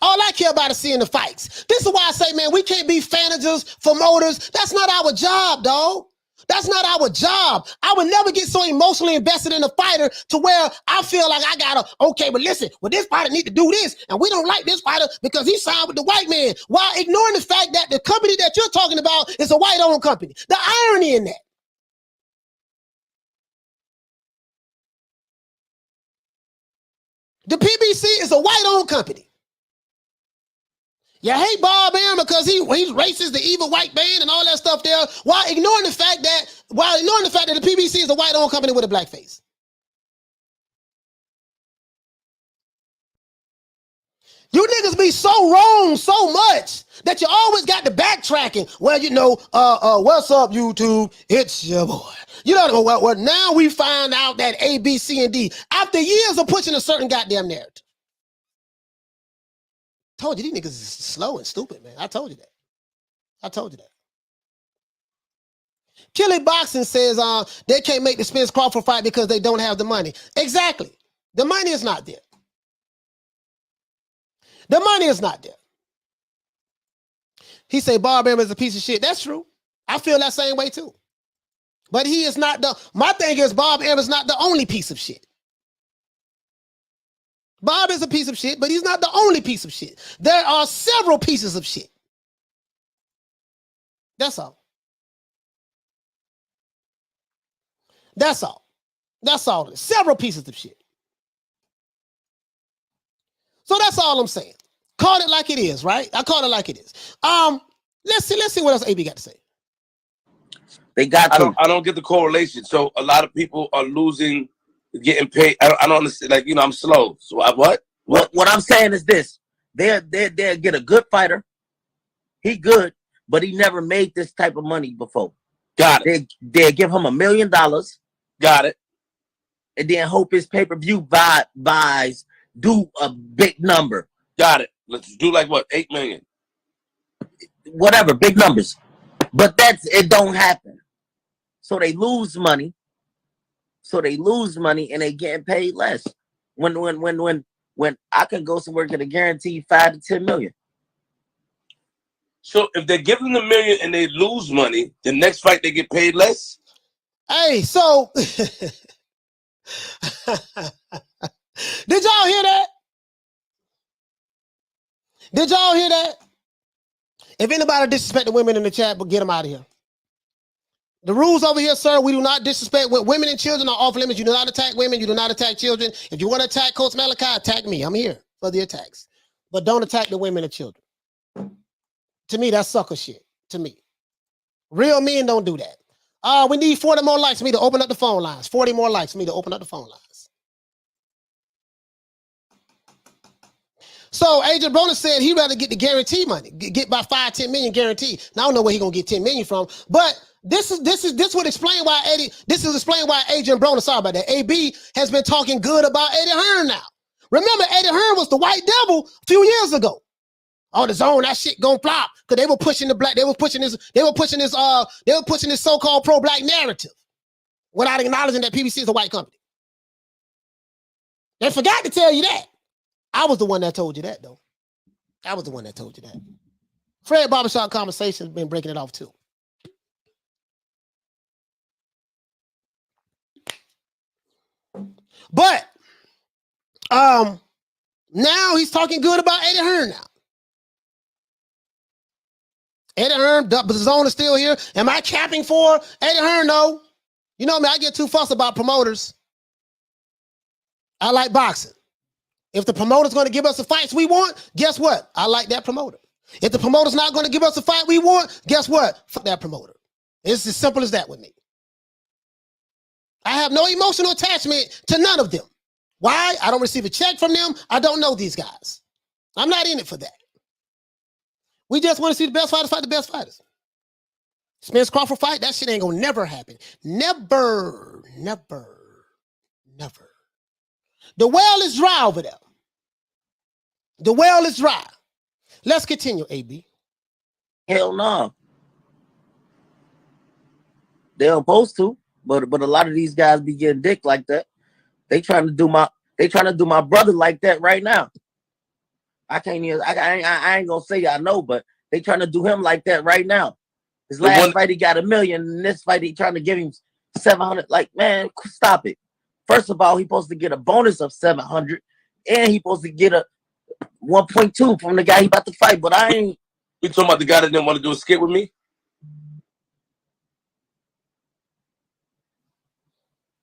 all I care about is seeing the fights. This is why I say, man, we can't be managers, promoters. That's not our job, dog. That's not our job. I would never get so emotionally invested in a fighter to where I feel like I gotta, okay, but listen, well, this fighter need to do this, and we don't like this fighter because he signed with the white man, while ignoring the fact that the company that you're talking about is a white-owned company. The irony in that. The PBC is a white-owned company. You hate Bob Arum because he's racist, the evil white man, and all that stuff there, while ignoring the fact that the PBC is a white-owned company with a black face. You niggas be so wrong so much that you always got the backtracking. Well, what's up, YouTube? It's your boy. You know, well, now we find out that A, B, C, and D, after years of pushing a certain goddamn narrative. Told you these niggas is slow and stupid, man. I told you that. Killy Boxing says they can't make the Spence Crawford fight because they don't have the money. Exactly. The money is not there. The money is not there. He say Bob Arum is a piece of shit. That's true. I feel that same way too. But he is not my thing is Bob Arum is not the only piece of shit. Bob is a piece of shit, but he's not the only piece of shit. There are several pieces of shit. That's all. That's all. That's all. Several pieces of shit. So that's all I'm saying. Call it like it is, right? I call it like it is. Let's see what else AB got to say. They got to. I don't get the correlation. So a lot of people are losing, getting paid. I don't understand. Like, you know, I'm slow. So what? What I'm saying is this: they'll get a good fighter. He good, but he never made this type of money before. Got it. They'll give him $1 million. Got it. And then hope his pay-per-view buys do a big number. Got it. Let's do like what? 8 million. Whatever, big numbers. But it don't happen. So they lose money. And they getting paid less. When I can go somewhere get a guaranteed 5 to 10 million. So if they're giving them $1 million and they lose money, the next fight they get paid less? Hey, so did y'all hear that? Did y'all hear that? If anybody disrespect the women in the chat, but get them out of here. The rules over here, sir, we do not disrespect women and children are off limits. You do not attack women. You do not attack children. If you want to attack Coach Malachi, attack me. I'm here for the attacks. But don't attack the women and children. To me, that's sucker shit. To me. Real men don't do that. We need 40 more likes for me to open up the phone lines. 40 more likes for me to open up the phone lines. So Agent Broner said he'd rather get the guarantee money, get by 5-10 million guaranteed. Now I don't know where he's gonna get 10 million from, but this would explain why Agent Broner, sorry about that, AB has been talking good about Eddie Hearn now. Remember, Eddie Hearn was the white devil a few years ago. Oh, the zone, that shit gonna flop because they were pushing this so-called pro-black narrative without acknowledging that PBC is a white company. They forgot to tell you that. I was the one that told you that, though. I was the one that told you that. Fred Barbershop Conversation's been breaking it off, too. But now he's talking good about Eddie Hearn now. Eddie Hearn, the zone is still here. Am I capping for Eddie Hearn? No. You know me, I get too fussed about promoters. I like boxing. If the promoter's going to give us the fights we want, guess what? I like that promoter. If the promoter's not going to give us the fight we want, guess what? Fuck that promoter. It's as simple as that with me. I have no emotional attachment to none of them. Why? I don't receive a check from them. I don't know these guys. I'm not in it for that. We just want to see the best fighters fight the best fighters. Spence Crawford fight, that shit ain't going to never happen. Never. The well is dry over there. The well is dry. Let's continue, AB. Hell no. They're supposed to, but a lot of these guys be getting dick like that. They trying to do my brother like that right now. I ain't gonna say I know, but they trying to do him like that right now. His last fight he got $1 million, and this fight he trying to give him 700. Like, man, stop it. First of all, he's supposed to get a bonus of 700, and he's supposed to get a 1.2 from the guy he about to fight. But I ain't. You talking about the guy that didn't want to do a skit with me?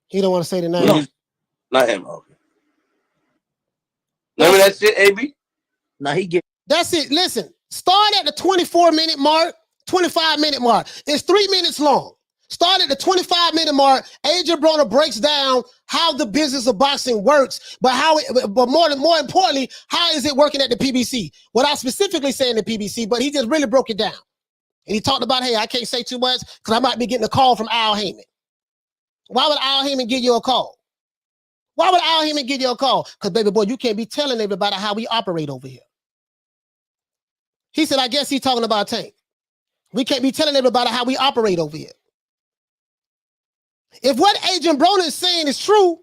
He don't want to say the name. No, not him. Okay. Remember that shit, AB? Now he get. That's it. Listen, start at the 24-minute mark, 25-minute mark. It's 3 minutes long. Start at the 25-minute mark. Agent Broner breaks down how the business of boxing works, but more importantly, how is it working at the PBC? Without specifically saying the PBC, but he just really broke it down. And he talked about, hey, I can't say too much because I might be getting a call from Al Heyman. Why would Al Heyman give you a call? Why would Al Heyman give you a call? Because, baby boy, you can't be telling everybody how we operate over here. He said, I guess he's talking about Tank. We can't be telling everybody how we operate over here. If what Agent Broner is saying is true,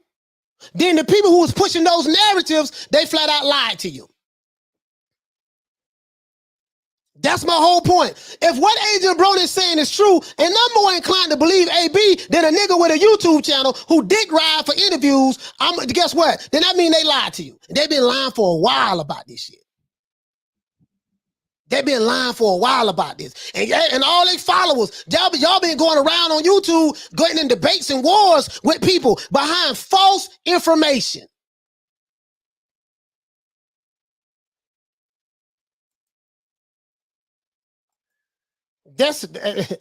then the people who was pushing those narratives, they flat out lied to you. That's my whole point. If what Agent Broner is saying is true, and I'm more inclined to believe AB than a nigga with a YouTube channel who dick ride for interviews, guess what? Then that means they lied to you. They've been lying for a while about this shit. They've been lying for a while about this. And all their followers, y'all been going around on YouTube, getting in debates and wars with people behind false information. That's that.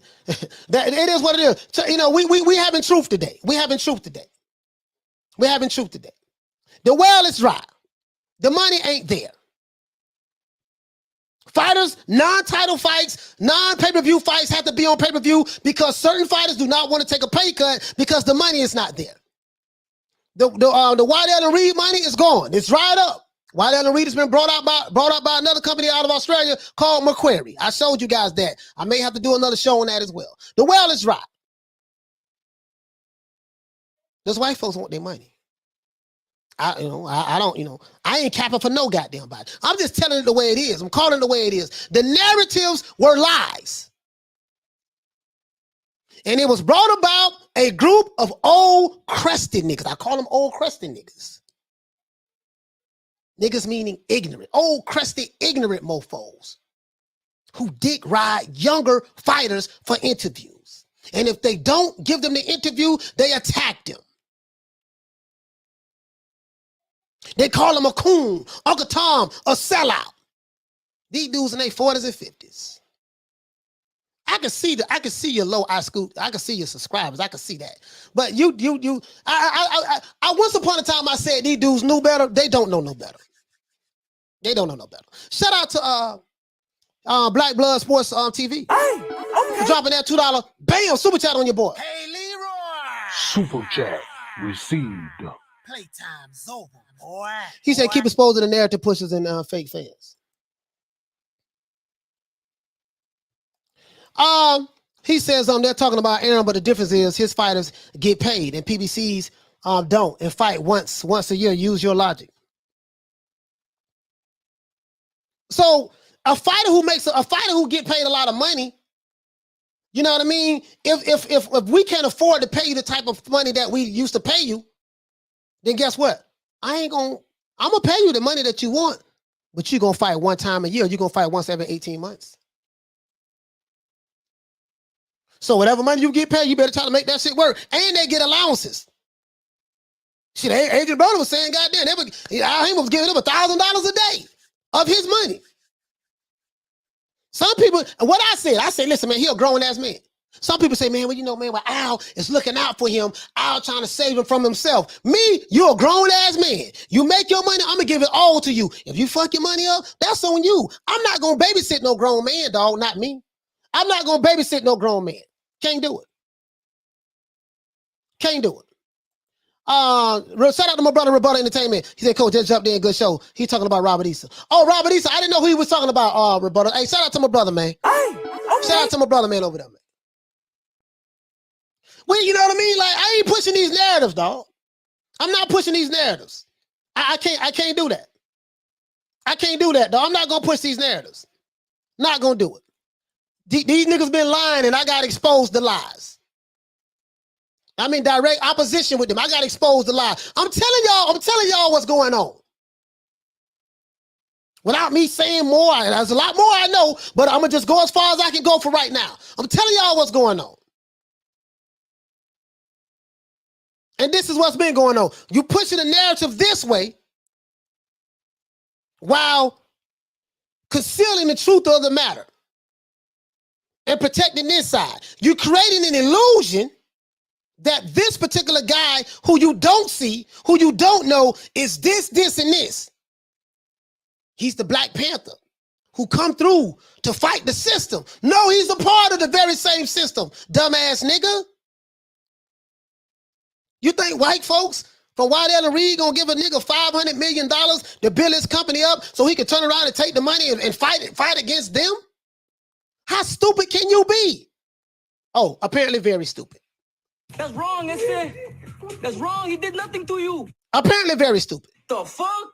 It is what it is. So, you know, we having truth today. We having truth today. We having truth today. The well is dry. The money ain't there. Fighters, non-title fights, non-pay-per-view fights have to be on pay-per-view because certain fighters do not want to take a pay cut because the money is not there. The Waddell and Reed money is gone. It's dried up. Waddell and Reed has been brought up by another company out of Australia called Macquarie. I showed you guys that. I may have to do another show on that as well. The well is dry. Those white folks want their money. I don't, I ain't capping for no goddamn body. I'm just telling it the way it is. I'm calling it the way it is. The narratives were lies. And it was brought about a group of old crusted niggas. I call them old crusted niggas. Niggas meaning ignorant. Old crusted ignorant mofos who dick ride younger fighters for interviews. And if they don't give them the interview, they attack them. They call him a coon, Uncle Tom, a sellout. These dudes in their 40s and 50s. I can see your low I school. I can see your subscribers. I can see that. But I once upon a time I said these dudes knew better. They don't know no better. They don't know no better. Shout out to Black Blood Sports TV. Hey, okay. Dropping that $2. Bam, super chat on your boy. Hey, Leroy. Super chat received. Playtime's over, boy. He said keep exposing the narrative pushers and fake fans. He says they're talking about Aaron, but the difference is his fighters get paid and PBCs don't and fight once a year. Use your logic. So a fighter who get paid a lot of money, you know what I mean? If we can't afford to pay you the type of money that we used to pay you, then guess what? I'm gonna pay you the money that you want, but you're gonna fight one time a year. You're gonna fight once every 18 months. So whatever money you get paid, you better try to make that shit work. And they get allowances. Shit, Adrian Brother was saying, goddamn, he was giving them $1,000 a day of his money. Some people, what I said, listen, man, he a grown ass man. Some people say, man, well, you know, man, well, Al is looking out for him. Al trying to save him from himself. Me, you're a grown ass man. You make your money, I'm gonna give it all to you. If you fuck your money up, that's on you. I'm not gonna babysit no grown man, dog, not me. I'm not gonna babysit no grown man. Can't do it. Can't do it. Shout out to my brother, Rebuttal Entertainment. He said, Coach, just jumped in, good show. He's talking about Robert Issa. Oh, Robert Issa, I didn't know who he was talking about, Rebuttal. Hey, shout out to my brother, man. Hey, okay. Shout out to my brother, man, over there, man. Well, you know what I mean? Like, I ain't pushing these narratives, dog. I'm not pushing these narratives. I can't do that. I can't do that, dog. I'm not gonna push these narratives. Not gonna do it. These niggas been lying and I got exposed the lies. I'm in direct opposition with them. I got exposed the lies. I'm telling y'all what's going on. Without me saying more, there's a lot more I know, but I'm gonna just go as far as I can go for right now. I'm telling y'all what's going on. And this is what's been going on. You pushing the narrative this way while concealing the truth of the matter and protecting this side. You're creating an illusion that this particular guy who you don't see, who you don't know, is this, and this. He's the Black Panther who come through to fight the system. No, he's a part of the very same system, dumbass nigga. You think white folks from Waddell and Reed gonna give a nigga $500 million to build his company up so he can turn around and take the money and fight against them? How stupid can you be? Oh, apparently very stupid. That's wrong, Esther. That's wrong. He did nothing to you. Apparently very stupid. The fuck?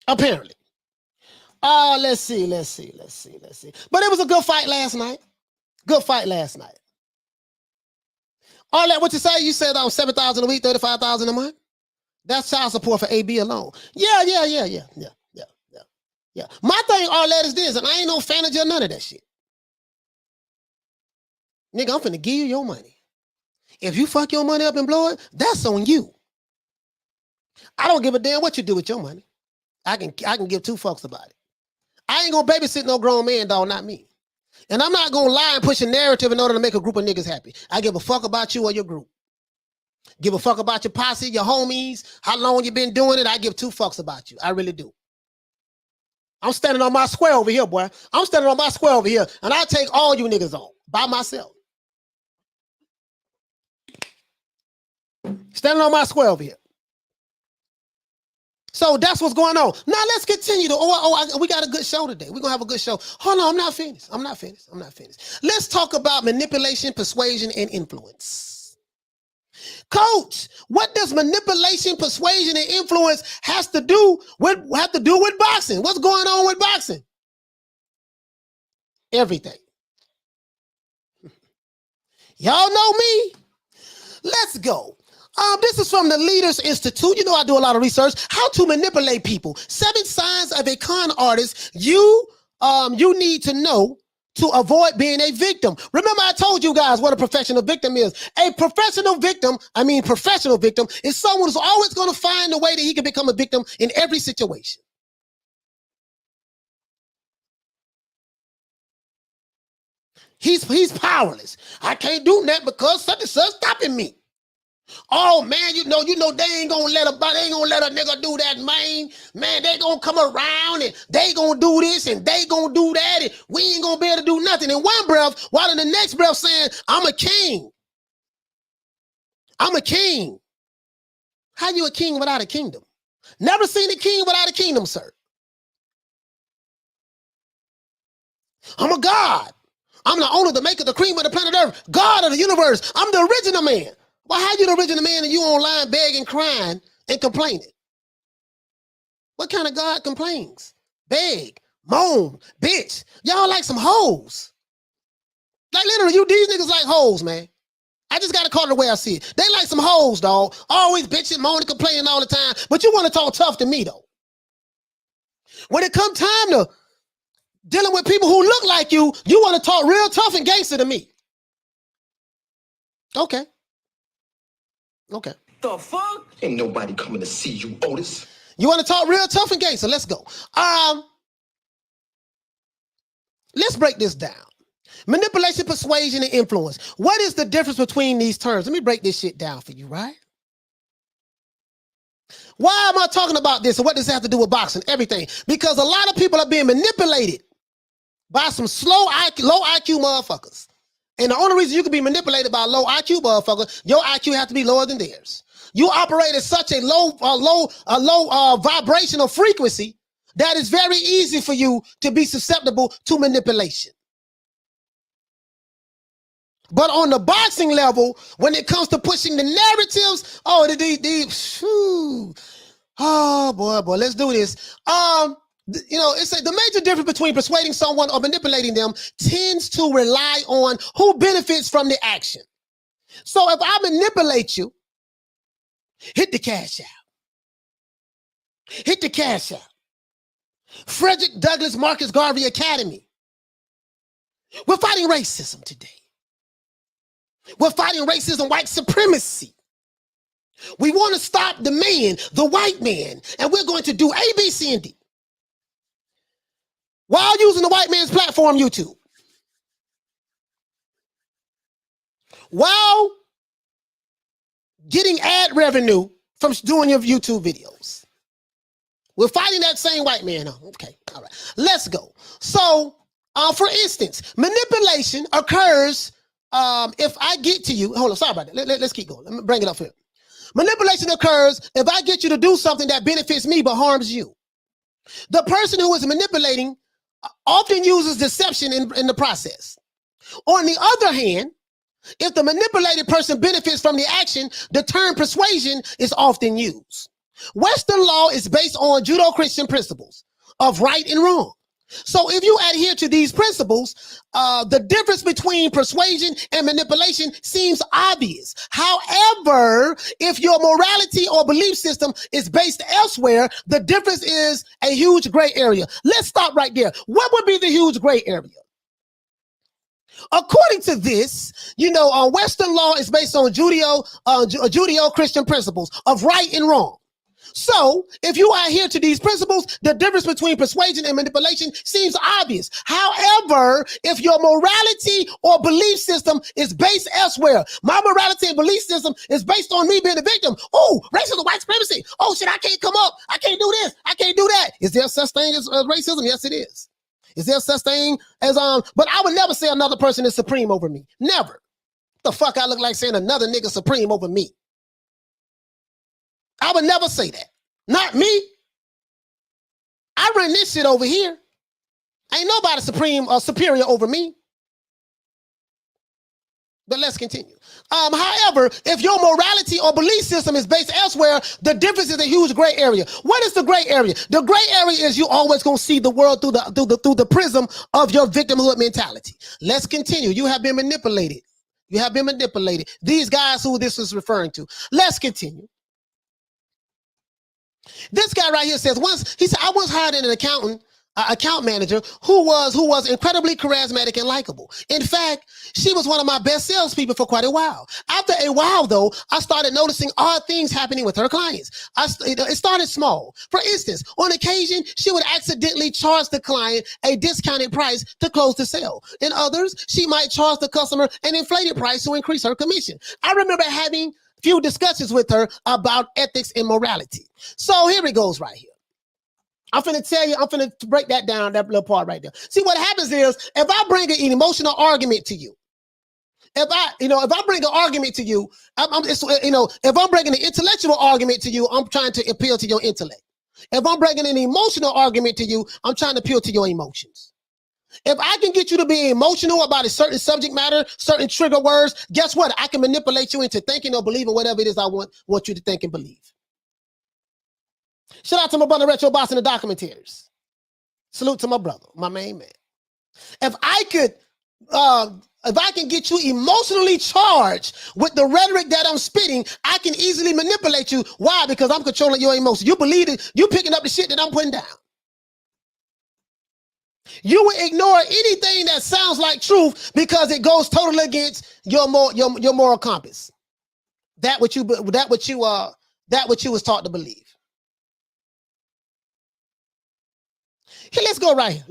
Apparently. Let's see. But it was a good fight last night. Good fight last night. All that, what you say? You said $7,000 a week, $35,000 a month? That's child support for AB alone. Yeah. Yeah. My thing, all that is this, and I ain't no fan of none of that shit. Nigga, I'm finna give you your money. If you fuck your money up and blow it, that's on you. I don't give a damn what you do with your money. I can give two fucks about it. I ain't gonna babysit no grown man, dog, not me. And I'm not gonna lie and push a narrative in order to make a group of niggas happy. I give a fuck about you or your group. Give a fuck about your posse, your homies, how long you been doing it. I give two fucks about you. I really do. I'm standing on my square over here, boy. I'm standing on my square over here, and I take all you niggas on by myself. Standing on my square over here. So that's what's going on. Now let's continue to. We got a good show today. We're gonna have a good show. Hold on, I'm not finished. Let's talk about manipulation, persuasion, and influence. Coach, what does manipulation, persuasion, and influence have to do with boxing? What's going on with boxing? Everything. Y'all know me. Let's go. This is from the Leaders Institute. You know I do a lot of research. How to manipulate people. 7 signs of a con artist you need to know to avoid being a victim. Remember, I told you guys what a professional victim is. A professional victim is someone who's always going to find a way that he can become a victim in every situation. He's powerless. I can't do that because such and such stopping me. Oh man, you know they ain't gonna let a nigga do that, man. Man, they gonna come around and they gonna do this and they gonna do that, and we ain't gonna be able to do nothing. In one breath, while in the next breath saying, I'm a king. I'm a king. How you a king without a kingdom? Never seen a king without a kingdom, sir. I'm a god. I'm the owner, the maker, the cream of the planet Earth, God of the universe. I'm the original man. Well, how you the original man and you online begging, crying, and complaining? What kind of God complains? Beg, moan, bitch. Y'all like some hoes. Like literally, these niggas like hoes, man. I just gotta call it the way I see it. They like some hoes, dog. Always bitching, moaning, complaining all the time. But you want to talk tough to me, though. When it come time to dealing with people who look like you want to talk real tough and gangster to me. Okay. Okay. The fuck? Ain't nobody coming to see you, Otis. You want to talk real tough and gangster? Let's go. Let's break this down. Manipulation, persuasion, and influence. What is the difference between these terms? Let me break this shit down for you, right? Why am I talking about this? And what does it have to do with boxing? Everything. Because a lot of people are being manipulated by some low IQ motherfuckers. And the only reason you can be manipulated by a low IQ motherfucker, your IQ has to be lower than theirs. You operate at such a low vibrational frequency that it's very easy for you to be susceptible to manipulation. But on the boxing level, when it comes to pushing the narratives, boy, let's do this. It's the major difference between persuading someone or manipulating them tends to rely on who benefits from the action. So if I manipulate you, hit the cash out. Hit the cash out. Frederick Douglass Marcus Garvey Academy. We're fighting racism today. We're fighting racism, white supremacy. We want to stop the man, the white man, and we're going to do A, B, C, and D. While using the white man's platform, YouTube. While getting ad revenue from doing your YouTube videos. We're fighting that same white man. Okay, all right. Let's go. So, for instance, manipulation occurs if I get to you. Hold on, sorry about that. Let's keep going. Let me bring it up here. Manipulation occurs if I get you to do something that benefits me but harms you. The person who is manipulating often uses deception in the process. On the other hand, if the manipulated person benefits from the action, the term persuasion is often used. Western law is based on Judeo-Christian principles of right and wrong. So if you adhere to these principles, the difference between persuasion and manipulation seems obvious. However, if your morality or belief system is based elsewhere, the difference is a huge gray area. Let's stop right there. What would be the huge gray area? According to this, Western law is based on Judeo-Christian principles of right and wrong. So, if you adhere to these principles, the difference between persuasion and manipulation seems obvious. However, if your morality or belief system is based elsewhere, my morality and belief system is based on me being a victim. Oh, racism, white supremacy. Oh, shit, I can't come up. I can't do this. I can't do that. Is there such thing as racism? Yes, it is. Is there such thing as, but I would never say another person is supreme over me. Never. The fuck I look like saying another nigga supreme over me? I would never say that. Not me. I run this shit over here. Ain't nobody supreme or superior over me. But let's continue. However, if your morality or belief system is based elsewhere, the difference is a huge gray area. What is the gray area? The gray area is you always gonna see the world through the prism of your victimhood mentality. Let's continue. You have been manipulated. You have been manipulated. These guys who this is referring to. Let's continue. This guy right here says, I once hired an account manager who was incredibly charismatic and likable. In fact, she was one of my best salespeople for quite a while. After a while, though, I started noticing odd things happening with her clients. It started small. For instance, on occasion, she would accidentally charge the client a discounted price to close the sale. In others, she might charge the customer an inflated price to increase her commission. I remember having few discussions with her about ethics and morality. So here it goes right here. I'm finna break that down, that little part right there. See, what happens is, if I bring an emotional argument to you, if I bring an argument to you, if I'm bringing an intellectual argument to you, I'm trying to appeal to your intellect. If I'm bringing an emotional argument to you, I'm trying to appeal to your emotions. If I can get you to be emotional about a certain subject matter, certain trigger words, guess what? I can manipulate you into thinking or believing whatever it is I want you to think and believe. Shout out to my brother Retro Boss and the documentators. Salute to my brother, my main man. If I can get you emotionally charged with the rhetoric that I'm spitting, I can easily manipulate you. Why? Because I'm controlling your emotions. You believe it, you picking up the shit that I'm putting down. You will ignore anything that sounds like truth because it goes totally against your moral compass. That what you was taught to believe. Here, let's go right here.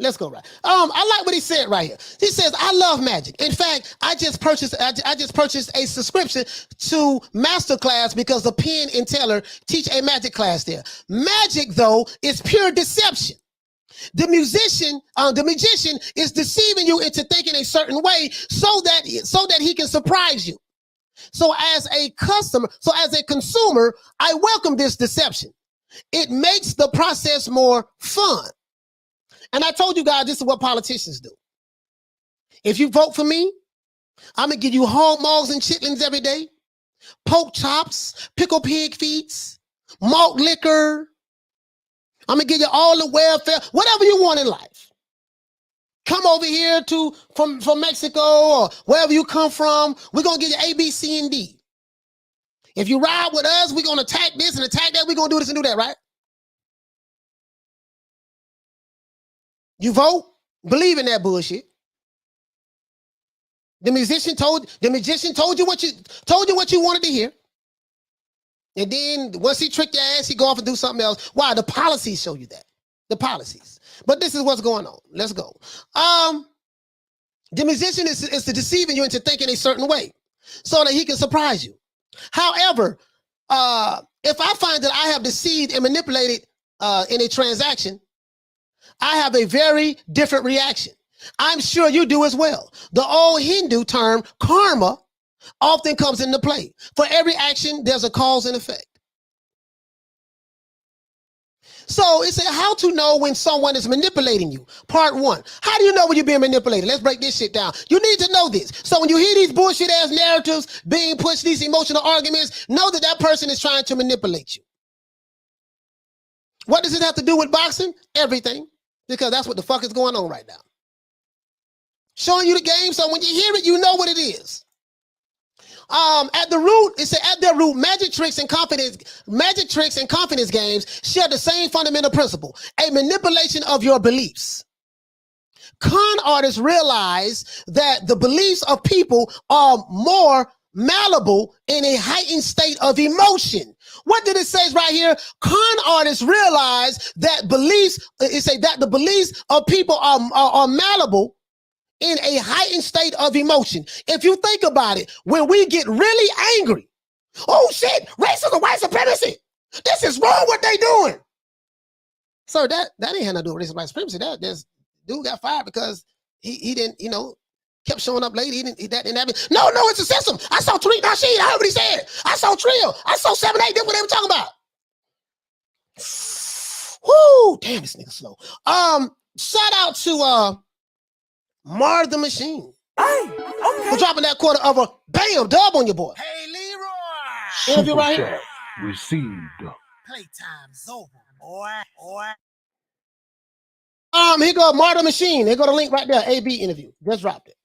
I like what he said right here. He says, "I love magic. In fact, I just purchased a subscription to Masterclass because the Penn and Teller teach a magic class there. Magic, though, is pure deception. The magician is deceiving you into thinking a certain way so that he can surprise you. So as a consumer, I welcome this deception. It makes the process more fun." And I told you guys, this is what politicians do. If you vote for me, I'm going to give you hog maws and chitlins every day, pork chops, pickled pig feet, malt liquor. I'm going to give you all the welfare, whatever you want in life. Come over here from Mexico or wherever you come from. We're going to give you A, B, C, and D. If you ride with us, we're going to attack this and attack that. We're going to do this and do that, right? You vote, believe in that bullshit. The magician told you what you wanted to hear. And then once he tricked your ass, he go off and do something else. Why? The policies show you that. The policies. But this is what's going on. Let's go. The magician is deceiving you into thinking a certain way so that he can surprise you. However, if I find that I have deceived and manipulated in a transaction, I have a very different reaction. I'm sure you do as well. The old Hindu term karma often comes into play. For every action, there's a cause and effect. So it's how to know when someone is manipulating you. Part one. How do you know when you're being manipulated? Let's break this shit down. You need to know this. So when you hear these bullshit ass narratives being pushed, these emotional arguments, know that that person is trying to manipulate you. What does it have to do with boxing? Everything. because that's what the fuck is going on right now. Showing you the game, so when you hear it, you know what it is. At the root, it said at their root, magic tricks and confidence games share the same fundamental principle: a manipulation of your beliefs. Con artists realize that the beliefs of people are more malleable in a heightened state of emotion. What did it say right here? Con artists realize that the beliefs of people are malleable in a heightened state of emotion. If you think about it, when we get really angry, oh shit, racism, white supremacy, this is wrong what they doing. So that ain't had nothing to do with racism, white supremacy. This dude got fired because he didn't, kept showing up late. He didn't have it. No, it's a system. I saw Tariq Nasheed. I heard what he said. I saw Trill. I saw 7-8. That's what they were talking about. Whoo, damn, this nigga slow. Shout out to Mar the Machine. Hey, okay. For dropping that quarter of a bam dub on your boy. Hey, Leroy. Interview Super right here. chat received. Playtime's over, boy. Here go Mar the Machine. Here go the link right there. AB interview. Just dropped it.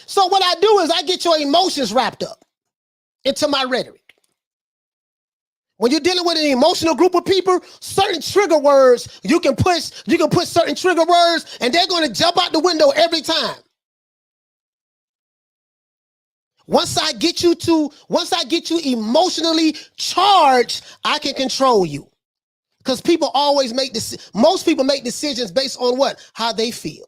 So what I do is I get your emotions wrapped up into my rhetoric. When you're dealing with an emotional group of people, certain trigger words, you can put certain trigger words and they're going to jump out the window every time. Once I get you emotionally charged, I can control you. Because most people make decisions based on what? How they feel.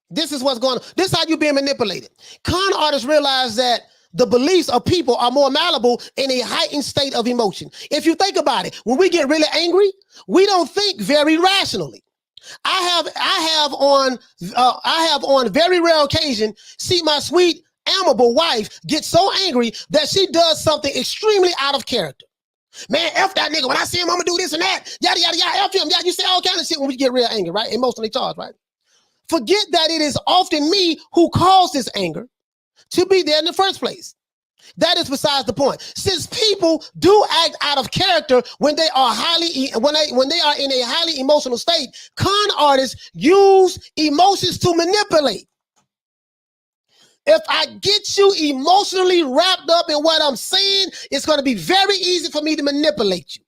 This is what's going on. This is how you're being manipulated. Con artists realize that the beliefs of people are more malleable in a heightened state of emotion. If you think about it, when we get really angry, we don't think very rationally. I have on very rare occasion see my sweet, amiable wife get so angry that she does something extremely out of character. Man, F that nigga. When I see him, I'm gonna do this and that. Yada, yada, yada, F him. You say all kind of shit when we get real angry, right? Emotionally charged, right? Forget that it is often me who caused this anger to be there in the first place. That is besides the point. Since people do act out of character when they are when they are in a highly emotional state, con artists use emotions to manipulate. If I get you emotionally wrapped up in what I'm saying, it's going to be very easy for me to manipulate you.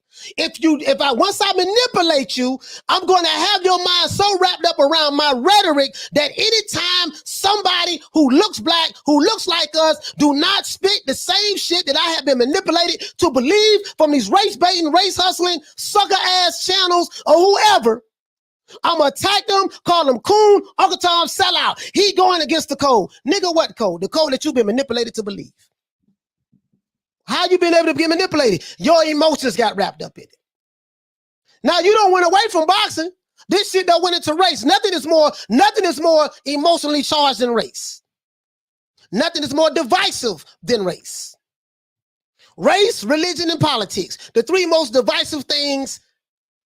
Once I manipulate you, I'm going to have your mind so wrapped up around my rhetoric that anytime somebody who looks black, who looks like us, do not spit the same shit that I have been manipulated to believe from these race baiting, race hustling, sucker ass channels or whoever, I'm going to attack them, call them coon, Uncle Tom, sell out. He going against the code. Nigga, what code? The code that you've been manipulated to believe. How you been able to get manipulated? Your emotions got wrapped up in it. Now, you don't went away from boxing. This shit that went into race. Nothing is more emotionally charged than race. Nothing is more divisive than race. Race, religion, and politics. The three most divisive things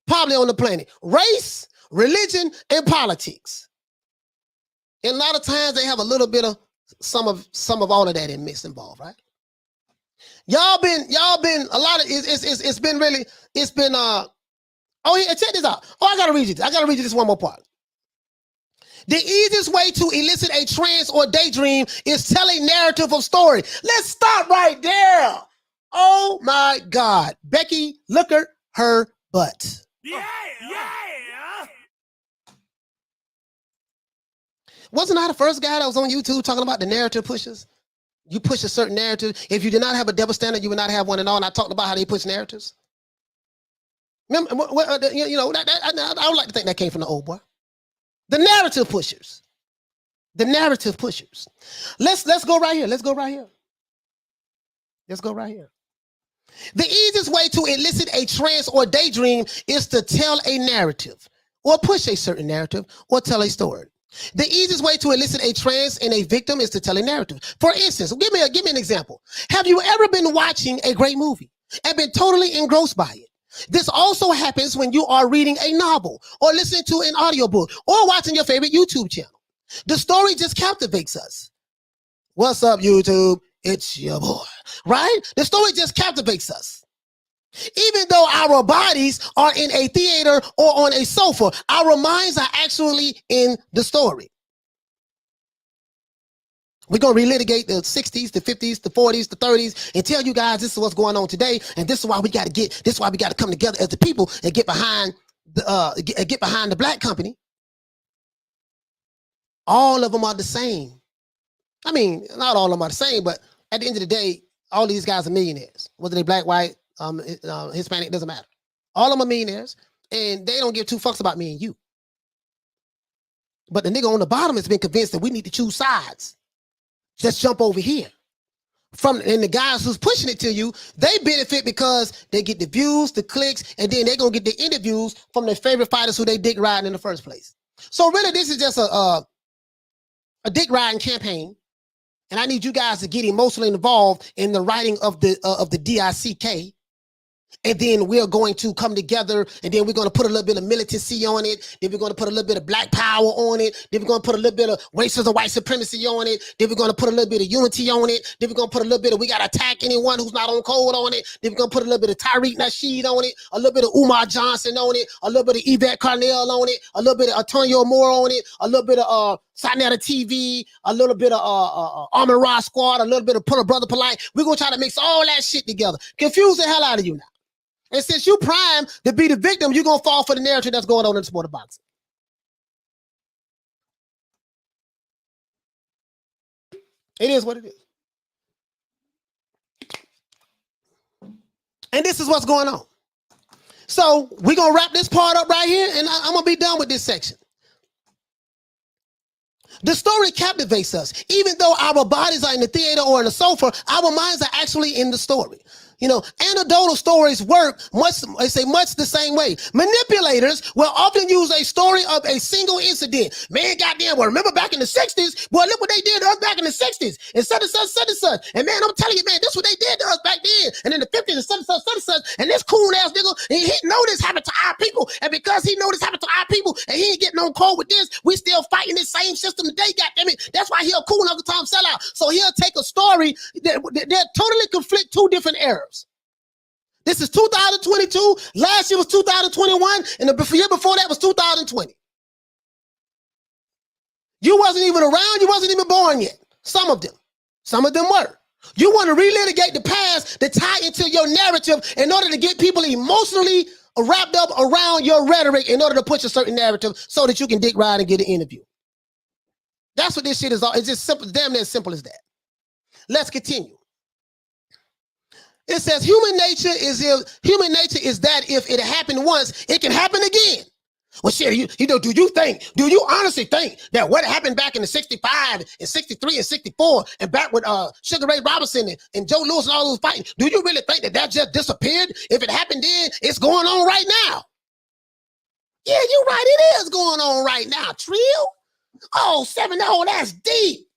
probably on the planet. Race, religion, and politics. And a lot of times they have a little bit of some of all of that in mix involved, right? Y'all been a lot of it's been oh yeah, check this out. Oh, I gotta read you this one more part. The easiest way to elicit a trance or daydream is tell a narrative of story. Let's stop right there. Oh my God. Becky, look at her butt. Yeah. Wasn't I the first guy that was on YouTube talking about the narrative pushers? You push a certain narrative. If you did not have a double standard, you would not have one at all. And I talked about how they push narratives. Remember, I would like to think that came from the old boy. The narrative pushers. The narrative pushers. Let's go right here. Let's go right here. The easiest way to elicit a trance or daydream is to tell a narrative or push a certain narrative or tell a story. The easiest way to elicit a trance in a victim is to tell a narrative. For instance, give me an example. Have you ever been watching a great movie and been totally engrossed by it? This also happens when you are reading a novel or listening to an audiobook or watching your favorite YouTube channel. The story just captivates us. What's up, YouTube? It's your boy, right? The story just captivates us. Even though our bodies are in a theater or on a sofa, our minds are actually in the story. We're going to relitigate the 60s, the 50s, the 40s, the 30s, and tell you guys this is what's going on today, and this is why we got to come together as the people and get behind the black company. All of them are the same. I mean, not all of them are the same, but at the end of the day, all these guys are millionaires. Whether they black, white, Hispanic, doesn't matter. All of them are millionaires, and they don't give two fucks about me and you. But the nigga on the bottom has been convinced that we need to choose sides. Just jump over here. And the guys who's pushing it to you, they benefit because they get the views, the clicks, and then they're going to get the interviews from their favorite fighters who they dick riding in the first place. So really, this is just a dick riding campaign. And I need you guys to get emotionally involved in the writing of the DICK. And then we're going to come together, and then we're going to put a little bit of militancy on it. Then we're going to put a little bit of black power on it. Then we're going to put a little bit of racism, white supremacy on it. Then we're going to put a little bit of unity on it. Then we're going to put a little bit of we got to attack anyone who's not on code on it. Then we're going to put a little bit of Tariq Nasheed on it, a little bit of Umar Johnson on it, a little bit of Yvette Carnell on it, a little bit of Antonio Moore on it, a little bit of Sinetta TV, a little bit of Armin Ross Squad, a little bit of Put a Brother Polite. We're going to try to mix all that shit together. Confuse the hell out of you now. And since you prime to be the victim, you're going to fall for the narrative that's going on in the sport of boxing. It is what it is. And this is what's going on. So we're going to wrap this part up right here, and I'm going to be done with this section. The story captivates us. Even though our bodies are in the theater or in the sofa, our minds are actually in the story. You know, anecdotal stories work much the same way. Manipulators will often use a story of a single incident. Man, goddamn, well, remember back in the 60s? Boy, look what they did to us back in the 60s. And such and such, such and such. And man, I'm telling you, man, this is what they did to us back then. And in the 50s and such and such, such and such. And this cool ass nigga, he know this happened to our people. And because he know this happened to our people, and he ain't getting on code with this, we still fighting this same system today, goddammit. That's why he'll cool enough to time sell out. So he'll take a story that totally conflict two different eras. This is 2022. Last year was 2021, and the year before that was 2020. You wasn't even around. You wasn't even born yet. Some of them were. You want to relitigate the past to tie into your narrative in order to get people emotionally wrapped up around your rhetoric in order to push a certain narrative so that you can dick ride and get an interview. That's what this shit is all. It's just simple, damn near as simple as that. Let's continue. It says human nature is that if it happened once, it can happen again. Well, shit, you know, do you honestly think that what happened back in the 65 and 63 and 64 and back with Sugar Ray Robinson and Joe Louis and all those fighting, do you really think that just disappeared? If it happened then, it's going on right now. Yeah, you're right, it is going on right now, Trill. Oh, 7-0, that's deep.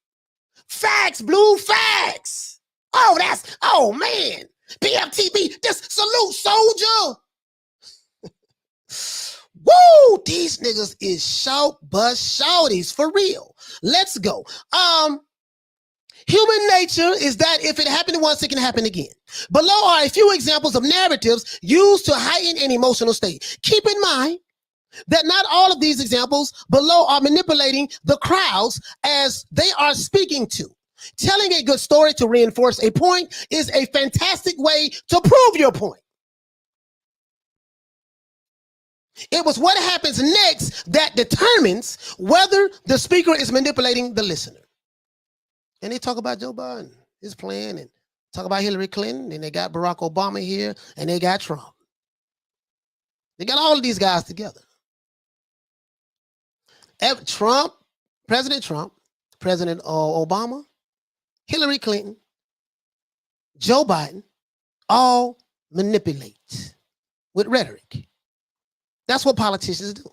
Facts, Blue, facts. Oh, man. BFTB, just salute, soldier. Woo, these niggas is shout bust shouties for real. Let's go. Human nature is that if it happened once, it can happen again. Below are a few examples of narratives used to heighten an emotional state. Keep in mind that not all of these examples below are manipulating the crowds as they are speaking to. Telling a good story to reinforce a point is a fantastic way to prove your point. It was what happens next that determines whether the speaker is manipulating the listener. And they talk about Joe Biden, his plan, and talk about Hillary Clinton, and they got Barack Obama here, and they got Trump. They got all of these guys together. President Trump, President Obama, Hillary Clinton, Joe Biden, all manipulate with rhetoric. That's what politicians do.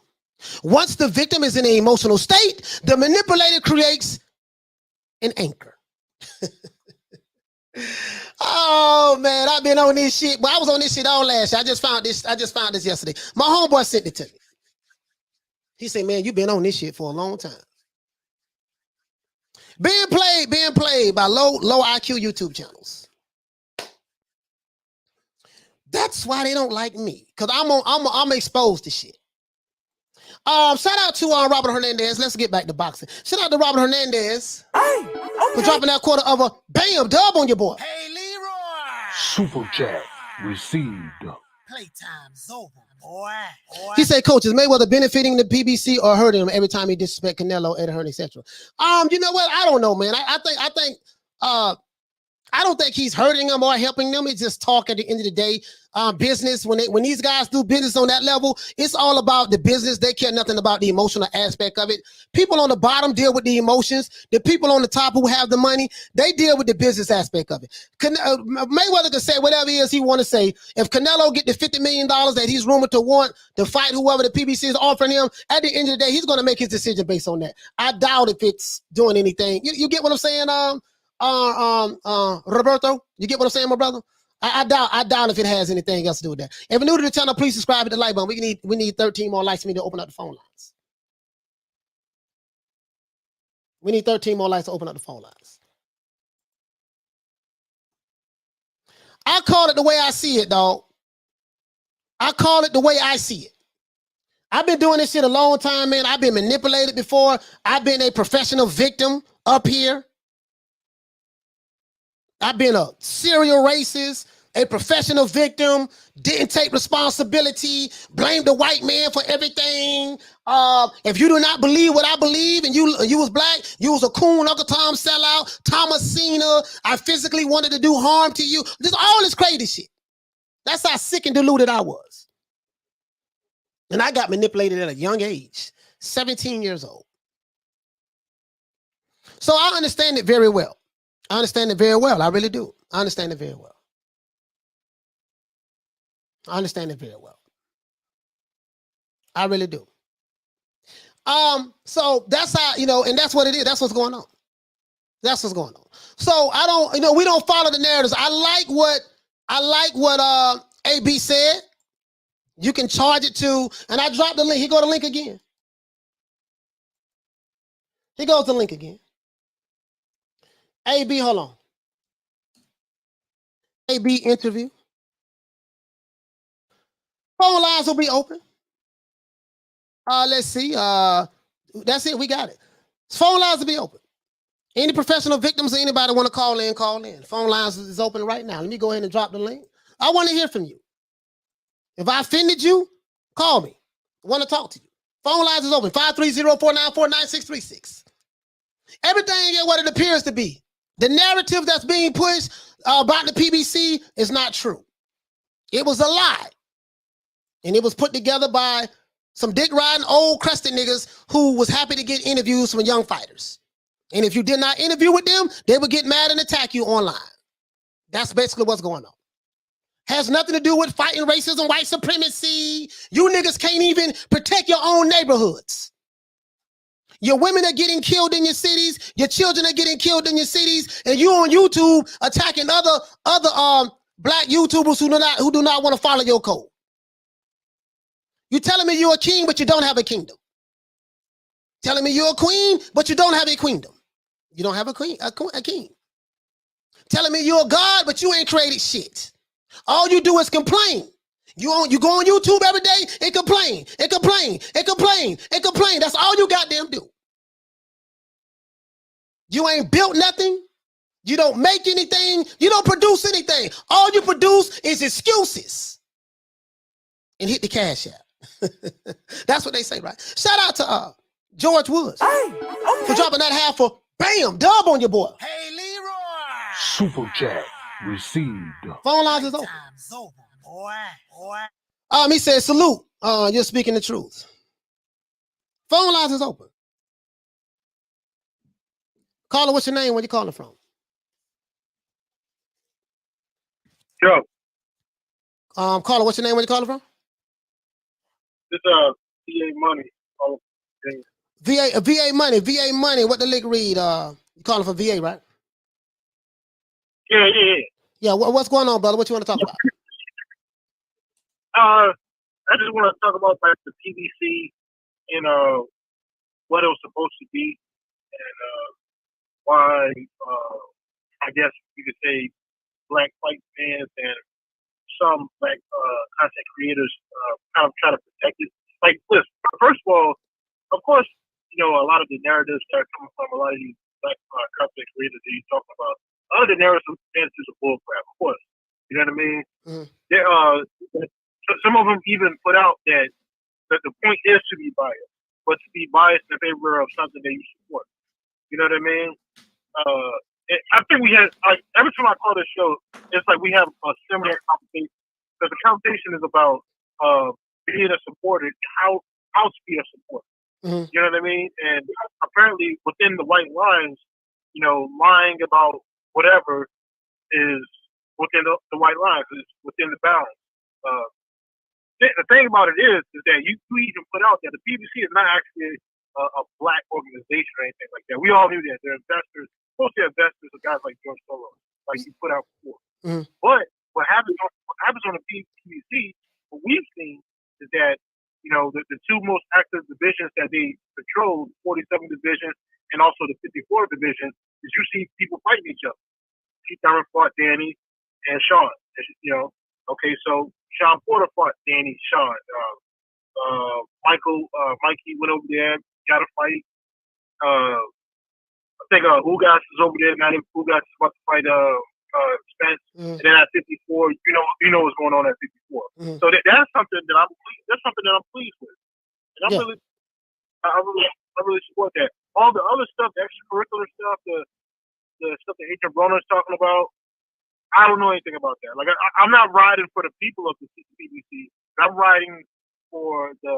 Once the victim is in an emotional state, the manipulator creates an anchor. Oh man, I've been on this shit. Well, I was on this shit all last year. I just found this yesterday. My homeboy sent it to me. He said, man, you've been on this shit for a long time. Being played by low IQ YouTube channels. That's why they don't like me, because I'm exposed to shit. Shout out to Robert Hernandez. Let's get back to boxing. Shout out to Robert Hernandez for dropping that quarter of a bam dub on your boy. Hey, Leroy. Super chat received. Playtime's over, boy. He said, "Coach, is Mayweather benefiting the PBC or hurting him every time he disrespect Canelo, Ed Hearn, etc.?" You know what? I don't know, man. I don't think he's hurting them or helping them. It's just talk at the end of the day. Business, when these guys do business on that level, it's all about the business. They care nothing about the emotional aspect of it. People on the bottom deal with the emotions. The people on the top who have the money, they deal with the business aspect of it. Mayweather can say whatever it is he want to say. If Canelo get the $50 million that he's rumored to want to fight whoever the PBC is offering him, at the end of the day, he's going to make his decision based on that. I doubt if it's doing anything. You get what I'm saying? Roberto, you get what I'm saying, my brother? I doubt if it has anything else to do with that. If you're new to the channel, please subscribe to the like button. We need 13 more likes for me to open up the phone lines. We need 13 more likes to open up the phone lines. I call it the way I see it, dog. I call it the way I see it. I've been doing this shit a long time, man. I've been manipulated before. I've been a professional victim up here. I've been a serial racist, a professional victim, didn't take responsibility, blamed the white man for everything. If you do not believe what I believe and you was black, you was a coon, Uncle Tom sellout, Thomasina, I physically wanted to do harm to you. Just all this crazy shit. That's how sick and deluded I was. And I got manipulated at a young age, 17 years old. So I understand it very well. I understand it very well. I really do. I understand it very well. I understand it very well. I really do. So that's how, and that's what it is. That's what's going on. That's what's going on. So I don't, we don't follow the narratives. I like what AB said. You can charge it to, and I dropped the link. Here go the link again. Here goes the link again. AB, hold on. AB interview. Phone lines will be open. Let's see. That's it. We got it. Phone lines will be open. Any professional victims or anybody want to call in, call in. Phone lines is open right now. Let me go ahead and drop the link. I want to hear from you. If I offended you, call me. I want to talk to you. Phone lines is open. 530-494-9636. Everything is what it appears to be. The narrative that's being pushed about the PBC is not true. It was a lie. And it was put together by some dick-riding old crusted niggas who was happy to get interviews from young fighters. And if you did not interview with them, they would get mad and attack you online. That's basically what's going on. Has nothing to do with fighting racism, white supremacy. You niggas can't even protect your own neighborhoods. Your women are getting killed in your cities. Your children are getting killed in your cities. And you on YouTube attacking other black YouTubers who do not want to follow your code. You telling me you're a king, but you don't have a kingdom. Telling me you're a queen, but you don't have a queendom. You don't have a king. Telling me you're a god, but you ain't created shit. All you do is complain. You go on YouTube every day and complain, and complain, and complain, and complain. That's all you goddamn do. You ain't built nothing. You don't make anything. You don't produce anything. All you produce is excuses. And hit the cash app. That's what they say, right? Shout out to George Woods for dropping that half for bam, dub on your boy. Hey, Leroy. Super chat received. Phone lines is open. Playtime's over, boy. He said, salute. You're speaking the truth. Phone lines is open. Caller, what's your name? Where you calling from? Yo, Caller, what's your name? Where you calling from? this VA money. Oh, VA money. What the lick read? You calling for VA, right? yeah. Yeah. What's going on, brother? What you want to talk about? I just want to talk about like the PBC and what it was supposed to be and why I guess you could say black fight fans and some like content creators kind of try to protect it. Like, listen, first of all, of course, you know, a lot of the narratives that are coming from a lot of these like content creators that you're talking about, a lot of the narratives are bullcrap, of course. You know what I mean? Mm. There some of them even put out that the point is to be biased, but to be biased in favor of something that you support. You know what I mean? I think we had, like, every time I call this show, it's like we have a similar conversation. Because the conversation is about being a supporter, how to be a supporter. Mm-hmm. You know what I mean? And apparently within the white lines, you know, lying about whatever is within the white lines, is within the bounds. The thing about it is that you even put out that the BBC is not actually a black organization or anything like that. We all knew that. They're investors, mostly investors of guys like George Soros, like you put out before. Mm-hmm. But what happens on the BBC, what we've seen is that, you know, the two most active divisions that they control, the 47th Division and also the 54th Division, is you see people fighting each other. Keith Thurman fought Danny and Sean. You know, okay, so Sean Porter fought Danny, Sean. Mikey went over there, got a fight. I think Ugas is over there now. Ugas is about to fight Spence. Mm-hmm. And then at 54, you know what's going on at 54. Mm-hmm. So that's something that I'm pleased with. And I really support that. All the other stuff, the extracurricular stuff, the stuff that Agent Broner's talking about, I don't know anything about that. Like, I'm not riding for the people of the BBC. I'm riding for the,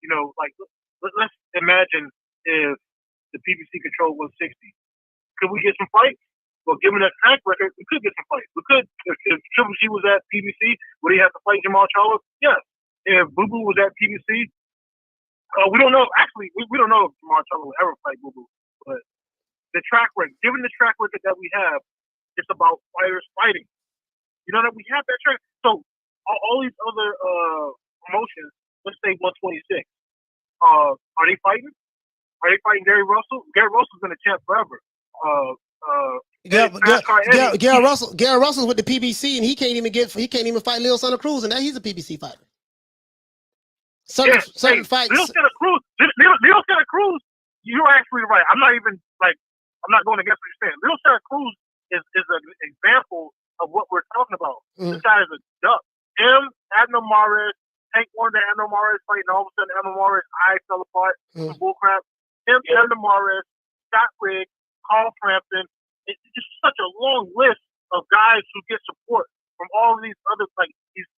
you know, like, let's imagine if the BBC controlled 160. Could we get some fights? Well, given that track record, we could get some fights. We could. If Triple C was at BBC, would he have to fight Jamal Charlo? Yes. If Boo Boo was at BBC, we don't know. Actually, we don't know if Jamal Charlo will ever fight Boo Boo. But the track record, given the track record that we have, it's about fighters fighting. You know that we have that track. So all these other promotions, let's say 126, are they fighting? Are they fighting Gary Russell? Gary Russell's been a champ forever. Gary Russell's with the PBC, and he can't even fight Leo Santa Cruz, and now he's a PBC fighter. Certain fights. Leo Santa Cruz, you're actually right. I'm not going against what you're saying. Leo Santa Cruz is an example of what we're talking about. This guy is a duck. Him, Admiral Mares, Hank Warner, Admiral Mares fighting, all of a sudden Admiral Mares' eyes fell apart. Some bullcrap. Him, Admiral Mares, Scott Rigg, Carl Frampton. It's just such a long list of guys who get support from all of these other, like, these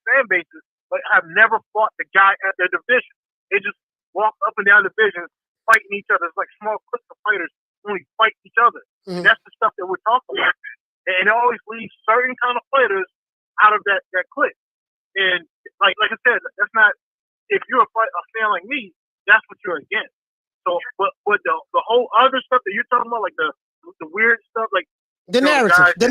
fan bases, but have never fought the guy at their division. They just walk up and down divisions, fighting each other. It's like small cliques of fighters only fight each other. And that's the stuff that we're talking about. And it always leaves certain kind of fighters out of that clique. And like I said, that's not, if you're a fan like me, that's what you're against. So, but the whole other stuff that you're talking about, like the weird stuff, like the narrative, the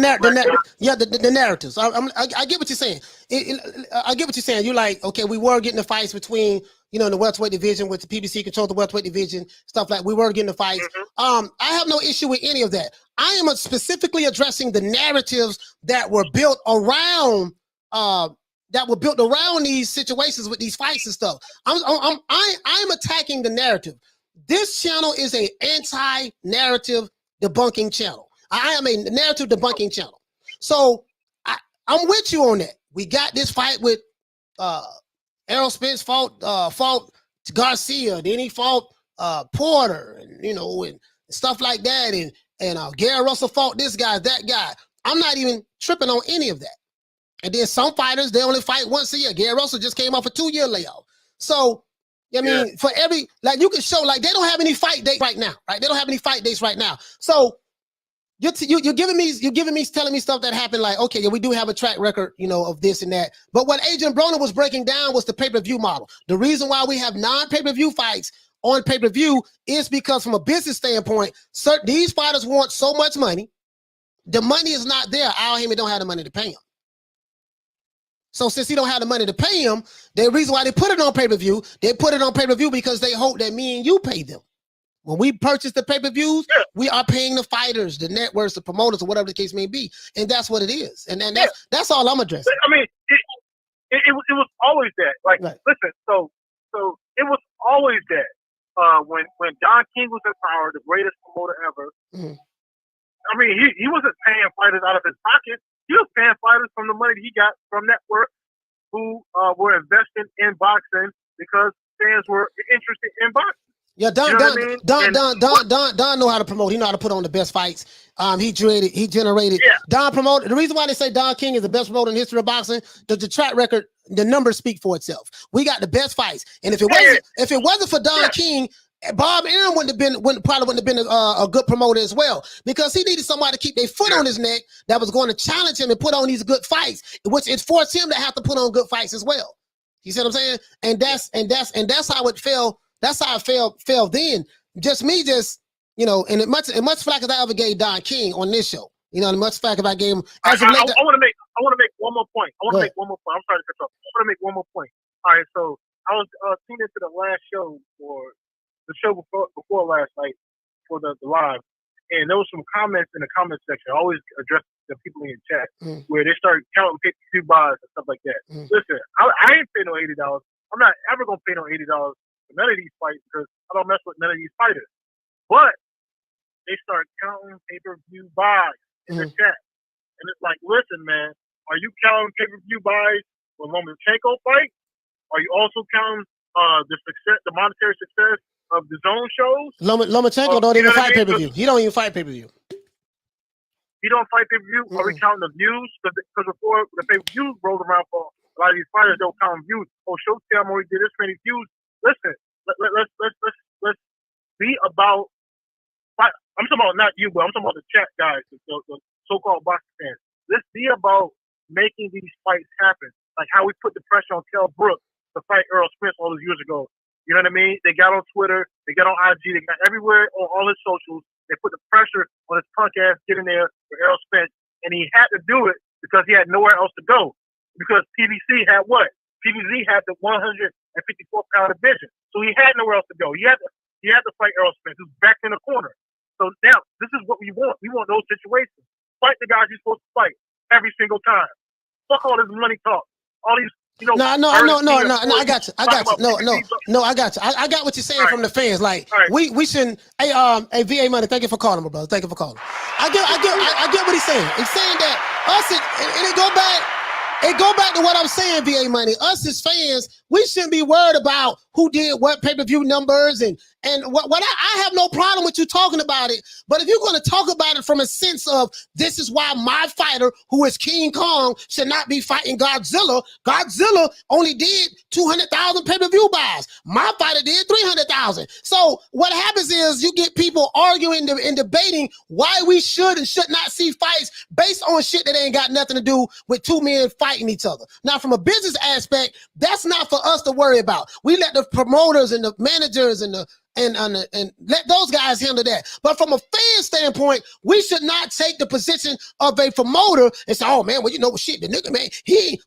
narratives. I get what you're saying. I get what you're saying. You're like, okay, we were getting the fights between, you know, the welterweight division with the PBC controlled the welterweight division, stuff like we were getting the fights. I have no issue with any of that. I am specifically addressing the narratives that were built around these situations with these fights and stuff. I'm attacking the narrative. This channel is an anti-narrative debunking channel. I am a narrative debunking channel. So I'm with you on that. We got this fight with Errol Spence fought Garcia, then he fought Porter, and you know, and stuff like that, and Gary Russell fought this guy, that guy. I'm not even tripping on any of that. And then some fighters, they only fight once a year. Gary Russell just came off a 2-year layoff. So I mean, for every, like, you can show, like, they don't have any fight dates right now, right? They don't have any fight dates right now. So you're telling me stuff that happened, like, okay, yeah, we do have a track record, you know, of this and that. But what Agent Broner was breaking down was the pay-per-view model. The reason why we have non-pay-per-view fights on pay-per-view is because from a business standpoint, these fighters want so much money. The money is not there. Al Heyman don't have the money to pay him. So since he don't have the money to pay him, the reason why they put it on pay-per-view, they put it on pay-per-view because they hope that me and you pay them. When we purchase the pay-per-views, we are paying the fighters, the networks, the promoters, or whatever the case may be, and that's what it is. And then that's all I'm addressing. I mean, it was always that. Like, listen, so it was always that. When Don King was in power, the greatest promoter ever. Mm-hmm. I mean, he wasn't paying fighters out of his pocket. He was paying fighters from the money that he got from networks who were investing in boxing because fans were interested in boxing. Yeah, Don know how to promote. He know how to put on the best fights. He generated. Yeah. Don promoted. The reason why they say Don King is the best promoter in the history of boxing, the track record, the numbers speak for itself. We got the best fights, and if it wasn't for Don King, Bob Aaron probably wouldn't have been a good promoter as well, because he needed somebody to keep their foot on his neck that was going to challenge him and put on these good fights, which it forced him to have to put on good fights as well. You see what I'm saying? And that's how it fell. That's how it fell then. Just me, and as much flack as I ever gave Don King on this show, as much flack as I gave him. I want to make one more point. I'm sorry to cut off. I want to make one more point. All right, so I was tuned into the last show for the show before last night for the live, and there was some comments in the comment section. I always address the people in the chat where they start counting $52 and stuff like that. Listen, I ain't paying no $80. I'm not ever gonna pay no $80 for none of these fights because I don't mess with none of these fighters. But they start counting pay-per-view buys in the chat, and it's like, listen, man, are you counting pay-per-view buys for Lomachenko fight? Are you also counting the monetary success of the zone shows? Lomachenko don't even fight pay-per-view. He don't even fight pay-per-view. He don't fight pay-per-view? Are we counting the views? Because before the pay-per-views rolled around for a lot of these fighters, they'll count views. Oh, Showtime already did this many views. Listen, let's be about. I'm talking about not you, but I'm talking about the chat guys, the so-called boxing fans. Let's be about making these fights happen, like how we put the pressure on Kell Brooks to fight Earl Spence all those years ago. You know what I mean? They got on Twitter, they got on IG, they got everywhere on all his socials. They put the pressure on his punk ass getting there for Earl Spence, and he had to do it because he had nowhere else to go. Because PBC had what? PBC had the 154-pound division, so he had nowhere else to go. He had to fight Earl Spence, who's back in the corner. So now this is what we want. We want those situations. Fight the guys you're supposed to fight every single time. Fuck all this money talk. All these. No, I got you. I got you. I got what you're saying from the fans. Like we shouldn't. Hey, VA Money, thank you for calling, my brother. Thank you for calling. I get what he's saying. He's saying that us and it go back. It go back to what I'm saying, VA Money. Us as fans, we shouldn't be worried about who did what pay-per-view numbers and what I have no problem with you talking about it. But if you're going to talk about it from a sense of this is why my fighter, who is King Kong, should not be fighting Godzilla. Godzilla only did 200,000 pay-per-view buys. My fighter did 300,000. So what happens is you get people arguing and debating why we should and should not see fights based on shit that ain't got nothing to do with two men fighting each other. Now, from a business aspect, that's not for us to worry about. We let the promoters and the managers and let those guys handle that. But from a fan standpoint, we should not take the position of a promoter and say, oh man, well, shit, the nigga, man,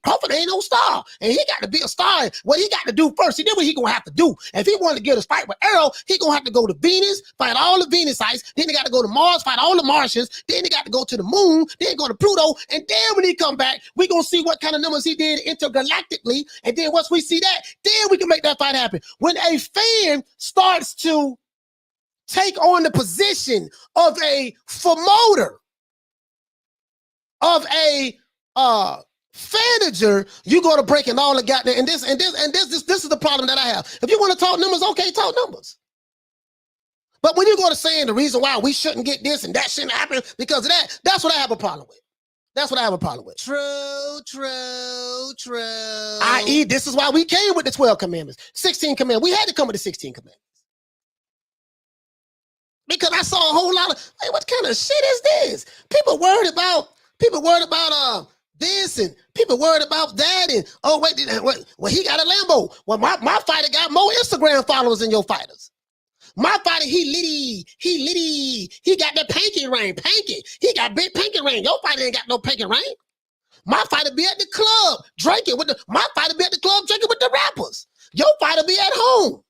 Crawford ain't no star, and he got to be a star. What he got to do first, he did what he gonna have to do. If he wanted to get a fight with Errol, he gonna have to go to Venus, fight all the Venus sites, then he got to go to Mars, fight all the Martians, then he got to go to the moon, then go to Pluto, and then when he come back, we gonna see what kind of numbers he did intergalactically, and then once we see that, then we can make that fight happen. When a fan starts to take on the position of a promoter, of a manager, you go to breaking all the goddamn and this is the problem that I have. If you want to talk numbers, okay, talk numbers. But when you go to saying the reason why we shouldn't get this and that shouldn't happen because of that, that's what I have a problem with. That's what I have a problem with. True. I.e., this is why we came with the 12 commandments, 16 commandments. We had to come with the 16 commandments. Because I saw a whole lot of, what kind of shit is this? People worried about this and people worried about that and well, he got a Lambo. Well, my fighter got more Instagram followers than your fighters. My fighter, he got the pinky ring. He got big pinky ring. Your fighter ain't got no pinky ring. My fighter be at the club drinking with my fighter be at the club drinking with the rappers. Your fighter be at home.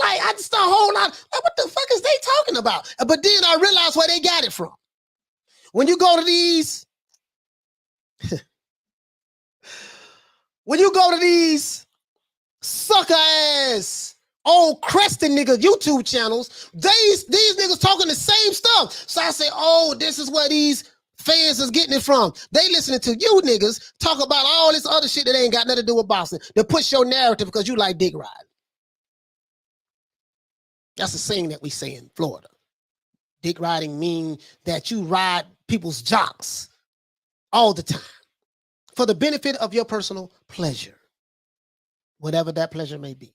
like, I just a whole lot. Like, what the fuck is they talking about? But then I realized where they got it from. When you go to these, sucker ass old crested niggas YouTube channels, these niggas talking the same stuff. So I say, oh, this is where these fans is getting it from. They listening to you niggas talk about all this other shit that ain't got nothing to do with boxing to push your narrative because you like dick riding. That's the saying that we say in Florida. Dick riding mean that you ride people's jocks all the time for the benefit of your personal pleasure, whatever that pleasure may be.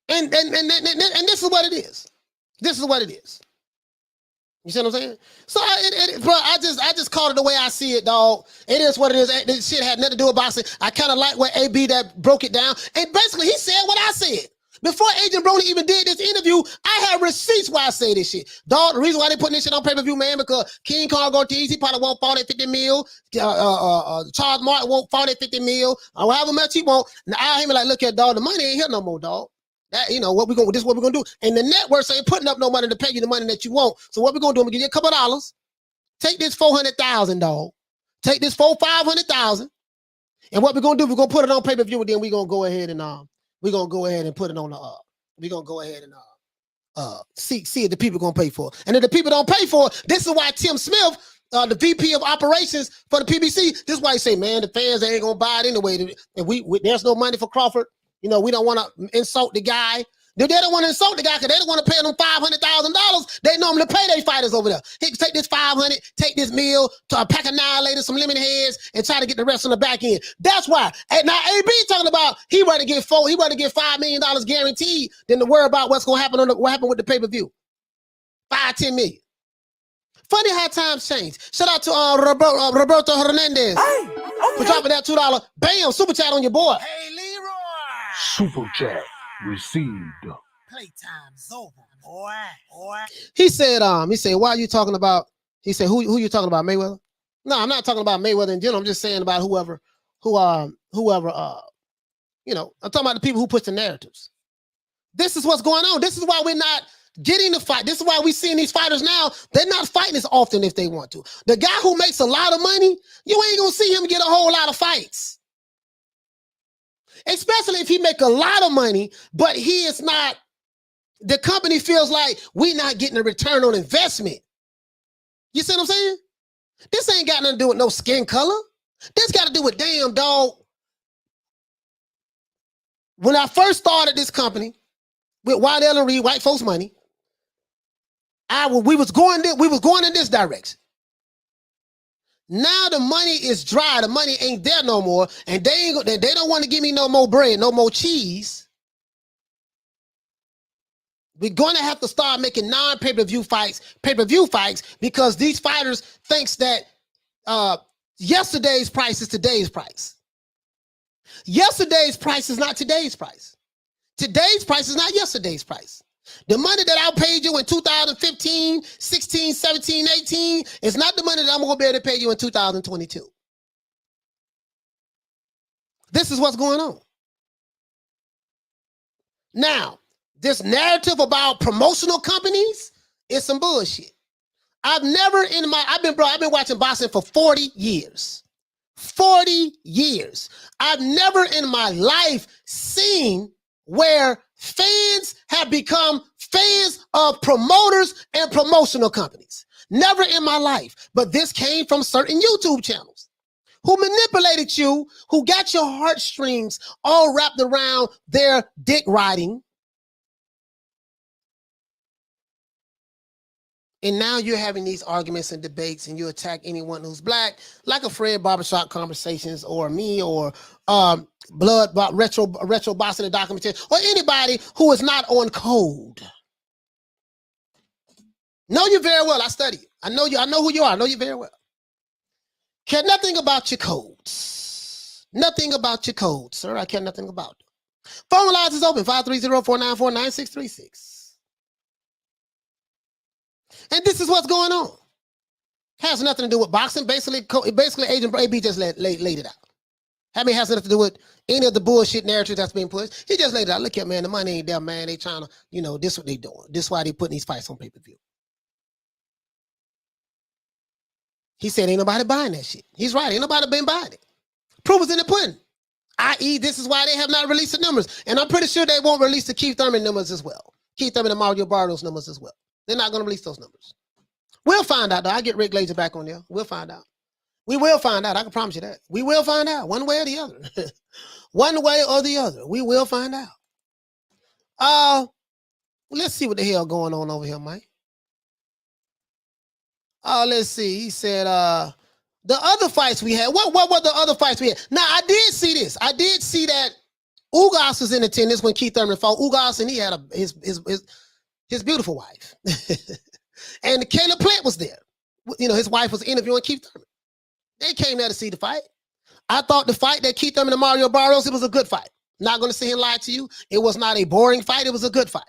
And this is what it is. This is what it is. You see what I'm saying? So, bro, I just called it the way I see it, dog. It is what it is. This shit had nothing to do with boxing. I kind of like what AB that broke it down. And basically, he said what I said. Before Agent Brony even did this interview, I had receipts why I say this shit. Dog, the reason why they putting this shit on pay-per-view, man, because King Kong Ortiz, he probably won't fall at 50 mil. Charles Martin won't fall at 50 mil. Or however much he won't. Now, I hear me like, look at dog, the money ain't here no more, dog. That, you know, this is what we're gonna do. And the networks ain't putting up no money to pay you the money that you want. So what we're gonna do, I'm gonna give you a couple of dollars. Take this $400,000, dog. Take this $500,000. And what we're gonna do, we're gonna put it on pay-per-view, and then we're gonna go ahead and put it on the we're gonna go ahead and see if the people gonna pay for it. And if the people don't pay for it, this is why Tim Smith, the VP of operations for the PBC, this is why he say, man, the fans ain't gonna buy it anyway. And we there's no money for Crawford. You know, we don't want to insult the guy. They don't want to insult the guy because they don't want to pay them $500,000. They normally pay their fighters over there. He can take this 500, take this meal, to a pack of annihilators, some lemon heads, and try to get the rest on the back end. That's why. And now AB talking about he want to get $5 million guaranteed than to worry about what's going to happen what happened with the pay-per-view. 5-10 million. Funny how times change. Shout out to Roberto Hernandez for dropping that $2. Bam, super chat on your boy. Hey, Leroy. Super chat received. Playtime's over, boy. He said, why are you talking about? He said, who you talking about, Mayweather? No, I'm not talking about Mayweather in general. I'm just saying about whoever, I'm talking about the people who push the narratives. This is what's going on. This is why we're not getting the fight. This is why we're seeing these fighters now. They're not fighting as often if they want to. The guy who makes a lot of money, you ain't gonna see him get a whole lot of fights. Especially if he make a lot of money, but he is not, the company feels like we're not getting a return on investment. You see what I'm saying? This ain't got nothing to do with no skin color. This got to do with, damn, dog. When I first started this company with Waddell and Reed, white folks money, we was going in this direction. Now the money is dry. The money ain't there no more, and they don't want to give me no more bread, no more cheese. We're going to have to start making non-pay-per-view fights, because these fighters thinks that yesterday's price is today's price. Yesterday's price is not today's price. Today's price is not yesterday's price. The money that I paid you in 2015, 16, 17, 18 is not the money that I'm going to be able to pay you in 2022. This is what's going on. Now, this narrative about promotional companies is some bullshit. I've been watching boxing for 40 years. 40 years. I've never in my life seen where fans have become fans of promoters and promotional companies. Never in my life. But this came from certain YouTube channels who manipulated you, who got your heartstrings all wrapped around their dick riding. And now you're having these arguments and debates, and you attack anyone who's black, like a Fred Barbershop Conversations, or me, or Blood Retro Boxing and Documentary, or anybody who is not on code. Know you very well. I study you. I know you. I know who you are. I know you very well. Care nothing about your codes. Nothing about your codes, sir. I care nothing about them. Phone lines is open, 530-494-9636. And this is what's going on. Has nothing to do with boxing. Basically Agent AB just laid it out. I mean, it has nothing to do with any of the bullshit narrative that's being pushed. He just laid it out. Look at, man, the money ain't there, man. They trying to, you know, this what they doing. This why they putting these fights on pay-per-view. He said ain't nobody buying that shit. He's right. Ain't nobody been buying it. Proof is in the pudding. I.e., this is why they have not released the numbers. And I'm pretty sure they won't release the Keith Thurman numbers as well. Keith Thurman and Mario Barrios numbers as well. They're not going to release those numbers. We'll find out, though. I'll get Rick Glazer back on there. We'll find out. We will find out. I can promise you that. We will find out one way or the other. One way or the other. We will find out. Let's see what the hell going on over here, Mike. Let's see. He said, the other fights we had. What were the other fights we had? Now, I did see this. I did see that Ugas was in attendance when Keith Thurman fought. Ugas, and he had his beautiful wife. And Caleb Plant was there. You know, his wife was interviewing Keith Thurman. They came there to see the fight. I thought the fight that Keith Thurman and Mario Barrios, it was a good fight. Not going to sit here and lie to you. It was not a boring fight. It was a good fight.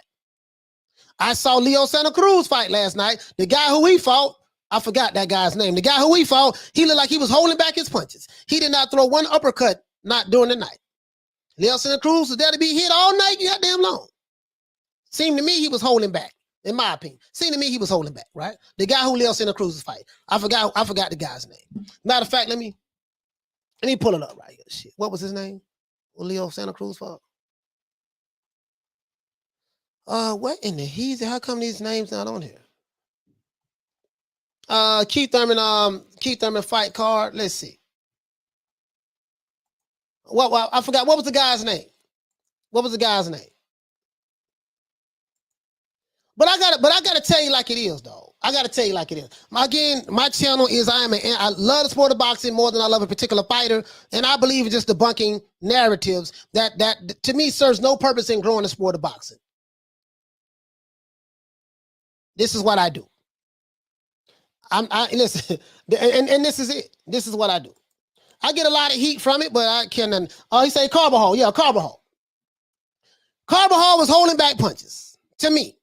I saw Leo Santa Cruz fight last night. The guy who he fought, I forgot that guy's name. The guy who he fought, he looked like he was holding back his punches. He did not throw one uppercut, not during the night. Leo Santa Cruz was there to be hit all night, goddamn long. Seemed to me he was holding back, in my opinion. Seemed to me he was holding back, right? The guy who Leo Santa Cruz is fighting. I forgot the guy's name. Matter of fact, let me pull it up right here. Shit. What was his name? Leo Santa Cruz fought? What in the heezy? How come these names not on here? Keith Thurman fight card. Let's see. What I forgot. What was the guy's name? What was the guy's name? But I gotta tell you like it is, though. I gotta tell you like it is. Again, my channel is I love the sport of boxing more than I love a particular fighter, and I believe in just debunking narratives that to me serves no purpose in growing the sport of boxing. This is what I do. Listen, and this is it. This is what I do. I get a lot of heat from it, but I can. He say Carbajal. Yeah, Carbajal. Carbajal was holding back punches to me.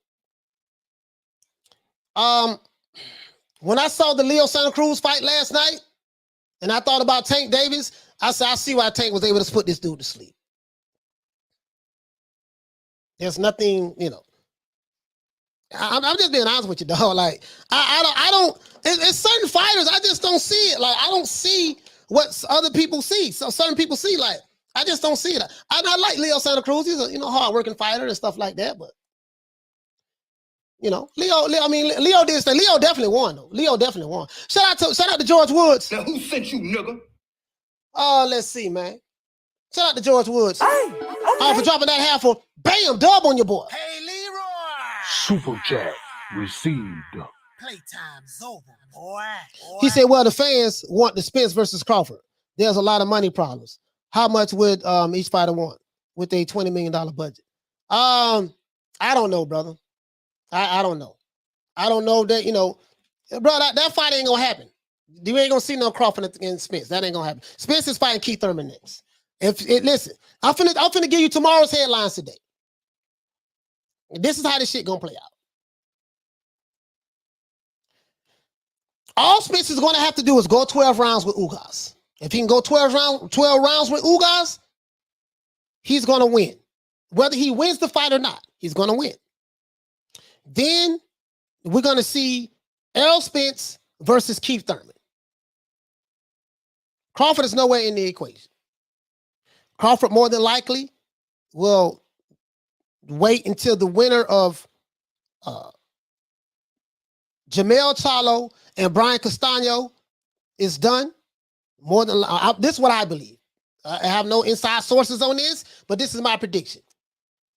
When I saw the Leo Santa Cruz fight last night, and I thought about Tank Davis, I said, I see why Tank was able to put this dude to sleep. There's nothing, you know. I'm just being honest with you, dog. Like, I don't. It's certain fighters, I just don't see it. Like, I don't see what other people see. So certain people see, like, I just don't see it. I like Leo Santa Cruz. He's a hard-working fighter and stuff like that. But Leo did say Leo definitely won though. Leo definitely won. Shout out to George Woods. Now who sent you, nigga? Let's see, man. Shout out to George Woods. For dropping that half for bam dub on your boy. Hey, Leroy! Super chat received. Playtime's over, boy. He said, well, the fans want the Spence versus Crawford. There's a lot of money problems. How much would each fighter want with a $20 million budget? I don't know, brother. I don't know. I don't know that, bro, that fight ain't gonna happen. You ain't gonna see no Crawford and Spence. That ain't gonna happen. Spence is fighting Keith Thurman next. Listen, I'm finna give you tomorrow's headlines today. This is how this shit gonna play out. All Spence is gonna have to do is go 12 rounds with Ugas. If he can go 12 rounds with Ugas, he's gonna win. Whether he wins the fight or not, he's gonna win. Then we're gonna see Errol Spence versus Keith Thurman. Crawford is nowhere in the equation. Crawford more than likely will wait until the winner of Jamel Charlo and Brian Castano is done. This is what I believe. I have no inside sources on this, but this is my prediction.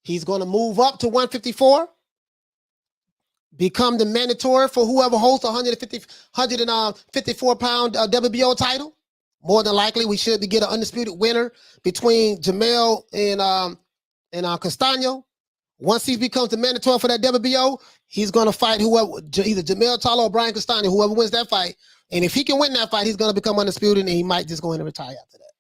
He's going to move up to 154, become the mandatory for whoever holds the 154-pound WBO title. More than likely, we should get an undisputed winner between Jamel and Castano. Once he becomes the mandatory for that WBO, he's going to fight whoever, either Jamel Charlo or Brian Castano, whoever wins that fight. And if he can win that fight, he's going to become undisputed, and he might just go in and retire after that.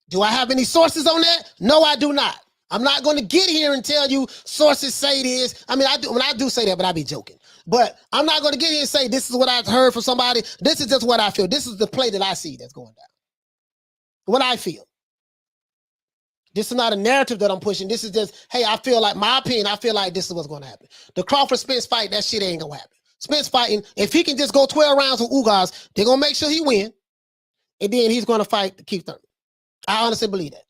Do I have any sources on that? No, I do not. I'm not going to get here and tell you sources say this. I mean, when I do say that, but I be joking. But I'm not going to get here and say this is what I've heard from somebody. This is just what I feel. This is the play that I see that's going down. What I feel. This is not a narrative that I'm pushing. This is just, hey, I feel like my opinion. I feel like this is what's going to happen. The Crawford Spence fight, that shit ain't going to happen. Spence fighting, if he can just go 12 rounds with Ugas, they're going to make sure he win. And then he's going to fight Keith Thurman. I honestly believe that.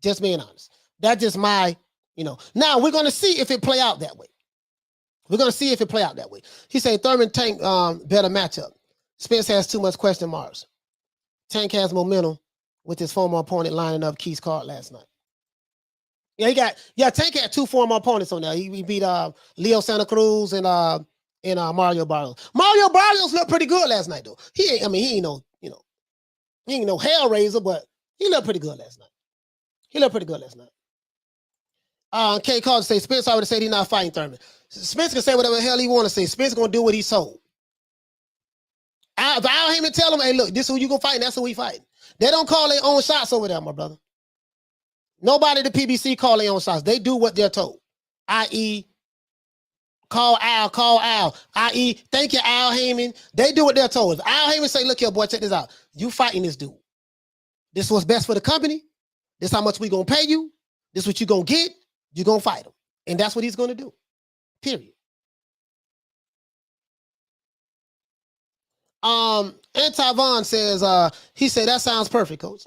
Just being honest. That's just my, Now, we're going to see if it play out that way. We're going to see if it play out that way. He said Thurman Tank better matchup. Spence has too much question marks. Tank has momentum with his former opponent lining up Keith's card last night. Tank had two former opponents on there. He beat Leo Santa Cruz and Mario Barrios. Mario Barrios looked pretty good last night, though. He ain't no Hellraiser, but he looked pretty good last night. K. Carter say Spence already said he's not fighting Thurman. Spence can say whatever the hell he want to say. Spence gonna do what he's told. If Al Heyman tell him, hey, look, this is who you gonna fight, and that's who we fighting. They don't call their own shots over there, my brother. Nobody at the PBC call their own shots. They do what they're told. I.e., call Al. I.e., thank you, Al Heyman. They do what they're told. If Al Heyman say, look here, boy, check this out. You fighting this dude. This is what's best for the company. This is how much we gonna pay you. This is what you gonna get. You gonna fight him. And that's what he's gonna do. Period. Anti-Von says, he said, that sounds perfect, coach.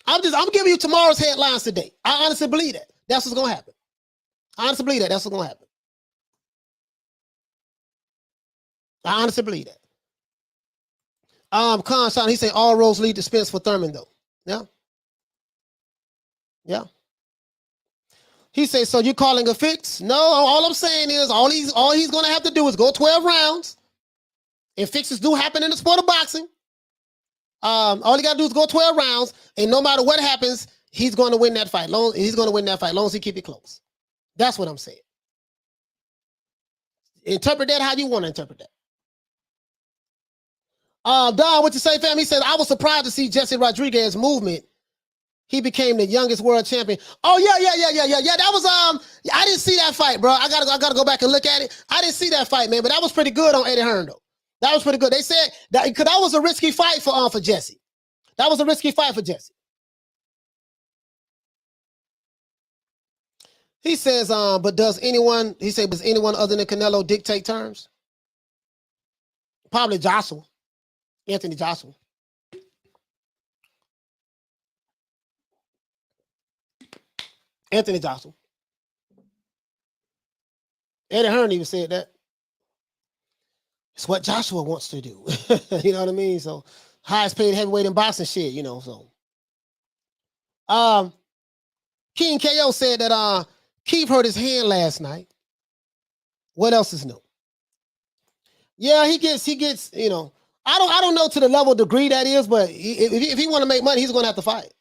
I'm giving you tomorrow's headlines today. I honestly believe that. That's what's gonna happen. I honestly believe that. That's what's gonna happen. I honestly believe that. Sean, he said all roads lead to Spence for Thurman, though. Yeah. Yeah. He said, so you're calling a fix? No, all I'm saying is all he's gonna have to do is go 12 rounds. And fixes do happen in the sport of boxing. All he gotta do is go 12 rounds, and no matter what happens, he's gonna win that fight. He's gonna win that fight, long as he keep it close. That's what I'm saying. Interpret that how you want to interpret that. Don, what you say, fam? He said, I was surprised to see Jesse Rodriguez's movement. He became the youngest world champion. Oh, yeah. That was I didn't see that fight, bro. I gotta go back and look at it. I didn't see that fight, man, but that was pretty good on Eddie Hearn, though. That was pretty good. They said that because that was a risky fight for Jesse. That was a risky fight for Jesse. He says, but does anyone other than Canelo dictate terms? Probably Joshua. Anthony Joshua. Anthony Joshua. Eddie Hearn even said that. It's what Joshua wants to do. You know what I mean? So highest paid heavyweight in boxing shit, so. King KO said that Keith hurt his hand last night. What else is new? Yeah, he gets, I don't know to the level degree that is, but if he want to make money, he's gonna have to fight.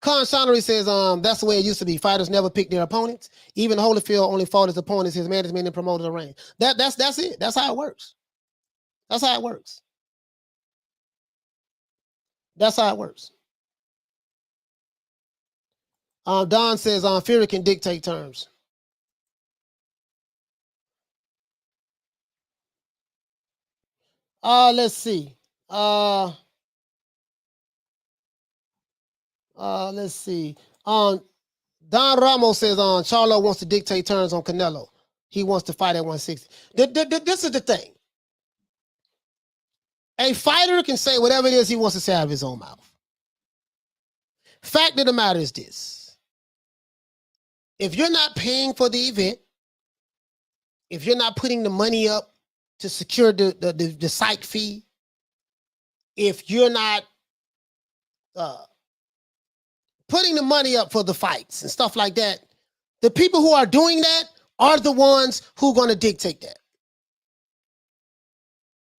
Con Shonery says, that's the way it used to be. Fighters never pick their opponents. Even Holyfield only fought his opponents, his management and promoters arranged. That's it. That's how it works. Don says, Fury can dictate terms. Let's see. Let's see. Don Ramos says Charlo wants to dictate terms on Canelo. He wants to fight at 160. This is the thing. A fighter can say whatever it is he wants to say out of his own mouth. Fact of the matter is this. If you're not paying for the event, if you're not putting the money up to secure the site fee, if you're not putting the money up for the fights and stuff like that, the people who are doing that are the ones who are going to dictate that.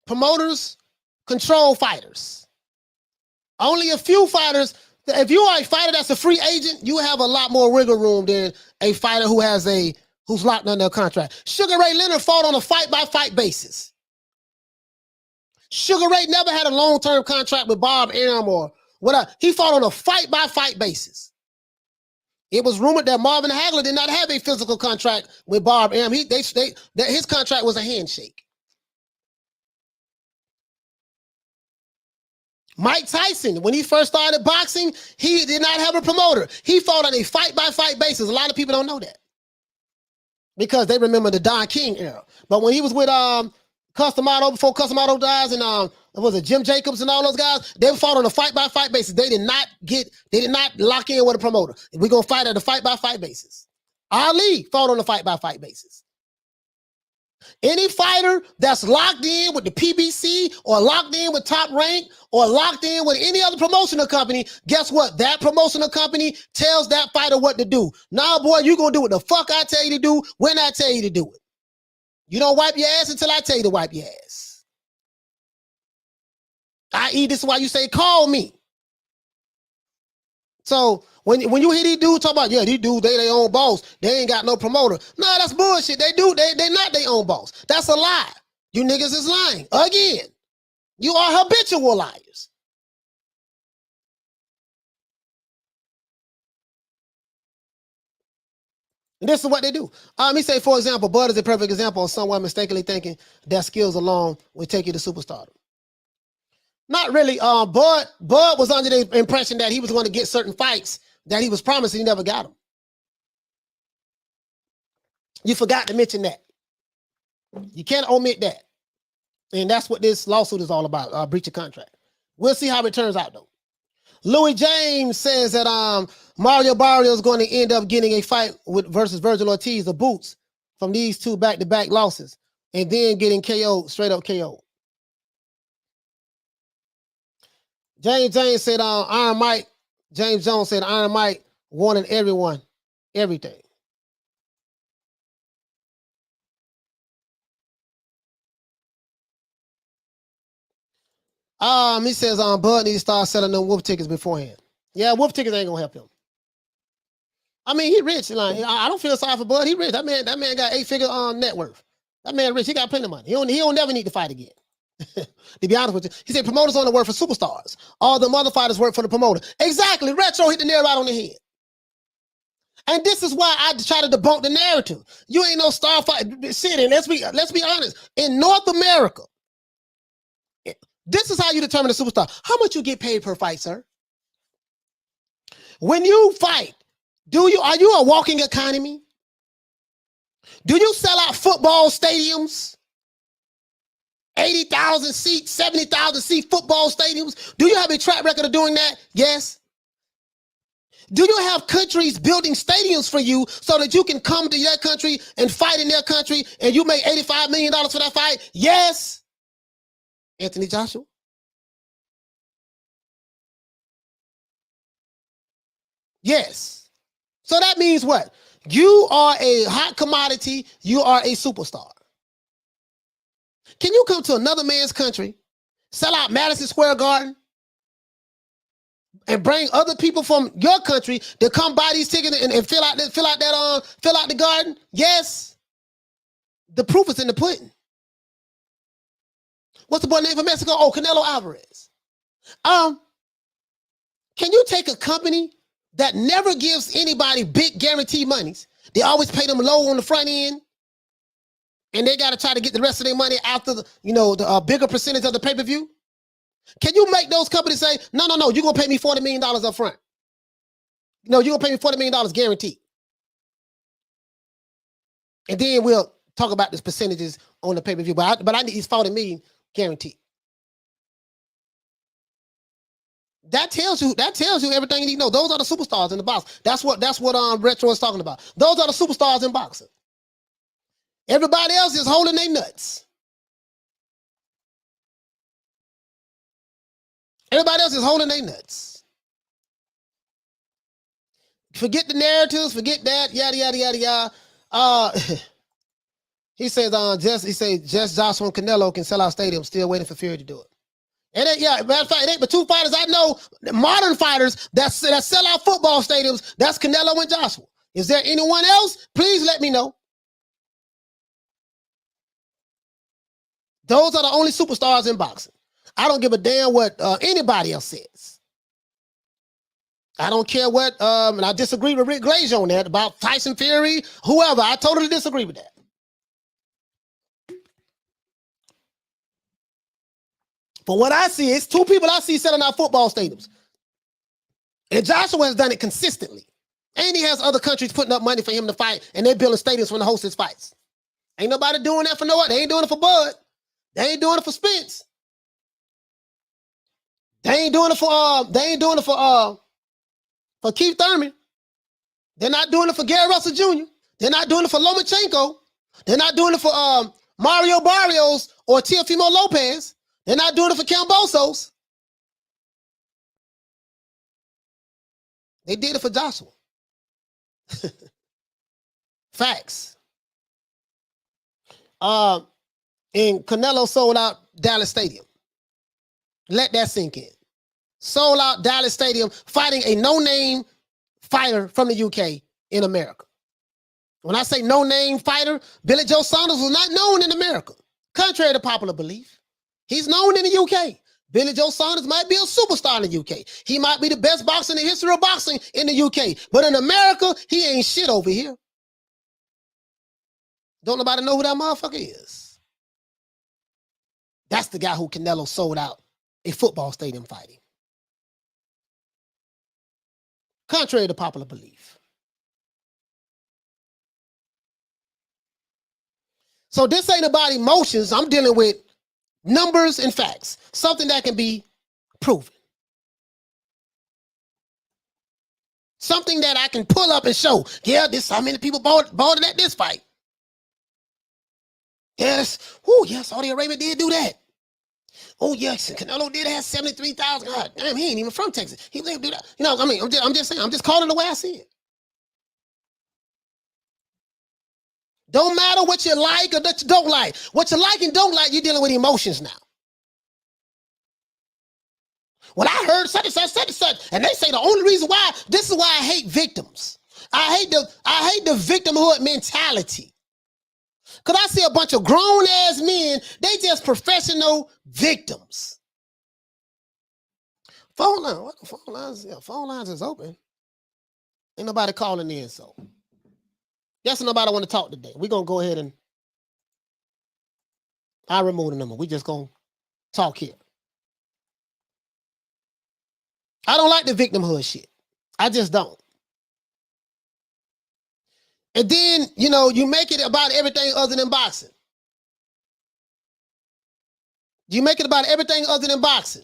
Promoters control fighters. Only a few fighters. If you are a fighter that's a free agent, you have a lot more wiggle room than a fighter who's locked under a contract. Sugar Ray Leonard fought on a fight-by-fight basis. Sugar Ray never had a long-term contract with Bob Arum He fought on a fight-by-fight basis. It was rumored that Marvin Hagler did not have a physical contract with Bob Arum. That his contract was a handshake. Mike Tyson, when he first started boxing, he did not have a promoter. He fought on a fight-by-fight basis. A lot of people don't know that because they remember the Don King era. But when he was with Customato, before Customato dies, and was it Jim Jacobs and all those guys, they fought on a fight-by-fight basis. They did not lock in with a promoter. We're going to fight at a fight-by-fight basis. Ali fought on a fight-by-fight basis. Any fighter that's locked in with the PBC or locked in with Top Rank or locked in with any other promotional company, guess what? That promotional company tells that fighter what to do. Nah, boy, you're going to do what the fuck I tell you to do when I tell you to do it. You don't wipe your ass until I tell you to wipe your ass. I.e., this is why you say, call me. So when you hear these dudes talk about, yeah, these dudes, they their own boss, they ain't got no promoter. No, that's bullshit. They not their own boss. That's a lie. You niggas is lying. Again, you are habitual liars. And this is what they do. He say, for example, Bud is a perfect example of someone mistakenly thinking that skills alone will take you to superstardom. Not really. Bud was under the impression that he was going to get certain fights that he was promised and he never got them. You forgot to mention that. You can't omit that. And that's what this lawsuit is all about, breach of contract. We'll see how it turns out, though. Louis James says that Mario Barrios is going to end up getting a fight versus Virgil Ortiz, the boots, from these two back-to-back losses, and then getting KO'd, straight up KO'd. James said Iron Mike. James Jones said Iron Mike wanted everyone, everything. He says Bud needs to start selling them wolf tickets beforehand. Yeah, wolf tickets ain't gonna help him. I mean, he rich. Like, I don't feel sorry for Bud. He rich. That man got 8-figure net worth. That man rich. He got plenty of money. He don't never need to fight again. To be honest with you, he said promoters only work for superstars. All the other fighters work for the promoter. Exactly. Retro hit the nail right on the head. And this is why I try to debunk the narrative. You ain't no star fight. Shit, and let's be honest. In North America, this is how you determine a superstar. How much you get paid per fight, sir? When you fight, are you a walking economy? Do you sell out football stadiums? 80,000 seat, 70,000 seat football stadiums? Do you have a track record of doing that? Yes. Do you have countries building stadiums for you so that you can come to their country and fight in their country and you make $85 million for that fight? Yes. Anthony Joshua. Yes. So that means what? You are a hot commodity. You are a superstar. Can you come to another man's country, sell out Madison Square Garden, and bring other people from your country to come buy these tickets and fill out the garden? Yes. The proof is in the pudding. What's the boy name from Mexico? Oh, Canelo Alvarez. Can you take a company that never gives anybody big guaranteed monies? They always pay them low on the front end, and they got to try to get the rest of their money after the bigger percentage of the pay-per-view. Can you make those companies say, no, you're going to pay me $40 million up front? No, you're going to pay me $40 million guaranteed. And then we'll talk about the percentages on the pay-per-view. But I need these $40 million guaranteed. That tells you everything you need to know. Those are the superstars in the box. That's what Retro is talking about. Those are the superstars in boxing. Everybody else is holding their nuts. Everybody else is holding their nuts. Forget the narratives, forget that, yada, yada, yada, yada. He says, just Joshua and Canelo can sell out stadiums, still waiting for Fury to do it. Matter of fact, it ain't but two fighters I know, modern fighters that sell out football stadiums. That's Canelo and Joshua. Is there anyone else? Please let me know. Those are the only superstars in boxing. I don't give a damn what anybody else says. I don't care what, and I disagree with Rick Glazer on that about Tyson Fury, whoever. I totally disagree with that. But what I see, it's two people I see selling out football stadiums. And Joshua has done it consistently. And he has other countries putting up money for him to fight, and they're building stadiums for him to host his fights. Ain't nobody doing that for no one. They ain't doing it for Bud. They ain't doing it for Spence. They ain't doing it for Keith Thurman. They're not doing it for Gary Russell Jr. They're not doing it for Lomachenko. They're not doing it for Mario Barrios or Teofimo Lopez. They're not doing it for Cambosos. They did it for Joshua. Facts. And Canelo sold out Dallas Stadium. Let that sink in. Sold out Dallas Stadium, fighting a no-name fighter from the UK in America. When I say no-name fighter, Billy Joe Saunders was not known in America, contrary to popular belief. He's known in the UK. Billy Joe Saunders might be a superstar in the UK. He might be the best boxer in the history of boxing in the UK. But in America, he ain't shit over here. Don't nobody know who that motherfucker is. That's the guy who Canelo sold out a football stadium fighting. Contrary to popular belief. So this ain't about emotions. I'm dealing with numbers and facts. Something that can be proven. Something that I can pull up and show. Yeah, this how many people bought it at this fight. Yes. Oh, yeah, Saudi Arabia did do that. Oh, yes, Canelo did have 73,000. God damn, he ain't even from Texas. He didn't do that. You know, I mean, I'm just saying, I'm just calling it the way I see it. Don't matter what you like or that you don't like. What you like and don't like, you're dealing with emotions now. Well, I heard such and such, and they say the only reason why, this is why I hate victims. I hate the victimhood mentality. Because I see a bunch of grown-ass men, they just professional victims. Phone line, what the phone lines? Yeah, phone lines is open. Ain't nobody calling in, so. Guess nobody want to talk today. We're going to go ahead and I remove the number. We just going to talk here. I don't like the victimhood shit. I just don't. And then, you know, you make it about everything other than boxing. You make it about everything other than boxing.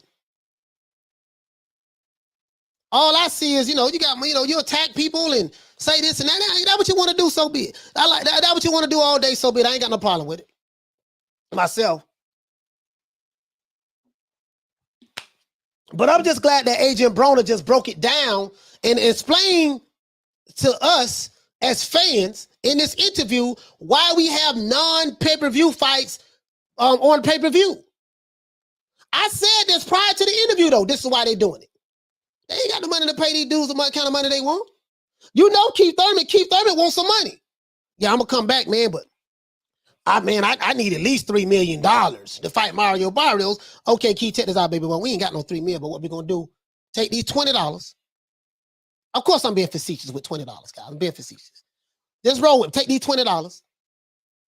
All I see is, you know, you attack people and say this and that. That's what you want to do, so be it. I like that. That's what you want to do all day, so be it. I ain't got no problem with it. Myself. But I'm just glad that Adrian Broner just broke it down and explained to us as fans in this interview why we have non-pay-per-view fights on pay-per-view. I said this prior to the interview, though. This is why they're doing it. They ain't got the money to pay these dudes the kind of money they want. You know Keith Thurman. Keith Thurman wants some money. Yeah, I'm going to come back, man, but I need at least $3 million to fight Mario Barrios. Okay, Keith, check this out, baby. Well, we ain't got no $3 million, but what we going to do, take these $20. Of course, I'm being facetious with $20, guys. I'm being facetious. Just roll with it. Take these $20,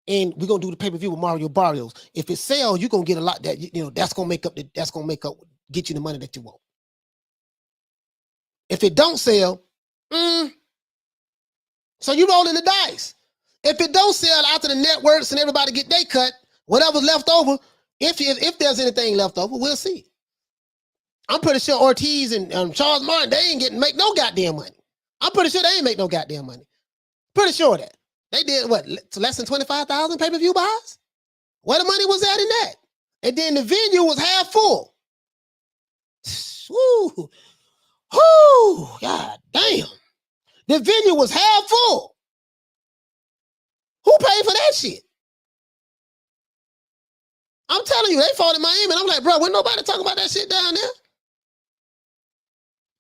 and we're going to do the pay-per-view with Mario Barrios. If it sells, you're going to get a lot that, you know, that's going to get you the money that you want. If it don't sell, so you rolling the dice. If it don't sell after the networks and everybody get their cut, whatever's left over, if there's anything left over, we'll see. I'm pretty sure Ortiz and Charles Martin, they ain't make no goddamn money. I'm pretty sure they ain't make no goddamn money. Pretty sure that. They did, what, less than 25,000 pay-per-view buys? Where the money was at in that? And then the venue was half full. Woo. Whoo, God damn. The venue was half full. Who paid for that shit? I'm telling you, they fought in Miami, and I'm like, bro, wasn't nobody talking about that shit down there?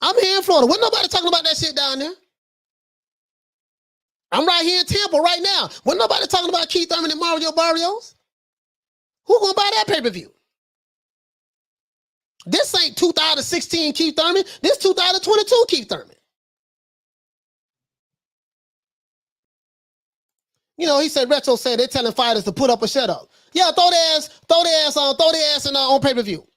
I'm here in Florida. Wasn't nobody talking about that shit down there? I'm right here in Tampa right now. Wasn't nobody talking about Keith Thurman and Mario Barrios? Who gonna buy that pay-per-view? This ain't 2016 Keith Thurman. This 2022 Keith Thurman. You know, he said Retro said they're telling fighters to put up or shut up. Yeah, throw their ass on pay-per-view.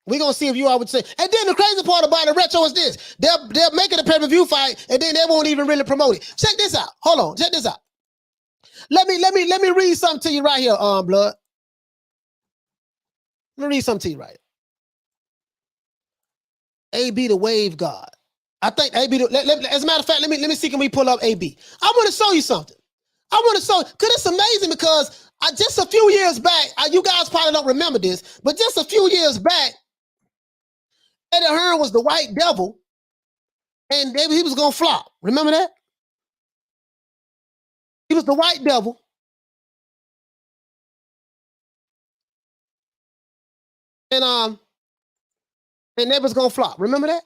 We're gonna see if you all would say. And then the crazy part about the Retro is this. They're making a pay-per-view fight, and then they won't even really promote it. Check this out. Hold on, check this out. Let me read something to you right here, Blood. Let me read something to you right here. AB the Wave God. I think AB. As a matter of fact, let me see. Can we pull up AB? I want to show you something. I want to show you because it's amazing because just a few years back, you guys probably don't remember this, but just a few years back, Eddie Hearn was the white devil, and he was gonna flop. Remember that? He was the white devil. And they was gonna flop. Remember that?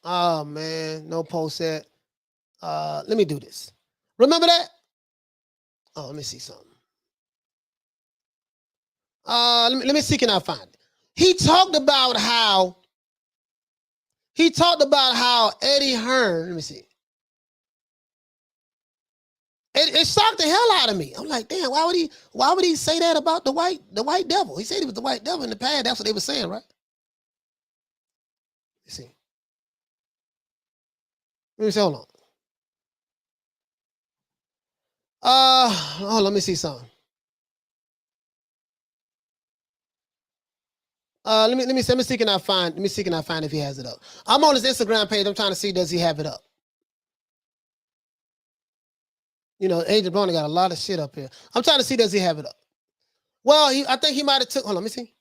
Oh man, no post set. Let me do this. Remember that? Oh, let me see something. Let me see, can I find it? He talked about how Eddie Hearn, let me see. It shocked the hell out of me. I'm like, damn, why would he say that about the white devil? He said he was the white devil in the past. That's what they were saying, right? Let's see. Let me see, hold on. Let me see something. Let me see can I find if he has it up. I'm on his Instagram page. I'm trying to see, does he have it up? You know, Agent Broner got a lot of shit up here. I'm trying to see, does he have it up? Well, I think he might have took. Hold on, let me see.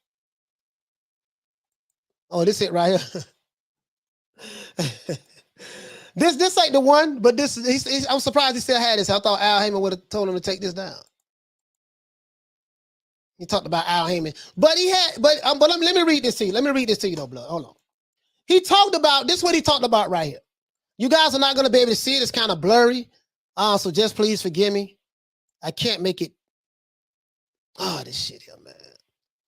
Oh, this it right here. This ain't the one, but I'm surprised he still had this. I thought Al Heyman would have told him to take this down. He talked about Al Heyman, but let me read this to you. Let me read this to you though, Blood. Hold on. He talked about this. Is what he talked about right here. You guys are not going to be able to see it. It's kind of blurry. So just please forgive me. I can't make it. Oh, this shit here, man.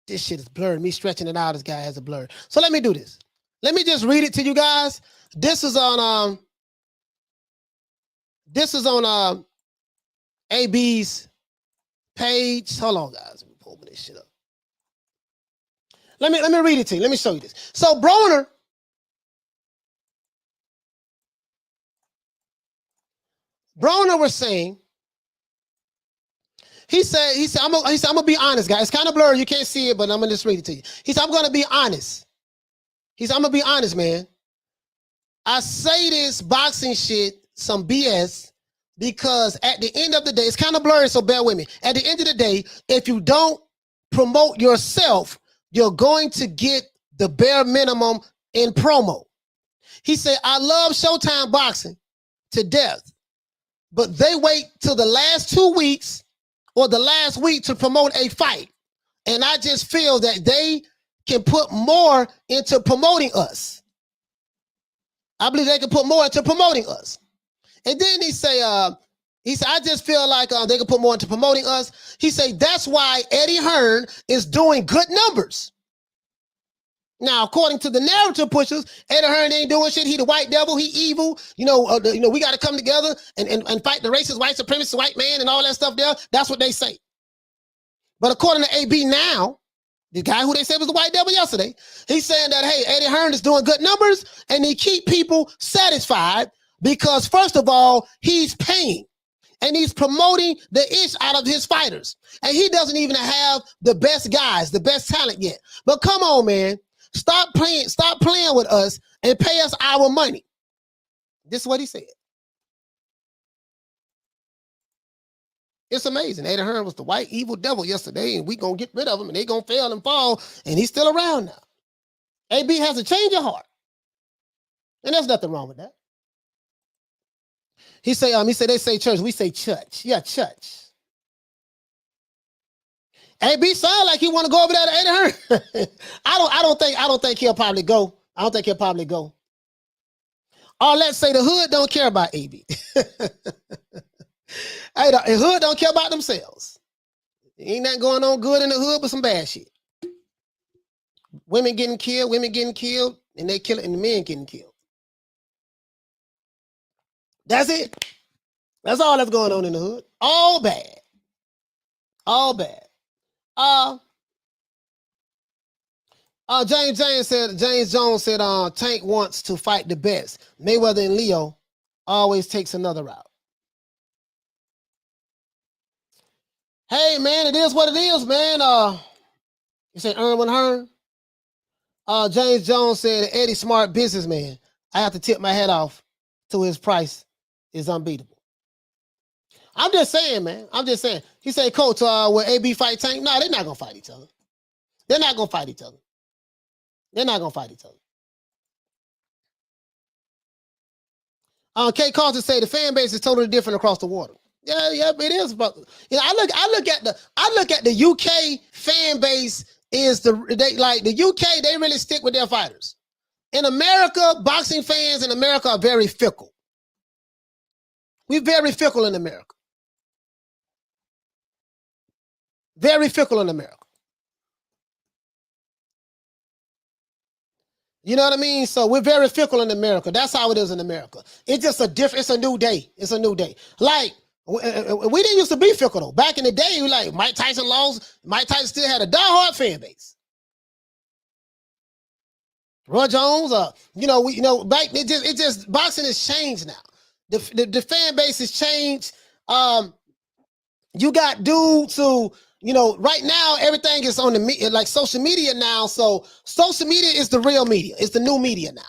This shit is blurry. Me stretching it out, this guy has a blur. So let me do this. Let me just read it to you guys. This is on AB's page. Hold on, guys. Let me pull this shit up. Let me read it to you. Let me show you this. So Broner was saying, he said, I'm gonna be honest, guys. It's kind of blurry. You can't see it, but I'm gonna just read it to you. He said, I'm gonna be honest. He said, I'm gonna be honest, man. I say this boxing shit some BS because at the end of the day, it's kind of blurry, so bear with me. At the end of the day, if you don't promote yourself, you're going to get the bare minimum in promo. He said, I love Showtime Boxing to death, but they wait till the last 2 weeks or the last week to promote a fight. And I just feel that they can put more into promoting us. I believe they can put more into promoting us. And then he said, I just feel like they can put more into promoting us. He said, that's why Eddie Hearn is doing good numbers. Now, according to the narrative pushers, Eddie Hearn ain't doing shit. He the white devil. He evil. We got to come together and fight the racist, white supremacist, white man and all that stuff there. That's what they say. But according to AB now, the guy who they said was the white devil yesterday, he's saying that, hey, Eddie Hearn is doing good numbers and he keep people satisfied because, first of all, he's paying and he's promoting the ish out of his fighters. And he doesn't even have the best guys, the best talent yet. But come on, man. Stop playing with us and pay us our money. This is what he said. It's amazing. Eddie Hearn was the white evil devil yesterday, and we gonna get rid of him, and they gonna fail and fall, and he's still around now. AB has a change of heart, and there's nothing wrong with that. He say they say church, we say church. Yeah, church. AB sound like he want to go over there to Eddie Hearn. I don't think he'll probably go. I don't think he'll probably go. Or let's say the hood don't care about AB. Hey, the hood don't care about themselves. Ain't nothing going on good in the hood, but some bad shit. Women getting killed, and they killing, and the men getting killed. That's it. That's all that's going on in the hood. All bad. All bad. James Jones said, Tank wants to fight the best. Mayweather and Leo always takes another route. Hey man, it is what it is, man. You say Erwin Hearn? James Jones said Eddie smart businessman. I have to tip my hat off to his price is unbeatable. I'm just saying, man. I'm just saying. He said, Coach, will AB fight Tank? No, they're not gonna fight each other. They're not gonna fight each other. They're not gonna fight each other. Kay Carter say the fan base is totally different across the water. Yeah, it is. But I look at the UK fan base is the UK, they really stick with their fighters. In America, boxing fans in America are very fickle. We're very fickle in America. Very fickle in America. You know what I mean? So we're very fickle in America. That's how it is in America. It's just it's a new day. It's a new day. Like, we didn't used to be fickle though. Back in the day, like Mike Tyson lost. Mike Tyson still had a diehard fan base. Roy Jones, back it just boxing has changed now. The fan base has changed. You got dudes who, right now everything is on the media, like social media now. So social media is the real media. It's the new media now.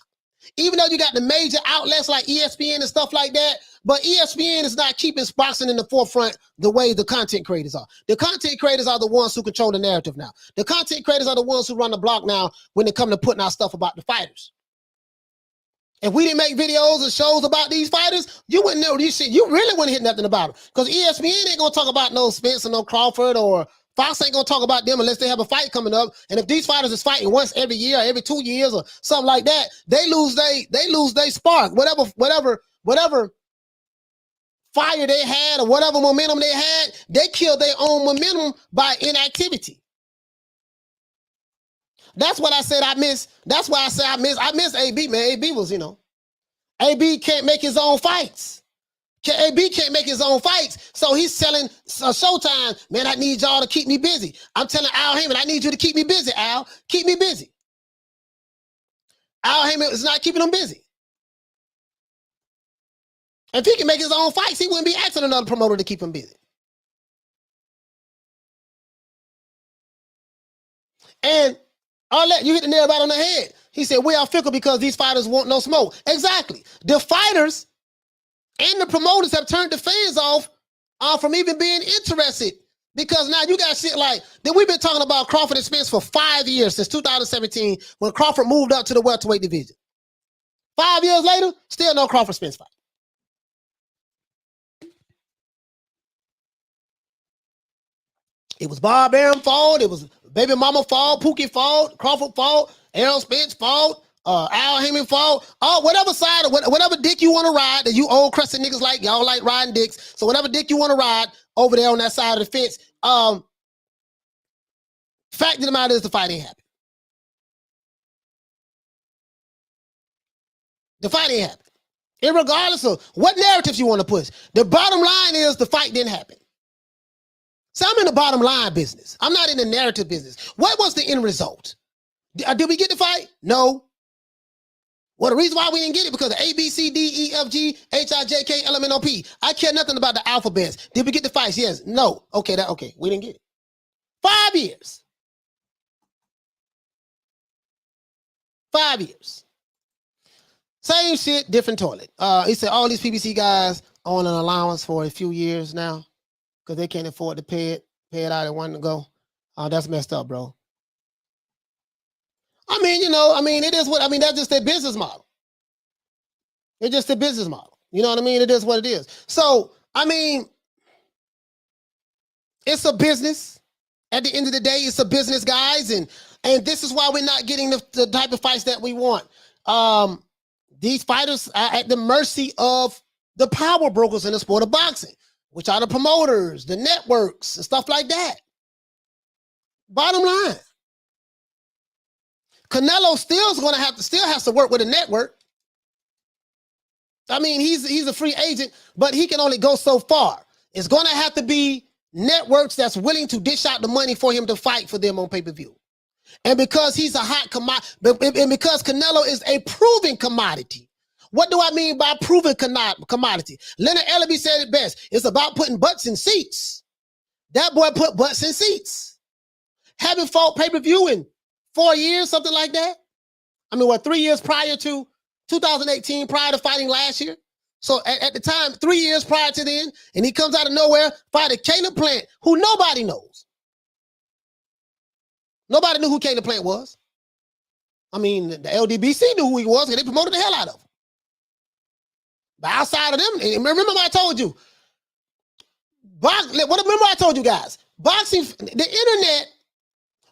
Even though you got the major outlets like ESPN and stuff like that, but ESPN is not keeping boxing in the forefront the way the content creators are. The content creators are the ones who control the narrative now. The content creators are the ones who run the block now when it comes to putting out stuff about the fighters. If we didn't make videos and shows about these fighters, you wouldn't know these shit. You really wouldn't hit nothing about them. Because ESPN ain't going to talk about no Spence or no Crawford, or Fox ain't going to talk about them unless they have a fight coming up. And if these fighters is fighting once every year, or every 2 years or something like that, they lose they spark. Whatever fire they had or whatever momentum they had, they kill their own momentum by inactivity. That's what I said I miss. That's why I said I miss AB, man. AB was, AB can't make his own fights. AB can't make his own fights, so he's telling Showtime, man, I need y'all to keep me busy. I'm telling Al Heyman, I need you to keep me busy, Al. Keep me busy. Al Heyman is not keeping him busy. If he can make his own fights, he wouldn't be asking another promoter to keep him busy. And I'll let you hit the nail right on the head. He said, we are fickle because these fighters want no smoke. Exactly. The fighters and the promoters have turned the fans off from even being interested. Because now you got shit like, that we've been talking about Crawford and Spence for 5 years, since 2017, when Crawford moved up to the welterweight division. 5 years later, still no Crawford-Spence fight. It was Bob Arum fault. It was Baby Mama fault, Pookie fault, Crawford fault, Errol Spence fault, Al Heyman fault. Whatever side, whatever dick you want to ride, that you old crusted niggas like, y'all like riding dicks. So whatever dick you want to ride over there on that side of the fence, fact of the matter is the fight ain't happening. The fight ain't happening. Irregardless of what narratives you want to push. The bottom line is the fight didn't happen. So I'm in the bottom line business. I'm not in the narrative business. What was the end result? Did we get the fight? No. Well, the reason why we didn't get it because of A, B, C, D, E, F, G, H, I, J, K, L, M, N, O, P. I care nothing about the alphabets. Did we get the fights? Yes. No. Okay, we didn't get it. 5 years. 5 years. Same shit, different toilet. He said all these PBC guys on an allowance for a few years now because they can't afford to pay it out at one go. That's messed up, bro. It is what, that's just their business model. It's just a business model. You know what I mean? It is what it is. So, it's a business. At the end of the day, it's a business, guys. And this is why we're not getting the type of fights that we want. These fighters are at the mercy of the power brokers in the sport of boxing, which are the promoters, the networks, and stuff like that. Bottom line. Canelo still has to work with a network. I mean, he's a free agent, but he can only go so far. It's going to have to be networks that's willing to dish out the money for him to fight for them on pay-per-view. And because he's a hot commodity, and because Canelo is a proven commodity. What do I mean by proven commodity? Leonard Ellaby said it best. It's about putting butts in seats. That boy put butts in seats. Haven't fought pay-per-view in 4 years, something like that. I mean, 3 years prior to 2018, prior to fighting last year? So at the time, 3 years prior to then, and he comes out of nowhere, fighting Caleb Plant, who nobody knows. Nobody knew who Caleb Plant was. I mean, the LDBC knew who he was, and they promoted the hell out of him. But outside of them, and remember what I told you, remember I told you guys, boxing, the internet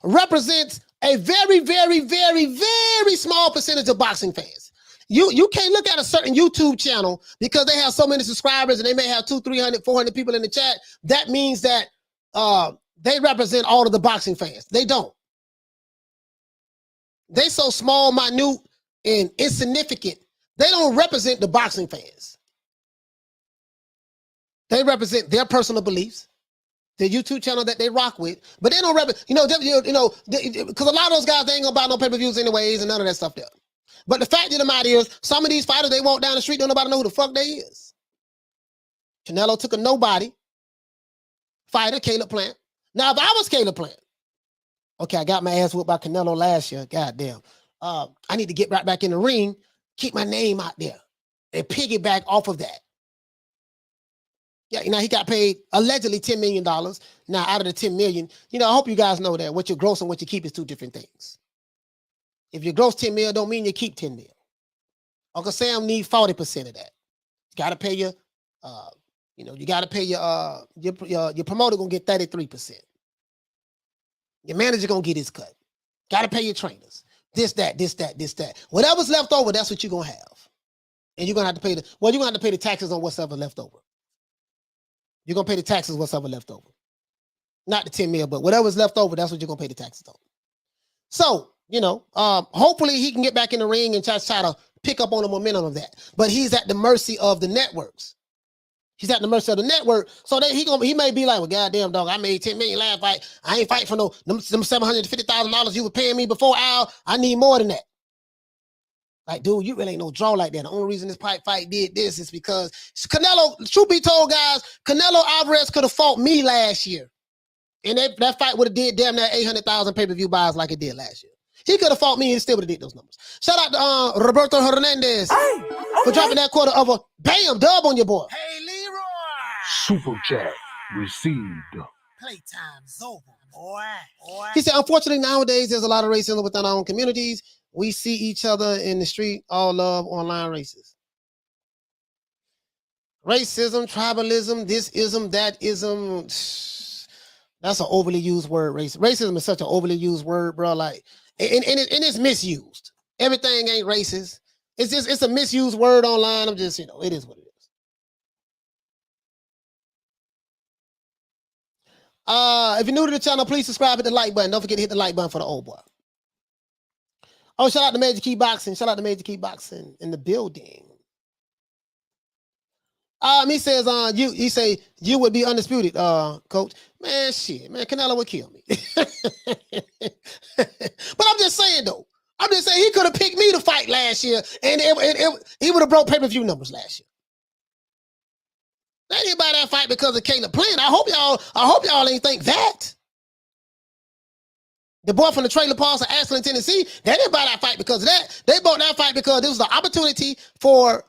represents a very, very, very, very small percentage of boxing fans. You can't look at a certain YouTube channel because they have so many subscribers and they may have 200, 300, 400 people in the chat. That means that they represent all of the boxing fans. They don't. They so small, minute, and insignificant. They don't represent the boxing fans. They represent their personal beliefs, the YouTube channel that they rock with, but they don't represent, because a lot of those guys, they ain't gonna buy no pay-per-views anyways and none of that stuff there. But the fact of the matter is, some of these fighters, they walk down the street, don't nobody know who the fuck they is. Canelo took a nobody fighter, Caleb Plant. Now, if I was Caleb Plant, okay, I got my ass whooped by Canelo last year. Goddamn. I need to get right back in the ring, keep my name out there, and piggyback off of that. Yeah, he got paid allegedly $10 million. Now, out of the $10 million, I hope you guys know that what you gross and what you keep is two different things. If you gross $10 million, don't mean you keep $10 million. Uncle Sam need 40% of that. Got to pay your, you got to pay your promoter gonna get 33%. Your manager gonna get his cut. Got to pay your trainers. This, that. Whatever's left over, that's what you're gonna have. And you're gonna have to pay you're gonna have to pay the taxes on what's ever left over. You're gonna pay the taxes what's ever left over. Not the 10 mil, but whatever's left over, that's what you're gonna pay the taxes on. So, hopefully he can get back in the ring and try to pick up on the momentum of that. But he's at the mercy of the networks. He's at the mercy of the network. So he may be like, well, goddamn dog, I made $10 million last fight. I ain't fighting for them $750,000 you were paying me before, Al. I need more than that. Like, dude, you really ain't no draw like that. The only reason this fight did this is because Canelo, truth be told, guys, Canelo Alvarez could have fought me last year. And that fight would have did damn near 800,000 pay-per-view buys like it did last year. He could have fought me and still would have did those numbers. Shout out to Roberto Hernandez for dropping that quarter of a bam dub on your boy. Hey, Leroy! Super chat received. Playtime's over, boy. He said, unfortunately, nowadays, there's a lot of racism within our own communities. We see each other in the street, all love, online races. Racism, tribalism, this ism, that ism. That's an overly used word, racism is such an overly used word, bro. Like, and it's misused. Everything ain't racist. It's a misused word online. I'm just, it is what it is. If you're new to the channel, please subscribe, hit the like button. Don't forget to hit the like button for the old boy. Oh, shout out to Major Key Boxing. Shout out to Major Key Boxing in the building. He says, he say you would be undisputed, coach. Man, shit, man, Canelo would kill me. But I'm just saying though. I'm just saying he could have picked me to fight last year, and he would have broke pay-per-view numbers last year. They didn't buy that fight because of Caleb Plant. I hope y'all ain't think that. The boy from the trailer parks of Ashland, Tennessee, they didn't buy that fight because of that. They bought that fight because this was the opportunity for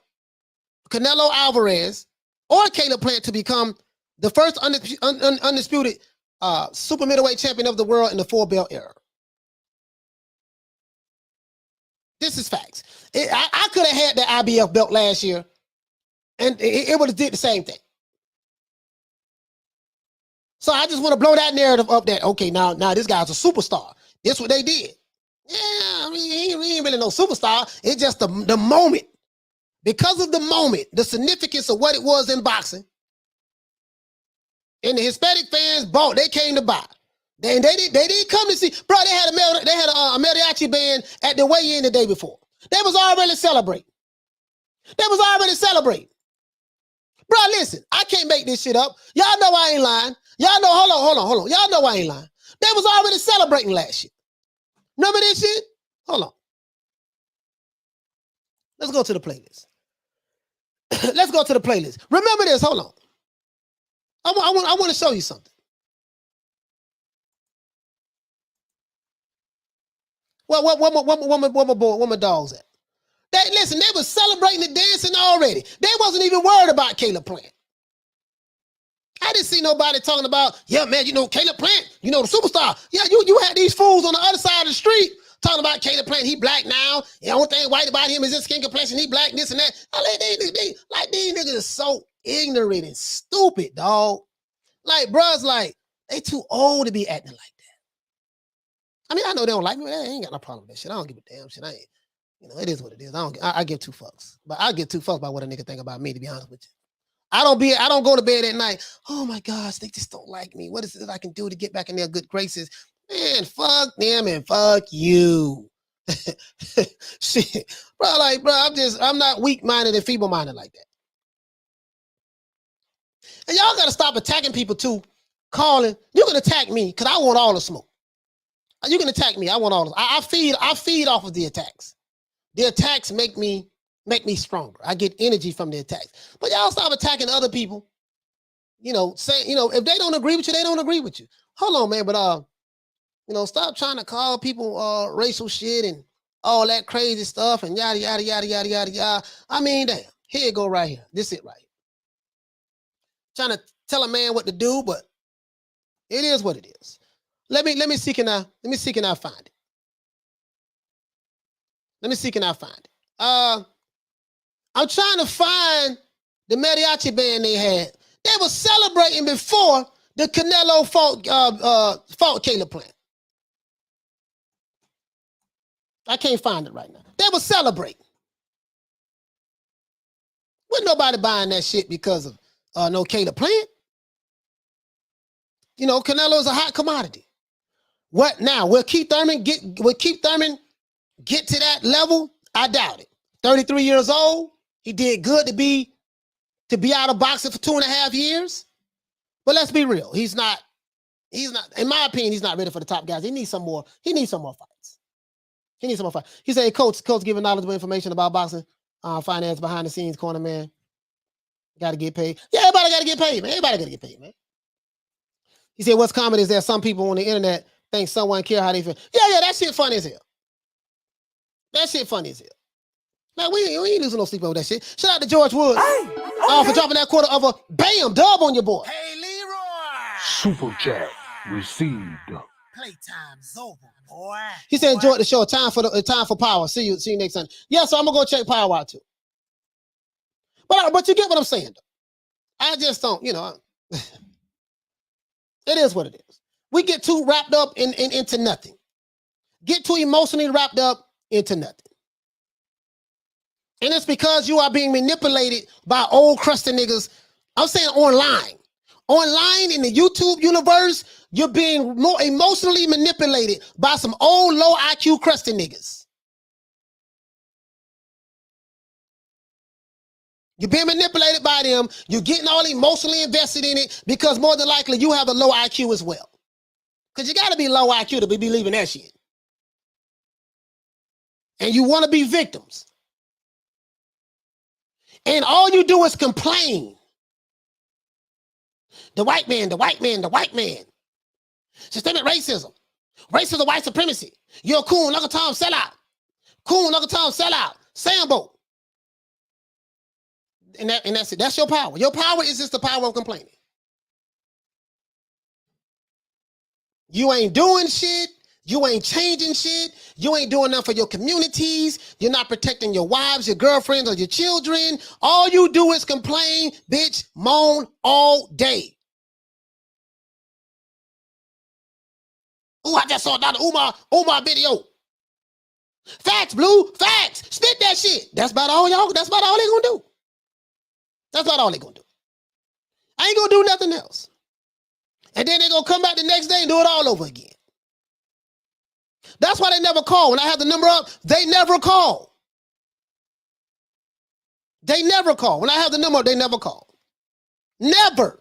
Canelo Alvarez or Caleb Plant to become the first undisputed super middleweight champion of the world in the 4-belt era. This is facts. I could have had that IBF belt last year, and it would have did the same thing. So I just want to blow that narrative up that, okay, now this guy's a superstar. This what they did. Yeah, I mean, he ain't really no superstar. It's just the moment. Because of the moment, the significance of what it was in boxing, and the Hispanic fans bought, they came to buy. They didn't come to see. Bro, they had a mariachi band at the weigh-in the day before. They was already celebrating. They was already celebrating. Bro, listen, I can't make this shit up. Y'all know I ain't lying. Y'all know, hold on. Y'all know I ain't lying. They was already celebrating last year. Remember this shit? Hold on. Let's go to the playlist. Let's go to the playlist. Remember this, hold on. I want to show you something. Well, where my dogs at? Listen, they was celebrating the dancing already. They wasn't even worried about Caleb Plant. I didn't see nobody talking about, yeah, man, you know, Caleb Plant, you know, the superstar. Yeah, you had these fools on the other side of the street talking about Caleb Plant. He black now. The only thing white about him is his skin complexion. He black, this and that. These niggas are so ignorant and stupid, dog. Like, bruh's like, they too old to be acting like that. I mean, I know they don't like me, but I ain't got no problem with that shit. I don't give a damn shit. I ain't, you know, it is what it is. I give two fucks. But I give two fucks about what a nigga think about me, to be honest with you. I don't go to bed at night. Oh my gosh, they just don't like me. What is it I can do to get back in their good graces? Man, fuck them and fuck you. Shit. Bro, I'm not weak-minded and feeble-minded like that. And y'all gotta stop attacking people too, calling. You can attack me because I want all the smoke. You can attack me. I want all the I feed off of the attacks. The attacks make me stronger. I get energy from the attacks. But y'all stop attacking other people. You know, say, you know, if they don't agree with you, they don't agree with you. Hold on, man, but you know, stop trying to call people racial shit and all that crazy stuff and yada yada yada yada yada yada. I mean, damn. Here it go right here. This it right here. Trying to tell a man what to do, but it is what it is. Let me see can I find it. Let me see can I find it. I'm trying to find the mariachi band they had. They were celebrating before the Canelo fought Caleb Plant. I can't find it right now. They were celebrating. Wasn't nobody buying that shit because of no Caleb Plant. You know, Canelo's a hot commodity. What now? Will Keith Thurman get to that level? I doubt it. 33 years old. He did good to be out of boxing for 2.5 years. But let's be real. He's not, in my opinion, he's not ready for the top guys. He needs some more fights. He said, coach giving knowledgeable information about boxing, finance, behind the scenes, corner man. Gotta get paid. Yeah, everybody gotta get paid, man. Everybody gotta get paid, man. He said, what's common is that some people on the internet think someone care how they feel. Yeah, that shit funny as hell. That shit funny as hell. Man, we ain't losing no sleep over that shit. Shout out to George Woods for dropping that quarter of a bam dub on your boy. Hey, Leroy! Super chat received. Playtime's over, boy. He said, enjoy the show. Time for power. See you next Sunday. Yeah, so I'm gonna go check power out too. But you get what I'm saying, though. I just don't, you know. It is what it is. We get too wrapped up into nothing. Get too emotionally wrapped up into nothing. And it's because you are being manipulated by old crusty niggas. I'm saying online. Online in the YouTube universe, you're being more emotionally manipulated by some old low IQ crusty niggas. You're being manipulated by them. You're getting all emotionally invested in it because more than likely you have a low IQ as well. Because you got to be low IQ to be believing that shit. And you want to be victims. And all you do is complain. The white man. Systemic racism. Racism, white supremacy. You're a coon, Uncle Tom, sellout. Coon, Uncle Tom, sellout. Sambo. And that's it. That's your power. Your power is just the power of complaining. You ain't doing shit. You ain't changing shit. You ain't doing nothing for your communities. You're not protecting your wives, your girlfriends, or your children. All you do is complain, bitch, moan all day. Oh, I just saw Dr. Umar video. Facts, Blue. Facts. Spit that shit. That's about all y'all. That's about all they gonna do. That's about all they gonna do. I ain't gonna do nothing else. And then they gonna come back the next day and do it all over again. That's why they never call. When I have the number up, they never call. They never call. When I have the number, they never call. Never.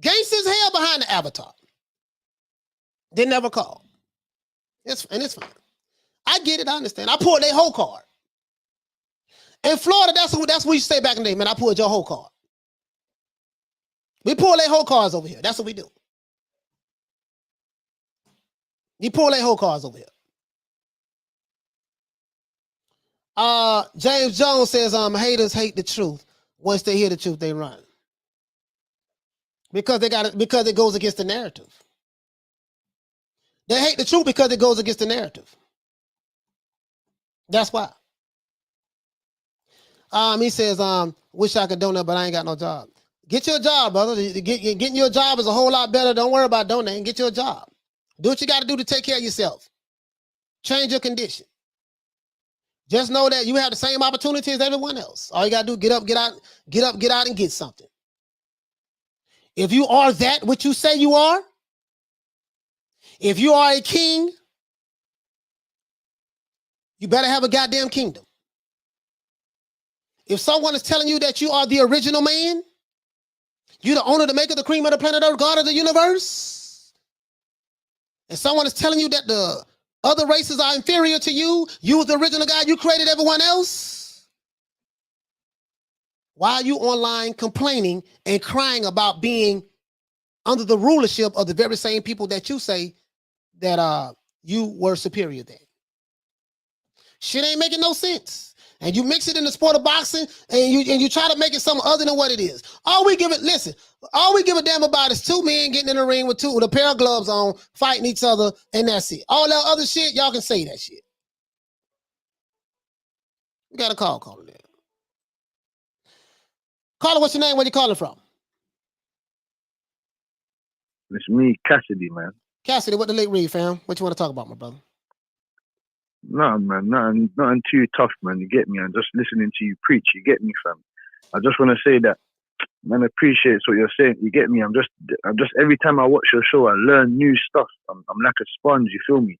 Gangsters hell behind the avatar. They never call. It's fine. I get it. I understand. I pulled their whole card. In Florida, that's what you say back in the day, man. I pulled your whole card. We pull their whole cards over here. That's what we do. You pull their whole cards over here. James Jones says, haters hate the truth. Once they hear the truth, they run. Because it goes against the narrative. They hate the truth because it goes against the narrative. That's why. He says, wish I could donate, but I ain't got no job. Get you a job, brother. Getting you a job is a whole lot better. Don't worry about donating. Get you a job. Do what you got to do to take care of yourself. Change your condition. Just know that you have the same opportunity as everyone else. All you got to do, get up, get out and get something. If you are that what you say you are, if you are a king, you better have a goddamn kingdom. If someone is telling you that you are the original man, you're the owner, the maker, the cream of the planet Earth, God of the universe, and someone is telling you that the other races are inferior to you, you was the original guy, you created everyone else, why are you online complaining and crying about being under the rulership of the very same people that you say that you were superior than? Shit ain't making no sense. And you mix it in the sport of boxing, and you try to make it something other than what it is. All we give a damn about is two men getting in the ring with a pair of gloves on, fighting each other, and that's it. All that other shit, y'all can say that shit. We got a caller there. Caller, what's your name? Where you calling from? It's me, Cassidy, man. Cassidy, what the late read, fam? What you want to talk about, my brother? No, man, nothing too tough, man. You get me? I'm just listening to you preach. You get me, fam? I just want to say that, man, I appreciate what you're saying. You get me? I'm just every time I watch your show, I learn new stuff. I'm like a sponge, you feel me?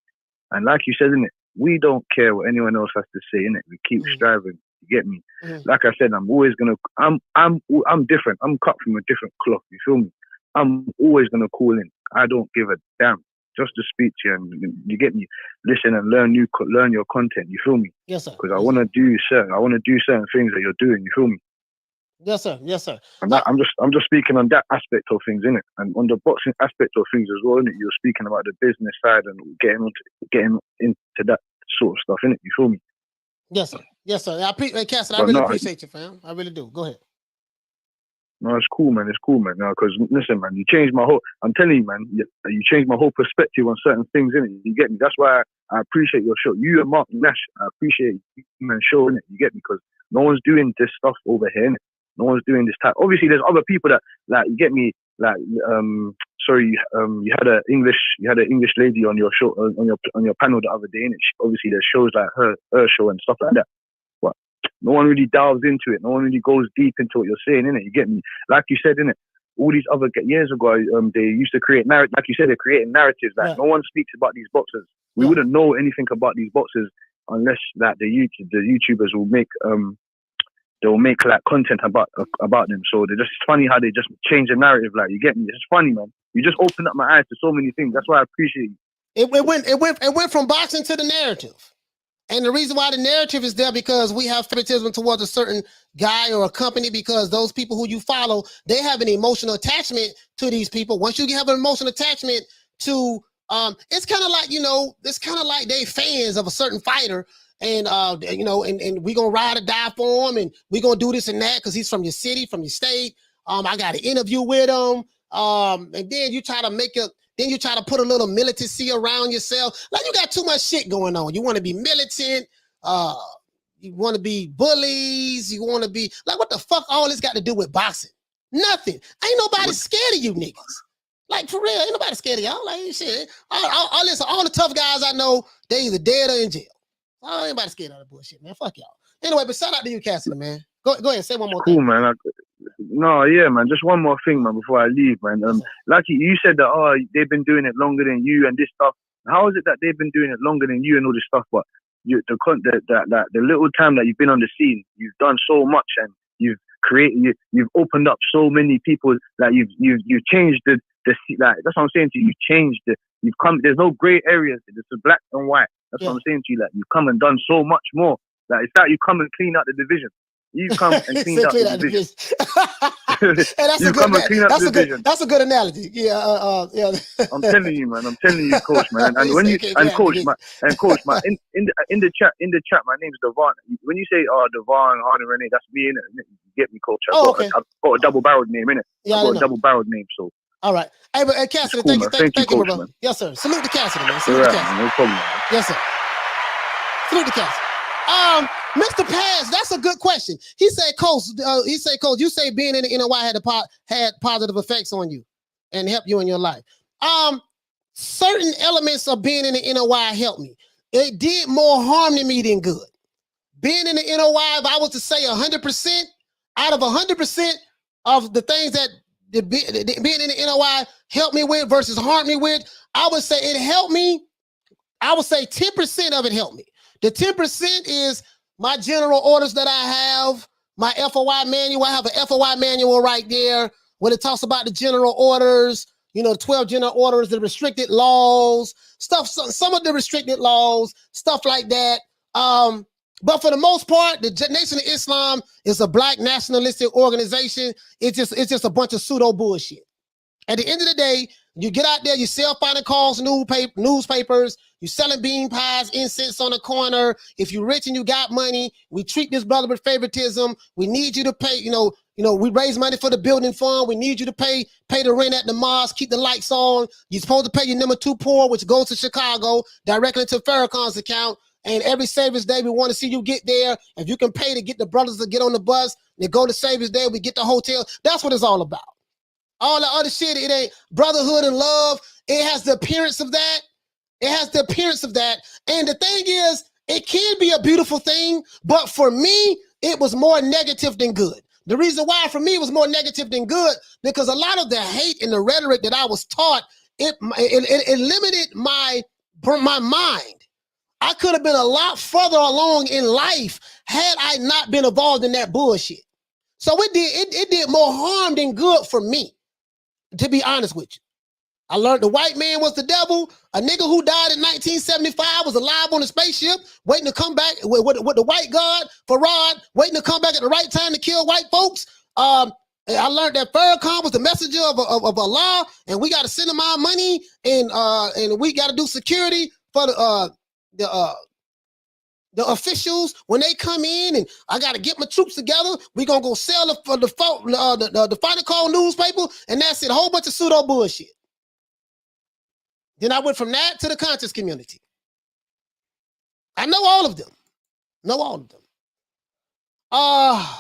And like you said, innit, we don't care what anyone else has to say, innit? We keep striving. You get me? Like I said, I'm different. I'm cut from a different cloth. You feel me? I'm always gonna call in. I don't give a damn. Just to speak to you, and you get me, listen and learn your content. You feel me? Yes, sir. Because I want to do certain things that you're doing. You feel me? Yes, sir. Yes, sir. And I'm just speaking on that aspect of things, innit? And on the boxing aspect of things as well, innit? You're speaking about the business side and getting into that sort of stuff, innit? You feel me? Yes, sir. Yes, sir. Cassidy, I really appreciate you, fam. I really do. Go ahead. No, it's cool, man. It's cool, man. No, because listen, man, you changed my whole. I'm telling you, man, you changed my whole perspective on certain things, innit? You get me? That's why I appreciate your show. You and Mark Nash, I appreciate you, man, show, innit? You get me? Because no one's doing this stuff over here, innit? No one's doing this type. Obviously, there's other people that, like, you get me, like, you had an English lady on your show, on your panel the other day, innit? Obviously, there's shows like her show and stuff like that. But no one really delves into it. No one really goes deep into what you're saying, innit? You get me? Like you said, innit? All these other years ago, they used to create narratives. Like you said, they're creating narratives. Like, no one speaks about these boxers. We wouldn't know anything about these boxers unless, like, the YouTubers will make they'll make like content about them. So it's funny how they just change the narrative. Like, you get me? It's funny, man. You just opened up my eyes to so many things. That's why I appreciate you. It went from boxing to the narrative. And the reason why the narrative is there, because we have favoritism towards a certain guy or a company, because those people who you follow, they have an emotional attachment to these people. Once you have an emotional attachment to, it's kind of like, it's kind of like they fans of a certain fighter, and and we gonna ride or die for him, and we gonna do this and that because he's from your city, from your state. I got an interview with him, and then you try to put a little militancy around yourself. Like, you got too much shit going on. You want to be militant. You want to be bullies. You want to be like, what the fuck all this got to do with boxing? Nothing. Ain't nobody scared of you niggas. Like, for real, ain't nobody scared of y'all. Like, shit. Listen, all the tough guys I know, they either dead or in jail. Oh, ain't nobody scared of that bullshit, man. Fuck y'all. Anyway, but shout out to you, Cassidy, man. Go ahead, say one more thing. Cool, man. No, yeah, man. Just one more thing, man, before I leave, man. Like you said that, they've been doing it longer than you and this stuff. How is it that they've been doing it longer than you and all this stuff, but the little time that you've been on the scene, you've done so much, and you've opened up so many people. Like you've changed the like, that's what I'm saying to you. You've changed you've come. There's no grey areas. It's black and white. That's what I'm saying to you. Like, you've come and done so much more. Like, it's like you come and clean out the division. You come and clean out the division. And that's a good analogy. Yeah, yeah. I'm telling you, man. I'm telling you, coach, man. And when you coach, in the chat, my name's Devon. When you say Devon, Harden, Renee, that's me, innit? You get me, coach. I've got a double-barreled name, innit? Yeah, I've got a double-barreled name, so. All right. Hey, but Cassidy, cool, thank you, coach, bro. man. Yes, sir. Salute to Cassidy, man. Salute to Cassidy. No problem, man. Yes, sir. Salute to Cassidy. Mr. Paz, that's a good question. He said, Coach, you say being in the NOI had positive effects on you and helped you in your life. Certain elements of being in the NOI helped me. It did more harm to me than good. Being in the NOI, if I was to say 100%, out of 100% of the things that being in the NOI helped me with versus harmed me with, I would say it helped me. I would say 10% of it helped me. The 10% is my general orders that I have, my FOI manual. I have an FOI manual right there when it talks about the general orders, the 12 general orders, the restricted laws, some of the restricted laws, stuff like that. But for the most part, the Nation of Islam is a black nationalistic organization. It's just a bunch of pseudo bullshit. At the end of the day, you get out there, you sell final calls, newspapers, you selling bean pies, incense on the corner. If you're rich and you got money, we treat this brother with favoritism. We need you to pay, we raise money for the building fund. We need you to pay the rent at the mosque, keep the lights on. You're supposed to pay your number 2 poor, which goes to Chicago, directly to Farrakhan's account. And every Savior's Day, we want to see you get there. If you can pay to get the brothers to get on the bus, they go to Savior's Day, we get the hotel. That's what it's all about. All the other shit, it ain't brotherhood and love. It has the appearance of that. It has the appearance of that. And the thing is, it can be a beautiful thing, but for me, it was more negative than good. The reason why for me it was more negative than good, because a lot of the hate and the rhetoric that I was taught, it limited my mind. I could have been a lot further along in life had I not been involved in that bullshit. So it did more harm than good for me, to be honest with you. I learned the white man was the devil. A nigga who died in 1975 was alive on a spaceship, waiting to come back with the white god, Farad, waiting to come back at the right time to kill white folks. I learned that Farrakhan was the messenger of Allah, and we got to send him our money, and we got to do security for the officials when they come in, and I got to get my troops together. We gonna go sell the final call newspaper, and that's it. A whole bunch of pseudo bullshit. Then I went from that to the conscious community. I know all of them.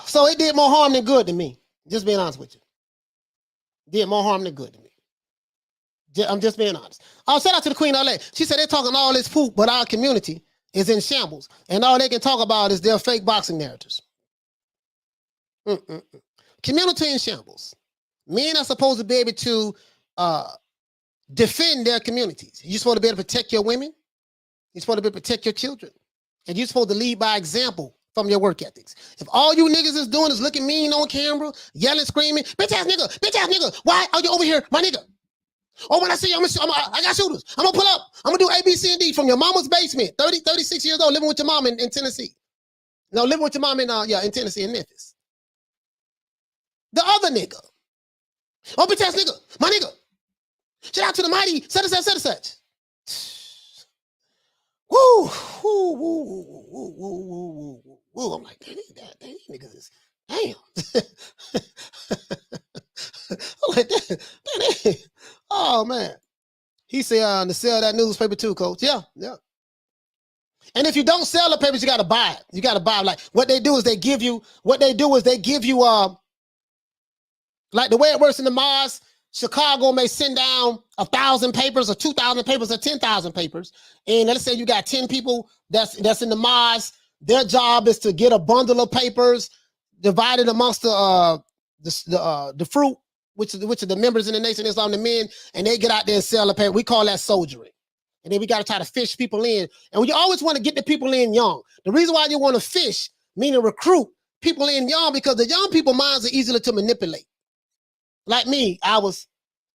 So it did more harm than good to me. Just being honest with you. Did more harm than good to me. I'm just being honest. Shout out to the Queen of LA. She said they're talking all this poop, but our community is in shambles. And all they can talk about is their fake boxing narratives. Community in shambles. Men are supposed to be able to defend their communities. You're supposed to be able to protect your women. You're supposed to be able to protect your children. And you're supposed to lead by example from your work ethics. If all you niggas is doing is looking mean on camera, yelling, screaming, bitch ass nigga, why are you over here, my nigga? Oh, when I see you, I got shooters. I'm gonna pull up. I'm gonna do A, B, C, and D from your mama's basement. 36 years old, living with your mom in Tennessee. No, living with your mom in Tennessee, in Memphis. The other nigga. Oh, bitch ass nigga, my nigga. Shout out to the mighty, such and such. Woo. I'm like, damn, niggas is, damn. I'm like, damn. Oh, man. He said to sell that newspaper too, coach. Yeah. And if you don't sell the papers, you got to buy it. You got to buy it. Like, what they do is they give you, like the way it works in the mosque, Chicago may send down 1,000 papers or 2,000 papers or 10,000 papers. And let's say you got 10 people that's in the mosque. Their job is to get a bundle of papers divided amongst the fruit, which are the members in the Nation of Islam, the men, and they get out there and sell the paper. We call that soldiering. And then we got to try to fish people in. And we always want to get the people in young. The reason why you want to fish, meaning recruit people in young, because the young people minds are easier to manipulate. Like me,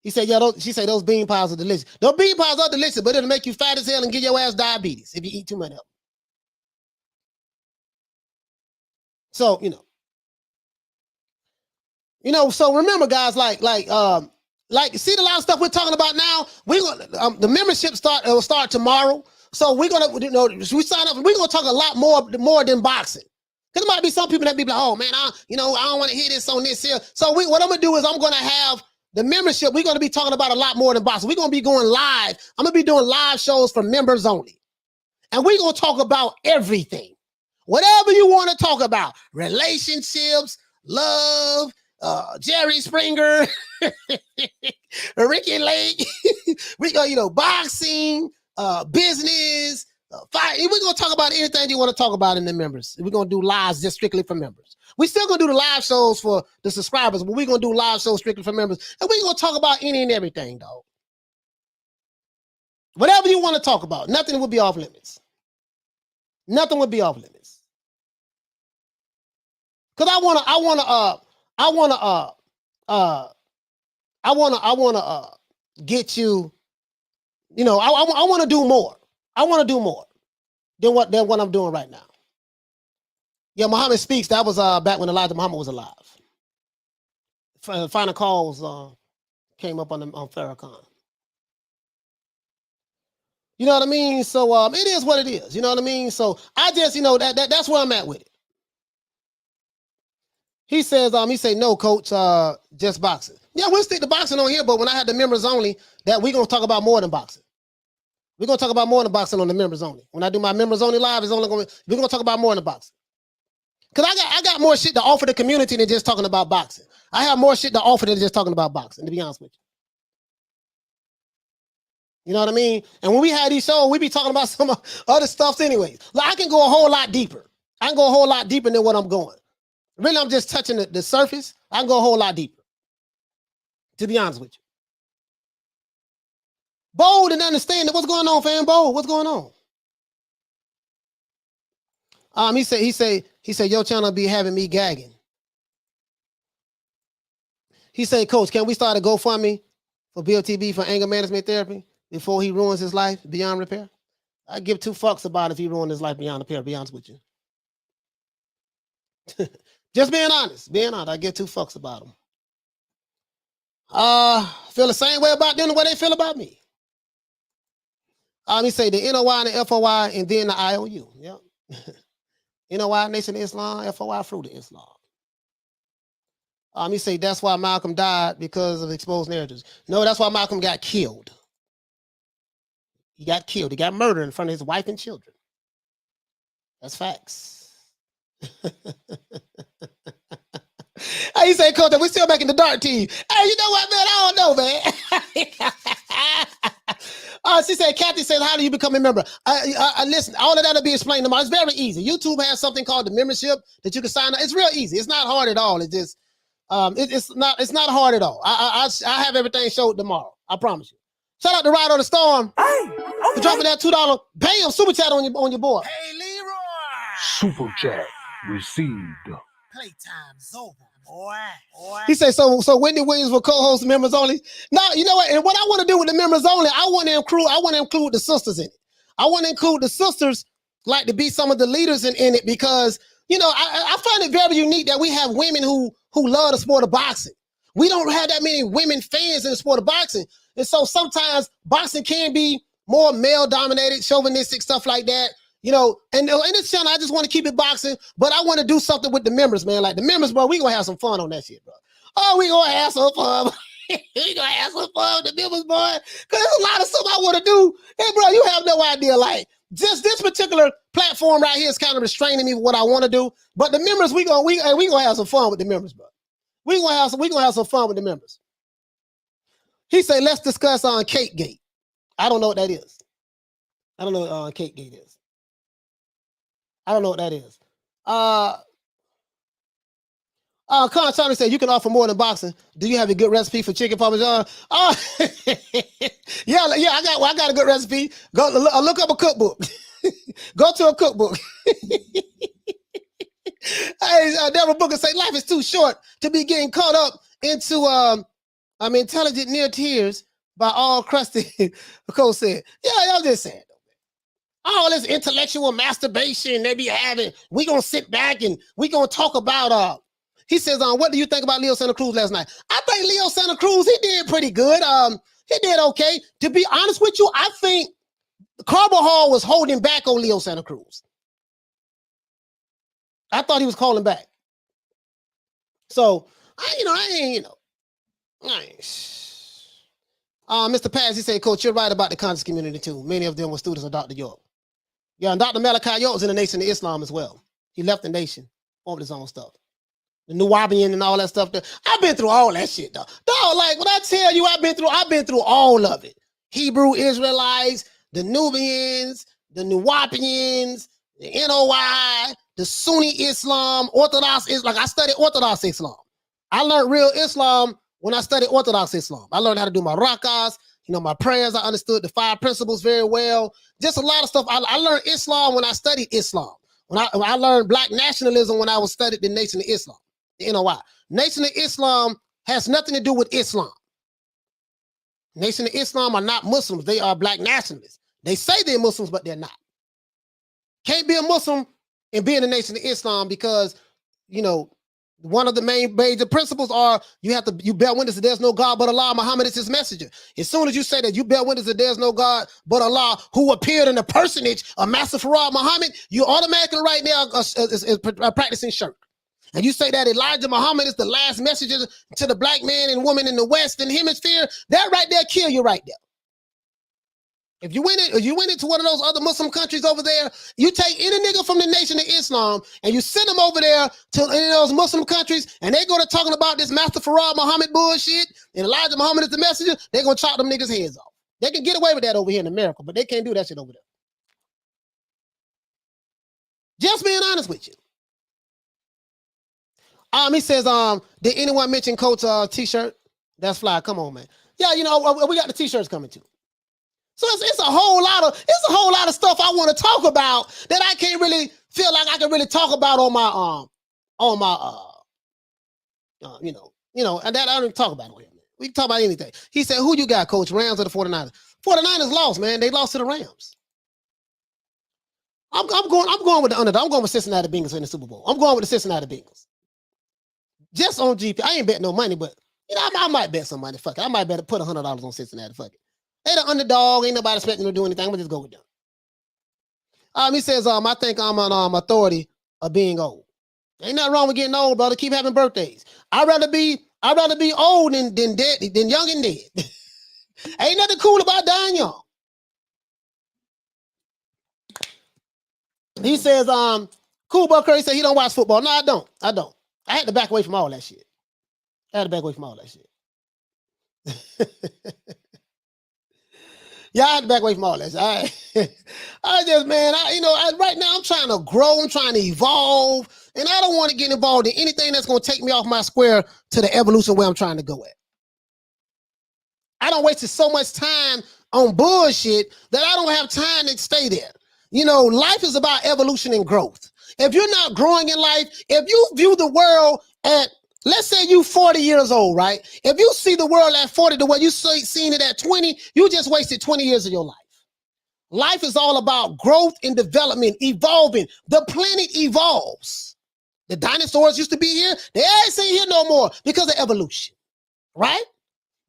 he said, she said those bean pies are delicious. Those bean pies are delicious, but it'll make you fat as hell and give your ass diabetes if you eat too much of them. So, so remember, guys, like, see the lot of stuff we're talking about now. We're gonna the membership will start tomorrow. So we're gonna, we sign up. We're gonna talk a lot more than boxing. Because there might be some people that be like, oh man, I don't want to hear this on this here. So what I'm gonna do is I'm gonna have the membership. We're gonna be talking about a lot more than boxing. We're gonna be going live. I'm gonna be doing live shows for members only, and we're gonna talk about everything, whatever you want to talk about: relationships, love, Jerry Springer, Ricky Lake. We go, boxing, business. Fight. We're gonna talk about anything you want to talk about in the members. We're gonna do lives just strictly for members. We're still gonna do the live shows for the subscribers, but we're gonna do live shows strictly for members, and we're gonna talk about any and everything, dog. Whatever you want to talk about, nothing will be off limits. Nothing will be off limits. Cause I wanna get you. I want to do more. I want to do more than what I'm doing right now. Yeah, Muhammad Speaks. That was back when Elijah Muhammad was alive. Final calls came up on Farrakhan. You know what I mean? So it is what it is. You know what I mean? So I just, that's where I'm at with it. He says, no, coach, just boxing. Yeah, we'll stick to boxing on here, but when I had the members only, that we're gonna talk about more than boxing. We're gonna talk about more than boxing on the members only. When I do my members only live, we're gonna talk about more than boxing. Cause I got more shit to offer the community than just talking about boxing. I have more shit to offer than just talking about boxing, to be honest with you. You know what I mean? And when we had these shows, we be talking about some other stuff anyways. Like I can go a whole lot deeper. I can go a whole lot deeper than what I'm going. Really, I'm just touching the surface. I can go a whole lot deeper, to be honest with you. Bold and understanding. What's going on, fam? Bold, what's going on? He said, your channel be having me gagging. He said, coach, can we start a GoFundMe for Bill TB for anger management therapy before he ruins his life beyond repair? I give 2 fucks about if he ruined his life beyond repair, to be honest with you. Just being honest. I give 2 fucks about him. Feel the same way about them the way they feel about me. He say the NOI and the FOI and then the IOU. Yep. NOI, Nation of Islam, FOI, Fruit of Islam. He say that's why Malcolm died, because of exposed narratives. No, that's why Malcolm got killed. He got killed. He got murdered in front of his wife and children. That's facts. He say, coach, we still making the dark team. Hey, you know what, man? I don't know, man. She said, Kathy says, how do you become a member? Listen, all of that will be explained tomorrow. It's very easy. YouTube has something called the membership that you can sign up. It's real easy. It's not hard at all. It's just, it's not hard at all. I have everything showed tomorrow. I promise you. Shout out to Ride on the Storm for dropping that $2. Bam, super chat on your board. Hey, Leroy. Super chat received. Playtime's over, boy. He said, so Wendy Williams will co-host members only. No, you know what? And what I want to do with the members only, I want to include the sisters in it. I want to include the sisters, like to be some of the leaders in it, because I find it very unique that we have women who love the sport of boxing. We don't have that many women fans in the sport of boxing. And so sometimes boxing can be more male-dominated, chauvinistic, stuff like that. And in this channel, I just want to keep it boxing, but I want to do something with the members, man. Like the members, bro, we going to have some fun on that shit, bro. Oh, we going to have some fun. We going to have some fun with the members, boy. Because there's a lot of stuff I want to do. Hey, bro, you have no idea. Like, just this particular platform right here is kind of restraining me with what I want to do. But the members, we gonna have some fun with the members, bro. We gonna have some fun with the members. He said, let's discuss on Cake Gate. I don't know what that is. I don't know what Cake Gate is. I don't know what that is. Con Tommy said, you can offer more than boxing. Do you have a good recipe for chicken parmesan? Yeah, Yeah, I got a good recipe. Go look up a cookbook. Go to a cookbook. Hey, Deborah Booker say life is too short to be getting caught up into intelligent near tears by all crusty. Cole said, yeah, I'm just saying. All this intellectual masturbation they be having, we gonna sit back and we gonna talk about he says, what do you think about Leo Santa Cruz last night? I think Leo Santa Cruz, he did pretty good. He did okay. To be honest with you, I think Carbajal was holding back on Leo Santa Cruz. I thought he was calling back. So, Mr. Paz, he said, Coach, you're right about the conscious community too. Many of them were students of Dr. York. Yeah, and Dr. Malachi York was in the Nation of Islam as well. He left the nation, formed his own stuff. The Nuwabian and all that stuff. I've been through all that shit, though. Dog, like when I tell you I've been through all of it. Hebrew Israelites, the Nubians, the Nuwabians, the NOI, the Sunni Islam, Orthodox Islam. Like I studied Orthodox Islam. I learned real Islam when I studied Orthodox Islam. I learned how to do my rakas, my prayers. I understood the 5 principles very well. Just a lot of stuff. I learned Islam when I studied Islam. When I learned black nationalism when I was studied the Nation of Islam, the NOI. Nation of Islam has nothing to do with Islam. Nation of Islam are not Muslims. They are black nationalists. They say they're Muslims, but they're not. Can't be a Muslim and be in the Nation of Islam because, one of the major principles are you bear witness that there's no God but Allah. Muhammad is his messenger. As soon as you say that you bear witness that there's no God but Allah who appeared in the personage of Master Farad Muhammad, you automatically right now is practicing shirk. And you say that Elijah Muhammad is the last messenger to the black man and woman in the Western Hemisphere, that right there kill you right there. If you went into one of those other Muslim countries over there, you take any nigga from the Nation of Islam and you send them over there to any of those Muslim countries and they go to talking about this Master Farad Muhammad bullshit and Elijah Muhammad is the messenger, they're going to chop them niggas' heads off. They can get away with that over here in America, but they can't do that shit over there. Just being honest with you. He says, did anyone mention Coach t-shirt? That's fly. Come on, man. Yeah, we got the t-shirts coming too. So it's a whole lot of stuff I want to talk about that I can't really feel like I can really talk about on my and that I don't talk about on here. We can talk about anything. He said, who you got, Coach? Rams or the 49ers? 49ers lost, man. They lost to the Rams. I'm going with the underdog. I'm going with Cincinnati Bengals in the Super Bowl. I'm going with the Cincinnati Bengals. Just on GP. I ain't betting no money, but I might bet some money. Fuck it. I might bet put $100 on Cincinnati. Fuck it. They the underdog. Ain't nobody expecting to do anything. I'm gonna just go with them. He says, I think I'm an authority of being old. Ain't nothing wrong with getting old, brother. Keep having birthdays. I'd rather be old than dead, than young and dead. Ain't nothing cool about dying young. He says, Cool Buck Curry said he don't watch football. No, I don't. I had to back away from all that shit. Yeah, I had to back away from all that. Right now I'm trying to grow, I'm trying to evolve, and I don't want to get involved in anything that's going to take me off my square to the evolution where I'm trying to go at. I don't wasted so much time on bullshit that I don't have time to stay there. Life is about evolution and growth. If you're not growing in life, if you view the world at, let's say you 40 years old, right? If you see the world at 40 the way you seen it at 20, you just wasted 20 years of your life. Life is all about growth and development, evolving. The planet evolves. The dinosaurs used to be here. They ain't here no more because of evolution, right?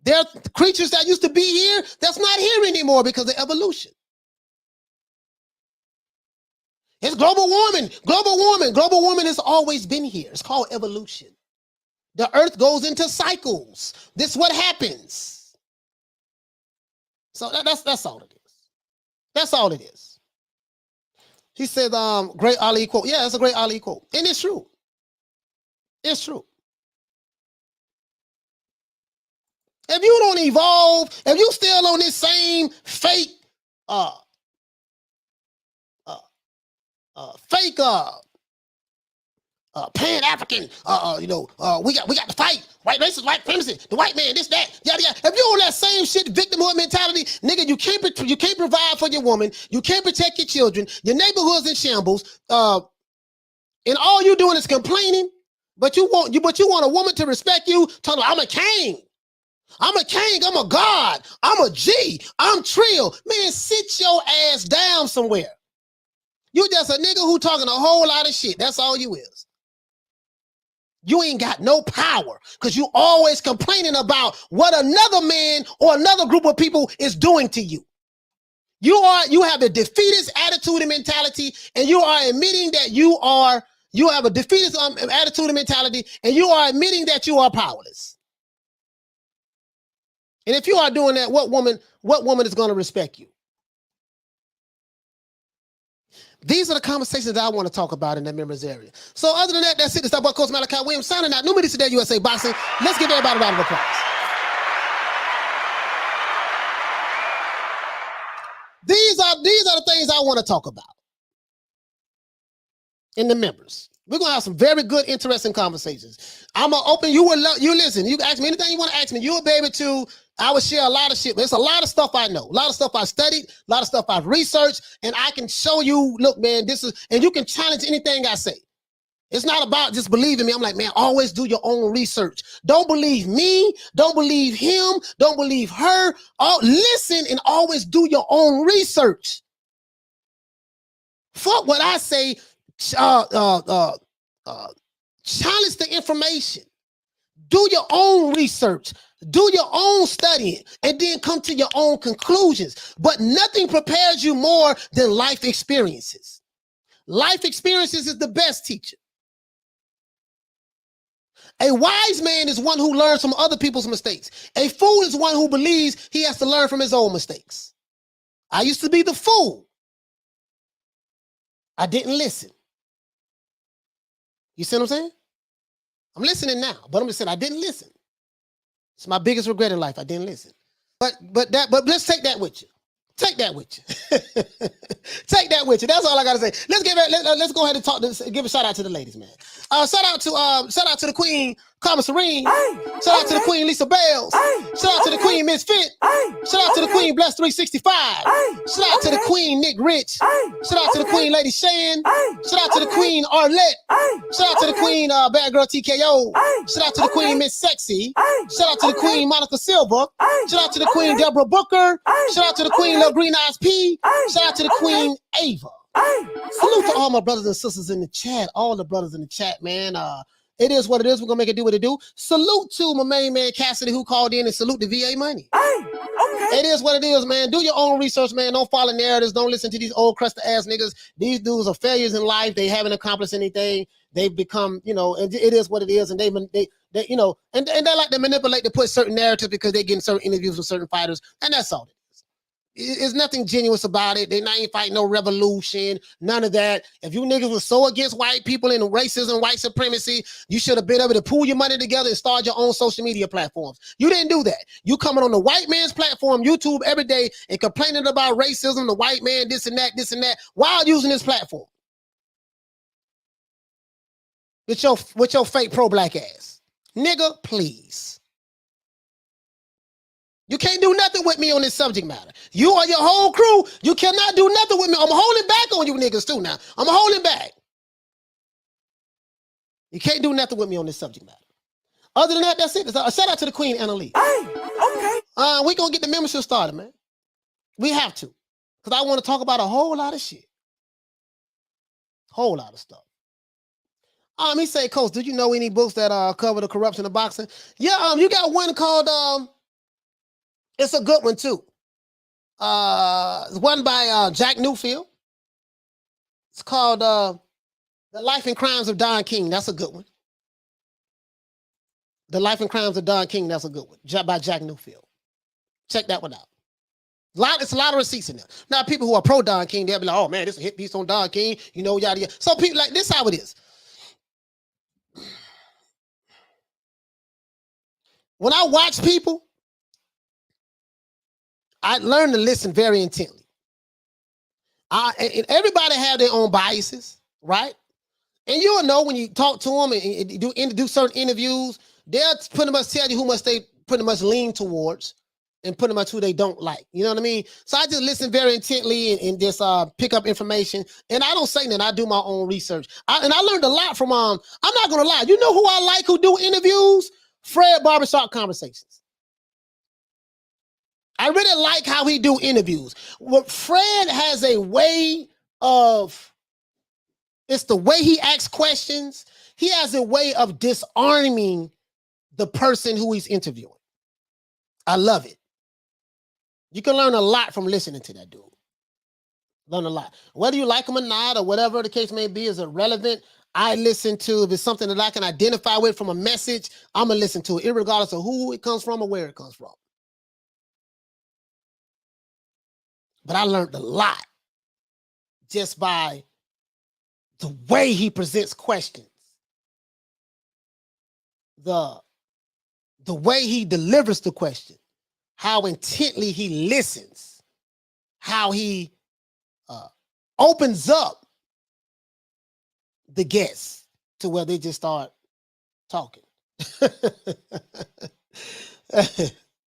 There are creatures that used to be here that's not here anymore because of evolution. It's global warming. Global warming has always been here. It's called evolution. The earth goes into cycles. This is what happens. So that's all it is. That's all it is. He said, great Ali quote. Yeah, it's a great Ali quote. And it's true. It's true. If you don't evolve, if you still on this same fake Pan-African, we got to fight. White racism, white supremacy, the white man, this, that, yada, yada. If you on that same shit, victimhood mentality, nigga, you can't provide for your woman, you can't protect your children, your neighborhood's in shambles, and all you doing is complaining, but you want a woman to respect you, telling her, I'm a king. I'm a king, I'm a god, I'm a G, I'm Trill. Man, sit your ass down somewhere. You just a nigga who talking a whole lot of shit. That's all you is. You ain't got no power because you always complaining about what another man or another group of people is doing to you. You have a defeatist attitude and mentality, and you are admitting that you have a defeatist attitude and mentality, and you are admitting that you are powerless. And if you are doing that, what woman is going to respect you? These are the conversations that I want to talk about in that members area. So other than that, that's it. It's that boy Coach Malachi Williams signing out. New Media Today USA Boxing. Let's give everybody a round of applause. These are the things I want to talk about in the members. We're gonna have some very good, interesting conversations. I'm gonna open. You listen. You can ask me anything you want to ask me. You'll be able to. I will share a lot of shit. There's a lot of stuff I know, a lot of stuff I studied, a lot of stuff I've researched, and I can show you. Look, man, this is, and you can challenge anything I say. It's not about just believing me. I'm like, man, always do your own research. Don't believe me. Don't believe him. Don't believe her. Listen and always do your own research. Fuck what I say. Challenge the information. Do your own research. Do your own studying and then come to your own conclusions. But nothing prepares you more than life experiences. Life experiences is the best teacher. A wise man is one who learns from other people's mistakes. A fool is one who believes he has to learn from his own mistakes. I used to be the fool. I didn't listen. You see what I'm saying? I'm listening now, but I'm just saying I didn't listen. It's my biggest regret in life. I didn't listen. But let's take that with you. Take that with you. Take that with you. That's all I gotta say. Let's go ahead and give a shout out to the ladies, man. Shout out to the Queen Carmen Serene. Shout out to the Queen Lisa Bells. Shout out to the Queen Miss Fit. Shout out to the Queen Bless 365. Shout out to the Queen Nick Rich. Shout out to the Queen Lady Shan. Shout out to the Queen Arlette. Shout out to the Queen Bad Girl TKO. Shout out to the Queen Miss Sexy. Shout out to the Queen Monica Silva. Shout out to the Queen Deborah Booker. Shout out to the Queen Lil Green Eyes P. Shout out to the Queen Ava. Salute to all my brothers and sisters in the chat. All the brothers in the chat, man. It is what it is. We're gonna make it do what it do. Salute to my main man Cassidy who called in, and salute the VA money. It is what it is, man. Do your own research, man. Don't follow narratives. Don't listen to these old crusted ass niggas. These dudes are failures in life. They haven't accomplished anything. They've become, and it is what it is. And they and they like to manipulate to put certain narratives because they get in certain interviews with certain fighters, and that's all. It's nothing genuine about it. They not even fighting no revolution, none of that. If you niggas were so against white people and racism, white supremacy, you should have been able to pool your money together and start your own social media platforms. You didn't do that. You coming on the white man's platform, YouTube, every day and complaining about racism, the white man, this and that, while using this platform. With your fake pro-black ass. Nigga, please. You can't do nothing with me on this subject matter. You or your whole crew, you cannot do nothing with me. I'm holding back on you niggas too now. I'm holding back. You can't do nothing with me on this subject matter. Other than that, that's it. Shout out to the Queen Anna Lee. Okay. We're going to get the membership started, man. We have to. Because I want to talk about a whole lot of shit. Whole lot of stuff. He say, Coach, did you know any books that cover the corruption of boxing? Yeah, you got one called... It's a good one too. One by Jack Newfield. It's called The Life and Crimes of Don King. That's a good one. The Life and Crimes of Don King. That's a good one. By Jack Newfield. Check that one out. It's a lot of receipts in there. Now, people who are pro Don King, they'll be like, oh man, this is a hit piece on Don King. Yada, yada. So people like this, how it is. When I watch people, I learned to listen very intently. And everybody have their own biases, right? And you'll know when you talk to them and do certain interviews, they'll pretty much tell you who much they pretty much lean towards and pretty much who they don't like. You know what I mean? So I just listen very intently and just pick up information. And I don't say that. I do my own research. And I learned a lot from, I'm not going to lie. You know who I like who do interviews? Fred Barbershop Conversations. I really like how he do interviews. Well, Fred has a way of, it's the way he asks questions. He has a way of disarming the person who he's interviewing. I love it. You can learn a lot from listening to that dude. Learn a lot. Whether you like him or not, or whatever the case may be, is irrelevant. I listen to, if it's something that I can identify with from a message, I'm going to listen to it, regardless of who it comes from or where it comes from. But I learned a lot just by the way he presents questions. The way he delivers the question. How intently he listens, how he opens up the guests to where they just start talking.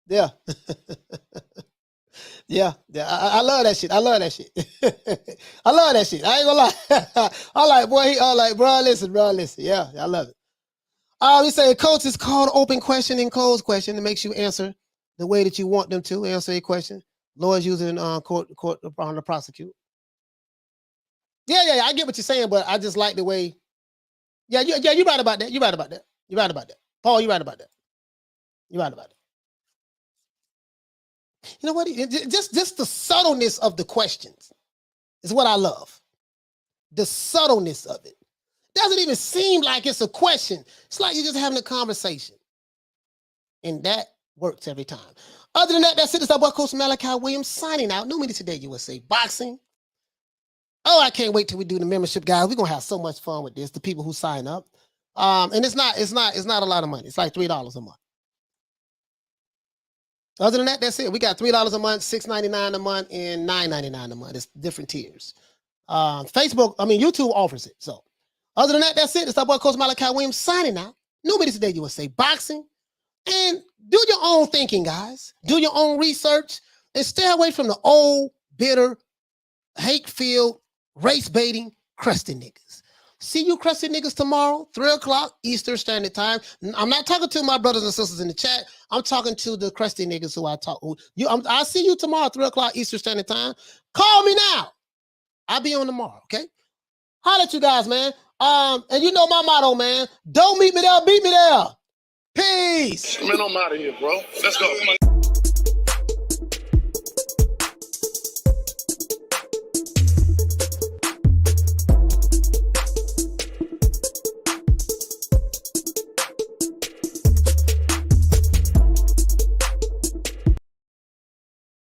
Yeah. Yeah. I love that shit. I love that shit. I love that shit. I ain't gonna lie. I like, bro, listen. Yeah, I love it. We say, coach, is called open question and closed question. It makes you answer the way that you want them to answer a question. Lawyers using court on the prosecute. Yeah, I get what you're saying, but I just like the way. Yeah, you're right about that. You're right about that. Paul, you're right about that. You know what? Just the subtleness of the questions is what I love. The subtleness of it. Doesn't even seem like it's a question. It's like you're just having a conversation. And that works every time. Other than that, that's it. It's our boy, Coach Malachi Williams, signing out. No Media Today USA Boxing. Oh, I can't wait till we do the membership, guys. We're gonna have so much fun with this. The people who sign up, and it's not a lot of money. It's like $3 a month. Other than that, that's it. We got $3 a month, $6.99 a month, and $9.99 a month. It's different tiers. YouTube offers it. So, other than that, that's it. It's our boy, Coach Malachi Williams, signing out. No Media Today USA Boxing. And do your own thinking, guys. Do your own research and stay away from the old, bitter, hate-filled, race-baiting, crusty niggas. See you crusty niggas tomorrow, 3 o'clock Eastern Standard Time. I'm not talking to my brothers and sisters in the chat. I'm talking to the crusty niggas who I talk to. I'll see you tomorrow, 3 o'clock Eastern Standard Time. Call me now. I'll be on tomorrow, okay? Holla at you guys, man. And you know my motto, man. Don't meet me there, beat me there. Peace. Man, I'm out of here, bro. Let's go.